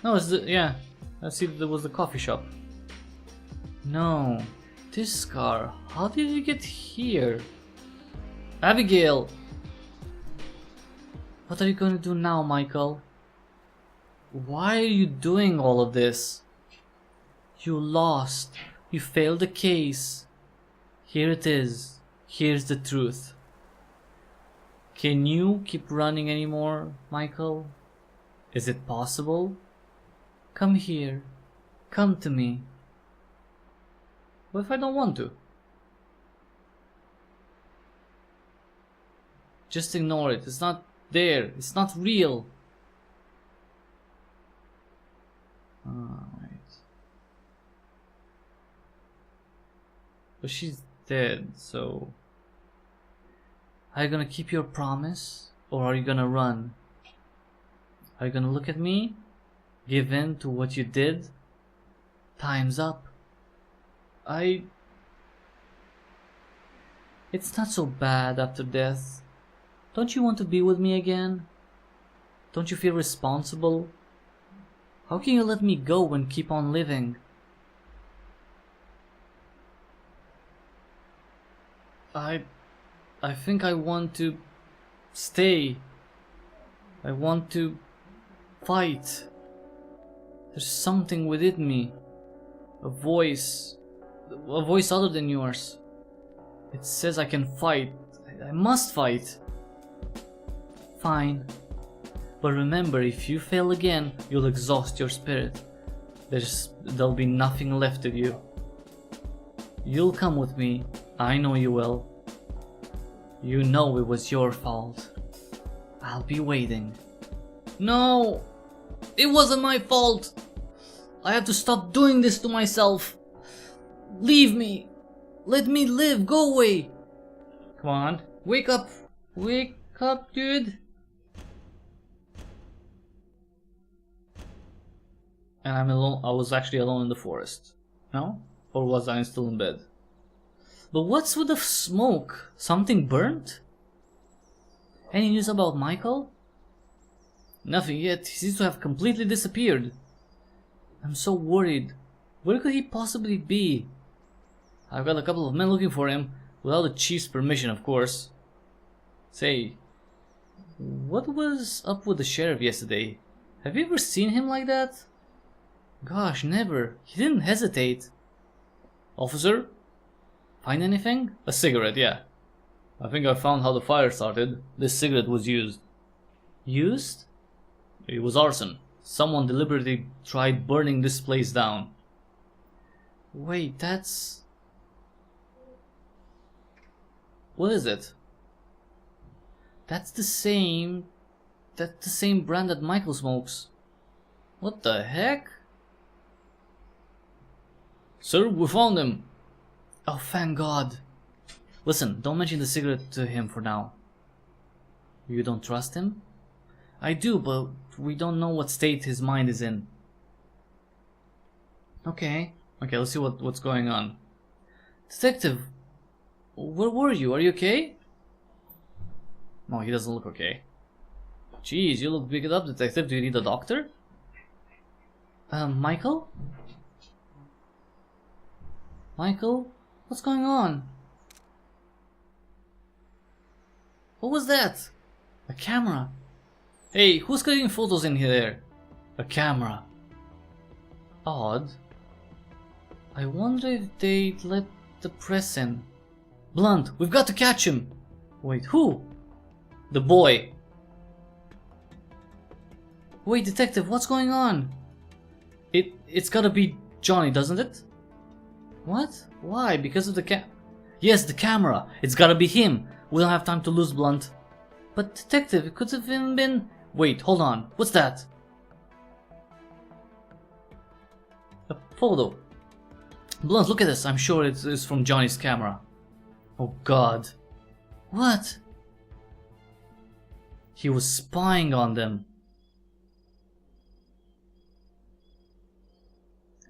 No, it's the, yeah. I see there was a coffee shop. No, this car. How did it get here? Abigail! What are you going to do now, Michael? Why are you doing all of this? You lost. You failed the case. Here it is. Here's the truth. Can you keep running anymore, Michael? Is it possible? Come here. Come to me. What if I don't want to? Just ignore it. It's not there. It's not real. Alright. But she's dead, so... Are you gonna keep your promise? Or are you gonna run? Are you gonna look at me? Give in to what you did? Time's up. It's not so bad after death. Don't you want to be with me again? Don't you feel responsible? How can you let me go and keep on living? I think I want to stay. I want to fight. There's something within me. A voice other than yours. It says I can fight. I must fight. Fine. But remember, if you fail again, you'll exhaust your spirit. There'll be nothing left of you. You'll come with me. I know you will. You know it was your fault. I'll be waiting. No! It wasn't my fault! I have to stop doing this to myself. Leave me. Let me live. Go away. Come on. Wake up. Wake up, dude. And I'm alone. I was actually alone in the forest. No? Or was I still in bed? But what's with the smoke? Something burnt? Any news about Michael? Nothing yet. He seems to have completely disappeared. I'm so worried. Where could he possibly be? I've got a couple of men looking for him, without the chief's permission, of course. Say, what was up with the sheriff yesterday? Have you ever seen him like that? Gosh, never. He didn't hesitate. Officer? Find anything? A cigarette, yeah. I think I found how the fire started. This cigarette was used. Used? It was arson. Someone deliberately tried burning this place down. Wait, that's... What is it? That's the same brand that Michael smokes. What the heck? Sir, we found him. Oh, thank God. Listen, don't mention the cigarette to him for now. You don't trust him? I do, but we don't know what state his mind is in. Okay, let's see what's going on. Detective, where were you? Are you okay? No, he doesn't look okay. Jeez, you look beat up, detective. Do you need a doctor? Michael? Michael? What's going on? What was that? A camera. Hey, who's getting photos in here? A camera. Odd. I wonder if they'd let the press in. Blunt, we've got to catch him. Wait, who? The boy. Wait, detective, what's going on? It's gotta be Johnny, doesn't it? What? Why? Because of the Yes, the camera. It's gotta be him. We don't have time to lose, Blunt. But detective, it could have even been... Wait, hold on. What's that? A photo. Blunt, look at this. I'm sure it's from Johnny's camera. Oh god. What? He was spying on them.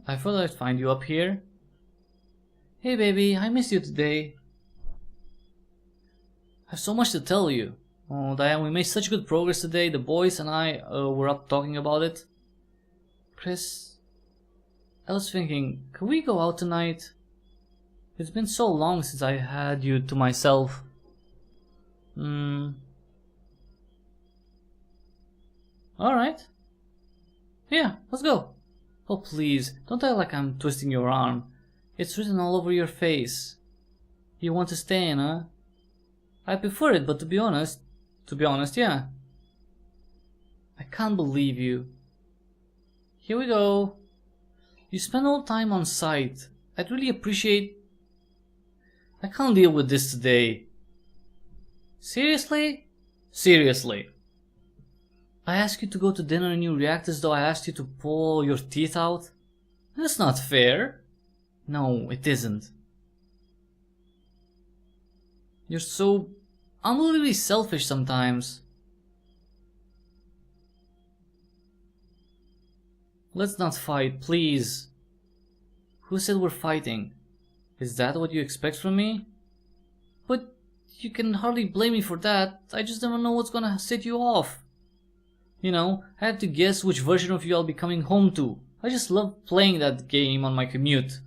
I thought I'd find you up here. Hey baby, I missed you today. I have so much to tell you. Oh Diane, we made such good progress today. The boys and I were up talking about it. Chris, I was thinking, could we go out tonight? It's been so long since I had you to myself. Alright. Yeah, let's go. Oh please, don't act like I'm twisting your arm. It's written all over your face. You want to stay in, huh? I prefer it, but to be honest, yeah. I can't believe you. Here we go. You spend all time on site. I'd really appreciate... I can't deal with this today. Seriously? Seriously. I asked you to go to dinner and you react as though I asked you to pull your teeth out? That's not fair. No, it isn't. You're so unbelievably selfish sometimes. Let's not fight, please. Who said we're fighting? Is that what you expect from me? But you can hardly blame me for that. I just never know what's gonna set you off. You know, I have to guess which version of you I'll be coming home to. I just love playing that game on my commute.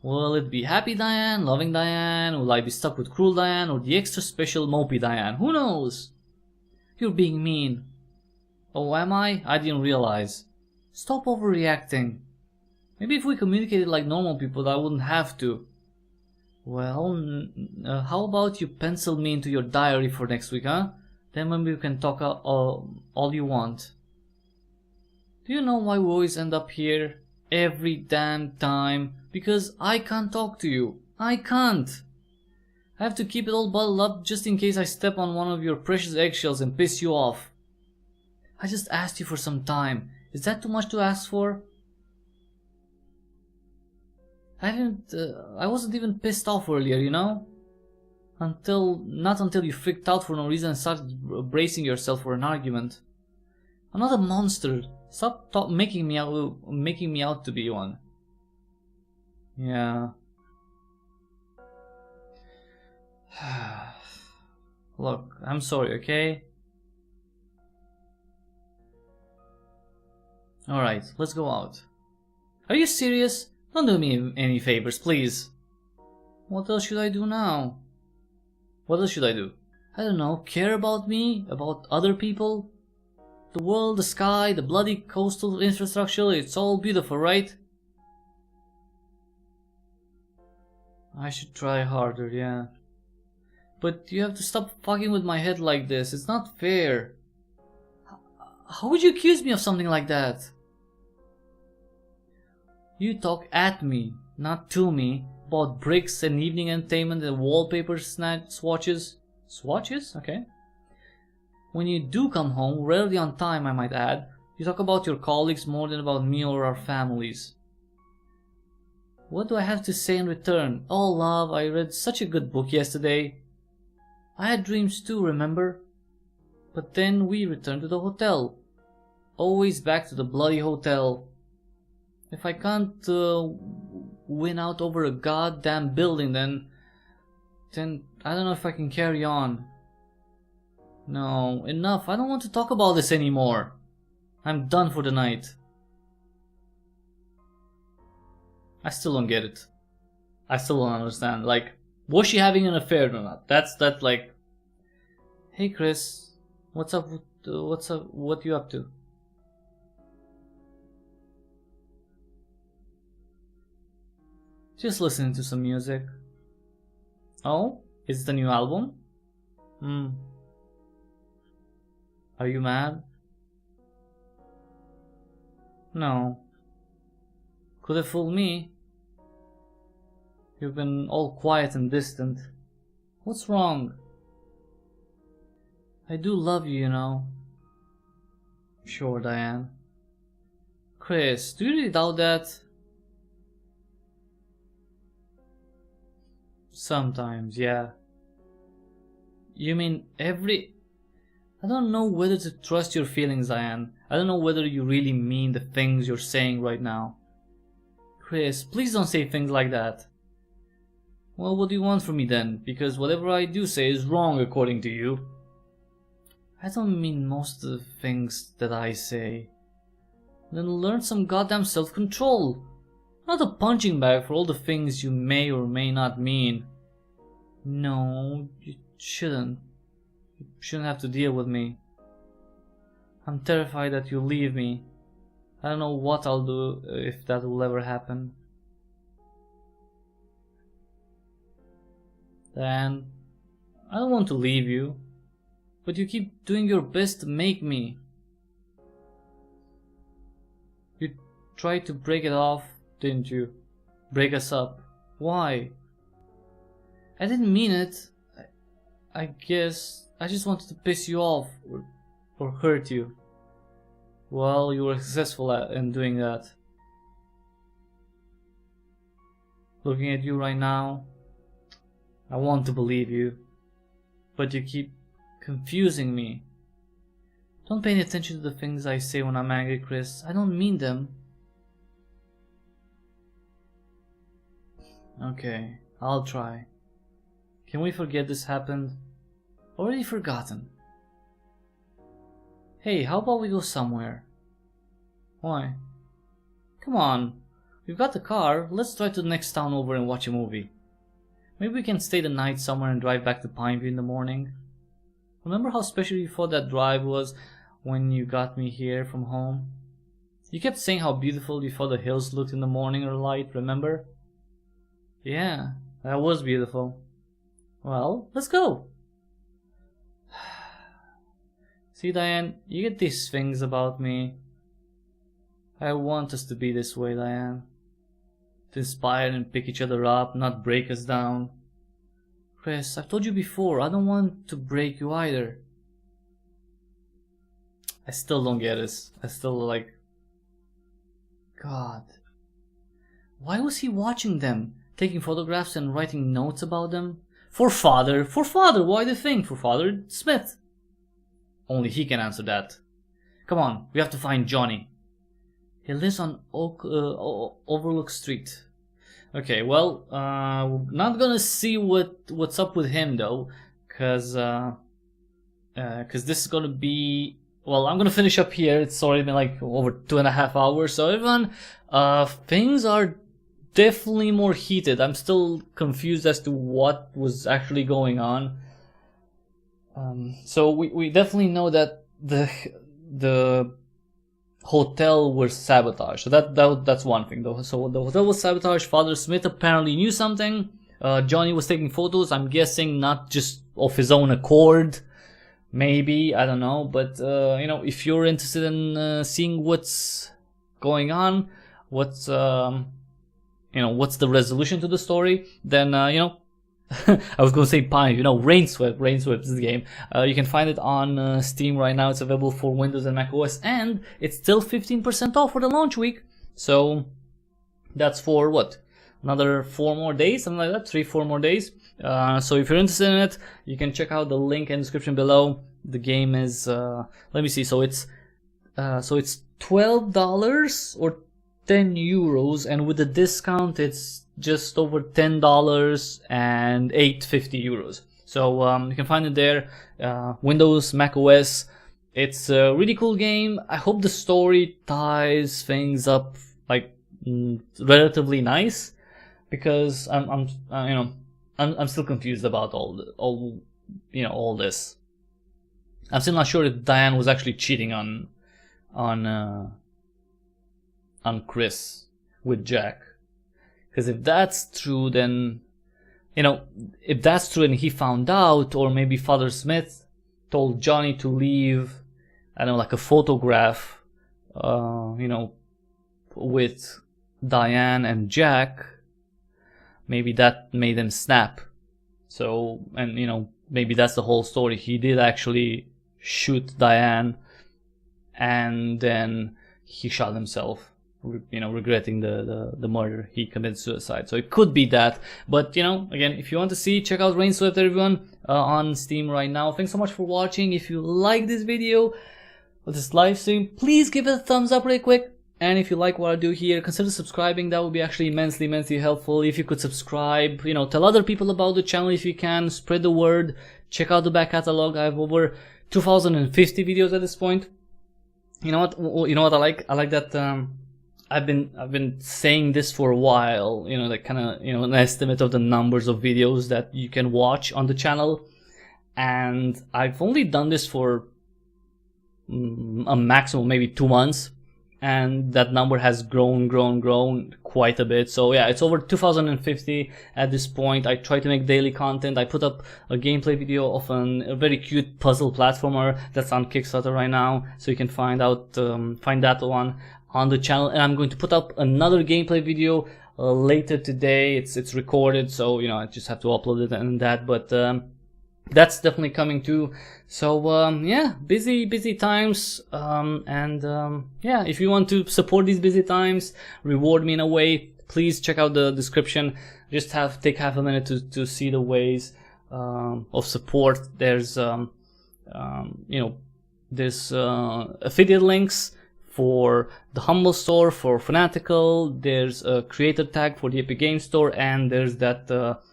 Will it be happy Diane, loving Diane, will I be stuck with cruel Diane, or the extra special mopey Diane? Who knows? You're being mean. Oh, am I? I didn't realize. Stop overreacting. Maybe if we communicated like normal people, I wouldn't have to. Well, how about you pencil me into your diary for next week, huh? Then maybe we can talk all you want. Do you know why we always end up here? Every damn time. Because I can't talk to you. I can't. I have to keep it all bottled up just in case I step on one of your precious eggshells and piss you off. I just asked you for some time. Is that too much to ask for? I wasn't even pissed off earlier, you know? Not until you freaked out for no reason and started bracing yourself for an argument. I'm not a monster. Stop making me out to be one. Yeah. Look, I'm sorry, okay? Alright, let's go out. Are you serious? Don't do me any favors, please. What else should I do now? What else should I do? I don't know, care about me? About other people? The world, the sky, the bloody coastal infrastructure, it's all beautiful, right? I should try harder, yeah. But you have to stop fucking with my head like this, it's not fair. How would you accuse me of something like that? You talk at me, not to me, about bricks and evening entertainment and wallpaper swatches. Swatches? Okay. When you do come home, rarely on time I might add, you talk about your colleagues more than about me or our families. What do I have to say in return? Oh love, I read such a good book yesterday. I had dreams too, remember? But then we returned to the hotel. Always back to the bloody hotel. If I can't win out over a goddamn building, then I don't know if I can carry on. No, enough. I don't want to talk about this anymore. I'm done for the night. I still don't get it. I still don't understand. Like, was she having an affair or not? That's like, hey Chris, what's up? What you up to? Just listening to some music. Oh, is it a new album? Are you mad? No. Could have fooled me. You've been all quiet and distant. What's wrong? I do love you, you know. Sure, Diane. Chris, do you really doubt that? Sometimes, yeah. You mean every... I don't know whether to trust your feelings, Diane. I don't know whether you really mean the things you're saying right now. Chris, please don't say things like that. Well, what do you want from me then? Because whatever I do say is wrong according to you. I don't mean most of the things that I say. Then learn some goddamn self-control. Not a punching bag for all the things you may or may not mean. No, you shouldn't. You shouldn't have to deal with me. I'm terrified that you'll leave me. I don't know what I'll do if that will ever happen. Dan, I don't want to leave you, but you keep doing your best to make me. You tried to break it off, didn't you? Break us up. Why? I didn't mean it. I guess I just wanted to piss you off or hurt you. Well, you were successful in doing that. Looking at you right now, I want to believe you, but you keep confusing me. Don't pay any attention to the things I say when I'm angry, Chris. I don't mean them. Okay, I'll try. Can we forget this happened? Already forgotten. Hey, how about we go somewhere? Why? Come on, we've got the car. Let's drive to the next town over and watch a movie. Maybe we can stay the night somewhere and drive back to Pineview in the morning. Remember how special you thought that drive was when you got me here from home? You kept saying how beautiful you thought the hills looked in the morning or light, remember? Yeah, that was beautiful. Well, let's go. See, Diane, you get these things about me. I want us to be this way, Diane. To inspire and pick each other up, not break us down. Chris, I've told you before, I don't want to break you either. I still don't get this. I still like... God. Why was he watching them? Taking photographs and writing notes about them? For father, why the thing? For Father Smith. Only he can answer that. Come on, we have to find Johnny. He lives on Overlook Street. Okay, well, not gonna see what's up with him though, cause this is gonna be... Well, I'm gonna finish up here. It's already been like over 2.5 hours. So everyone, things are definitely more heated. I'm still confused as to what was actually going on. So we definitely know that the hotel was sabotaged. So that's one thing though. So the hotel was sabotaged. Father Smith apparently knew something. Johnny was taking photos, I'm guessing not just of his own accord. Maybe, I don't know, but you know, if you're interested in seeing what's going on, what's you know, what's the resolution to the story, then you know, I was gonna say Pineview, you know, Rainswept is the game. You can find it on Steam right now. It's available for Windows and Mac OS, and it's still 15% off for the launch week. So that's for what? Another 4 more days, something like that, 3-4 more days. So if you're interested in it, you can check out the link in the description below. The game is let me see. So it's $12 or 10 euros, and with the discount, it's just over $10 and 8.50 euros. So you can find it there. Windows, Mac OS. It's a really cool game. I hope the story ties things up like relatively nice, because I'm you know, I'm still confused about all this. I'm still not sure if Diane was actually cheating on Chris with Jack. Because if that's true, then, you know, if that's true and he found out, or maybe Father Smith told Johnny to leave, I don't know, like a photograph, you know, with Diane and Jack, maybe that made him snap. So, and you know, maybe that's the whole story. He did actually shoot Diane, and then he shot himself, you know, regretting the murder. He committed suicide. So it could be that. But, you know, again, if you want to see, check out Rainswept, everyone, on Steam right now. Thanks so much for watching. If you like this video or this live stream, please give it a thumbs up really quick. And if you like what I do here, consider subscribing. That would be actually immensely helpful. If you could subscribe, you know, tell other people about the channel if you can, spread the word. Check out the back catalog. I have over 2050 videos at this point. You know what I like? I like that I've been saying this for a while, you know, like kind of, you know, an estimate of the numbers of videos that you can watch on the channel. And I've only done this for a maximum maybe 2 months. And that number has grown quite a bit. So yeah, it's over 2050 at this point. I try to make daily content. I put up a gameplay video of a very cute puzzle platformer that's on Kickstarter right now, so you can find that one on the channel. And I'm going to put up another gameplay video later today. It's recorded, so you know, I just have to upload it and that, but that's definitely coming too. So yeah, busy times, yeah, if you want to support these busy times, reward me in a way, please check out the description. Just take half a minute to see the ways of support. There's you know, there's affiliate links for the Humble Store, for Fanatical. There's a creator tag for the Epic Games Store, and there's that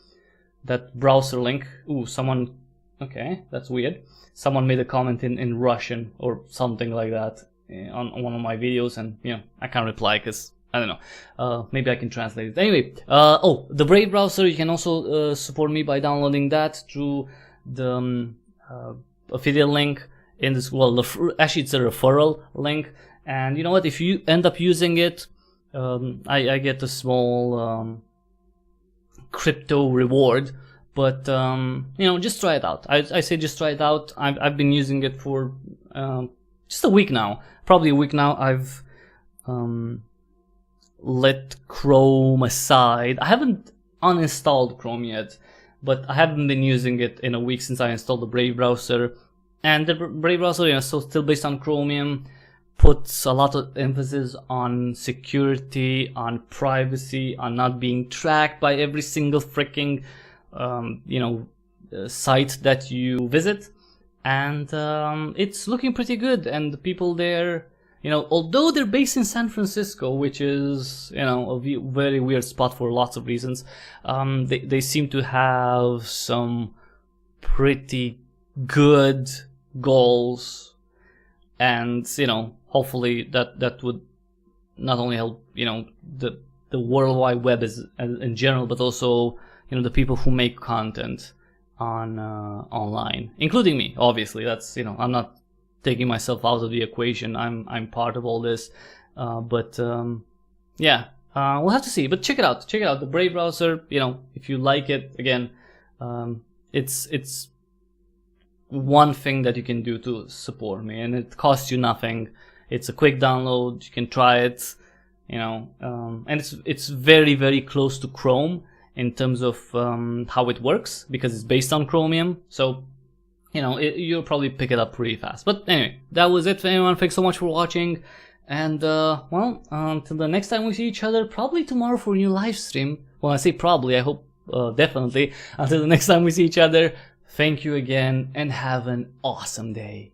browser link. Ooh, someone, okay, that's weird. Someone made a comment in Russian or something like that on one of my videos, and you know, I can't reply because I don't know. Maybe I can translate it. Anyway, oh, the Brave browser, you can also support me by downloading that through the affiliate link in this. Well, actually, it's a referral link, and you know what? If you end up using it, I get a small crypto reward. But you know, just try it out. I say just try it out. I've been using it for just a week now, probably a week now. I've let Chrome aside. I haven't uninstalled Chrome yet, but I haven't been using it in a week since I installed the Brave browser. And the Brave browser, you know, so still based on Chromium, puts a lot of emphasis on security, on privacy, on not being tracked by every single freaking you know, site that you visit. And it's looking pretty good. And the people there, you know, although they're based in San Francisco, which is, you know, a very weird spot for lots of reasons, they seem to have some pretty good goals. And you know, hopefully that would not only help, you know, the World Wide Web in general, but also, you know, the people who make content on online, including me, obviously. That's, you know, I'm not taking myself out of the equation. I'm part of all this, but yeah, we'll have to see. But check it out, the Brave browser. You know, if you like it, again, it's one thing that you can do to support me, and it costs you nothing. It's a quick download. You can try it, you know, and it's very close to Chrome in terms of how it works, because it's based on Chromium. So, you know, you'll probably pick it up pretty fast. But anyway, that was it for everyone. Thanks so much for watching. And, well, until the next time we see each other, probably tomorrow for a new live stream. Well, I say probably, I hope definitely. Until the next time we see each other, thank you again, and have an awesome day.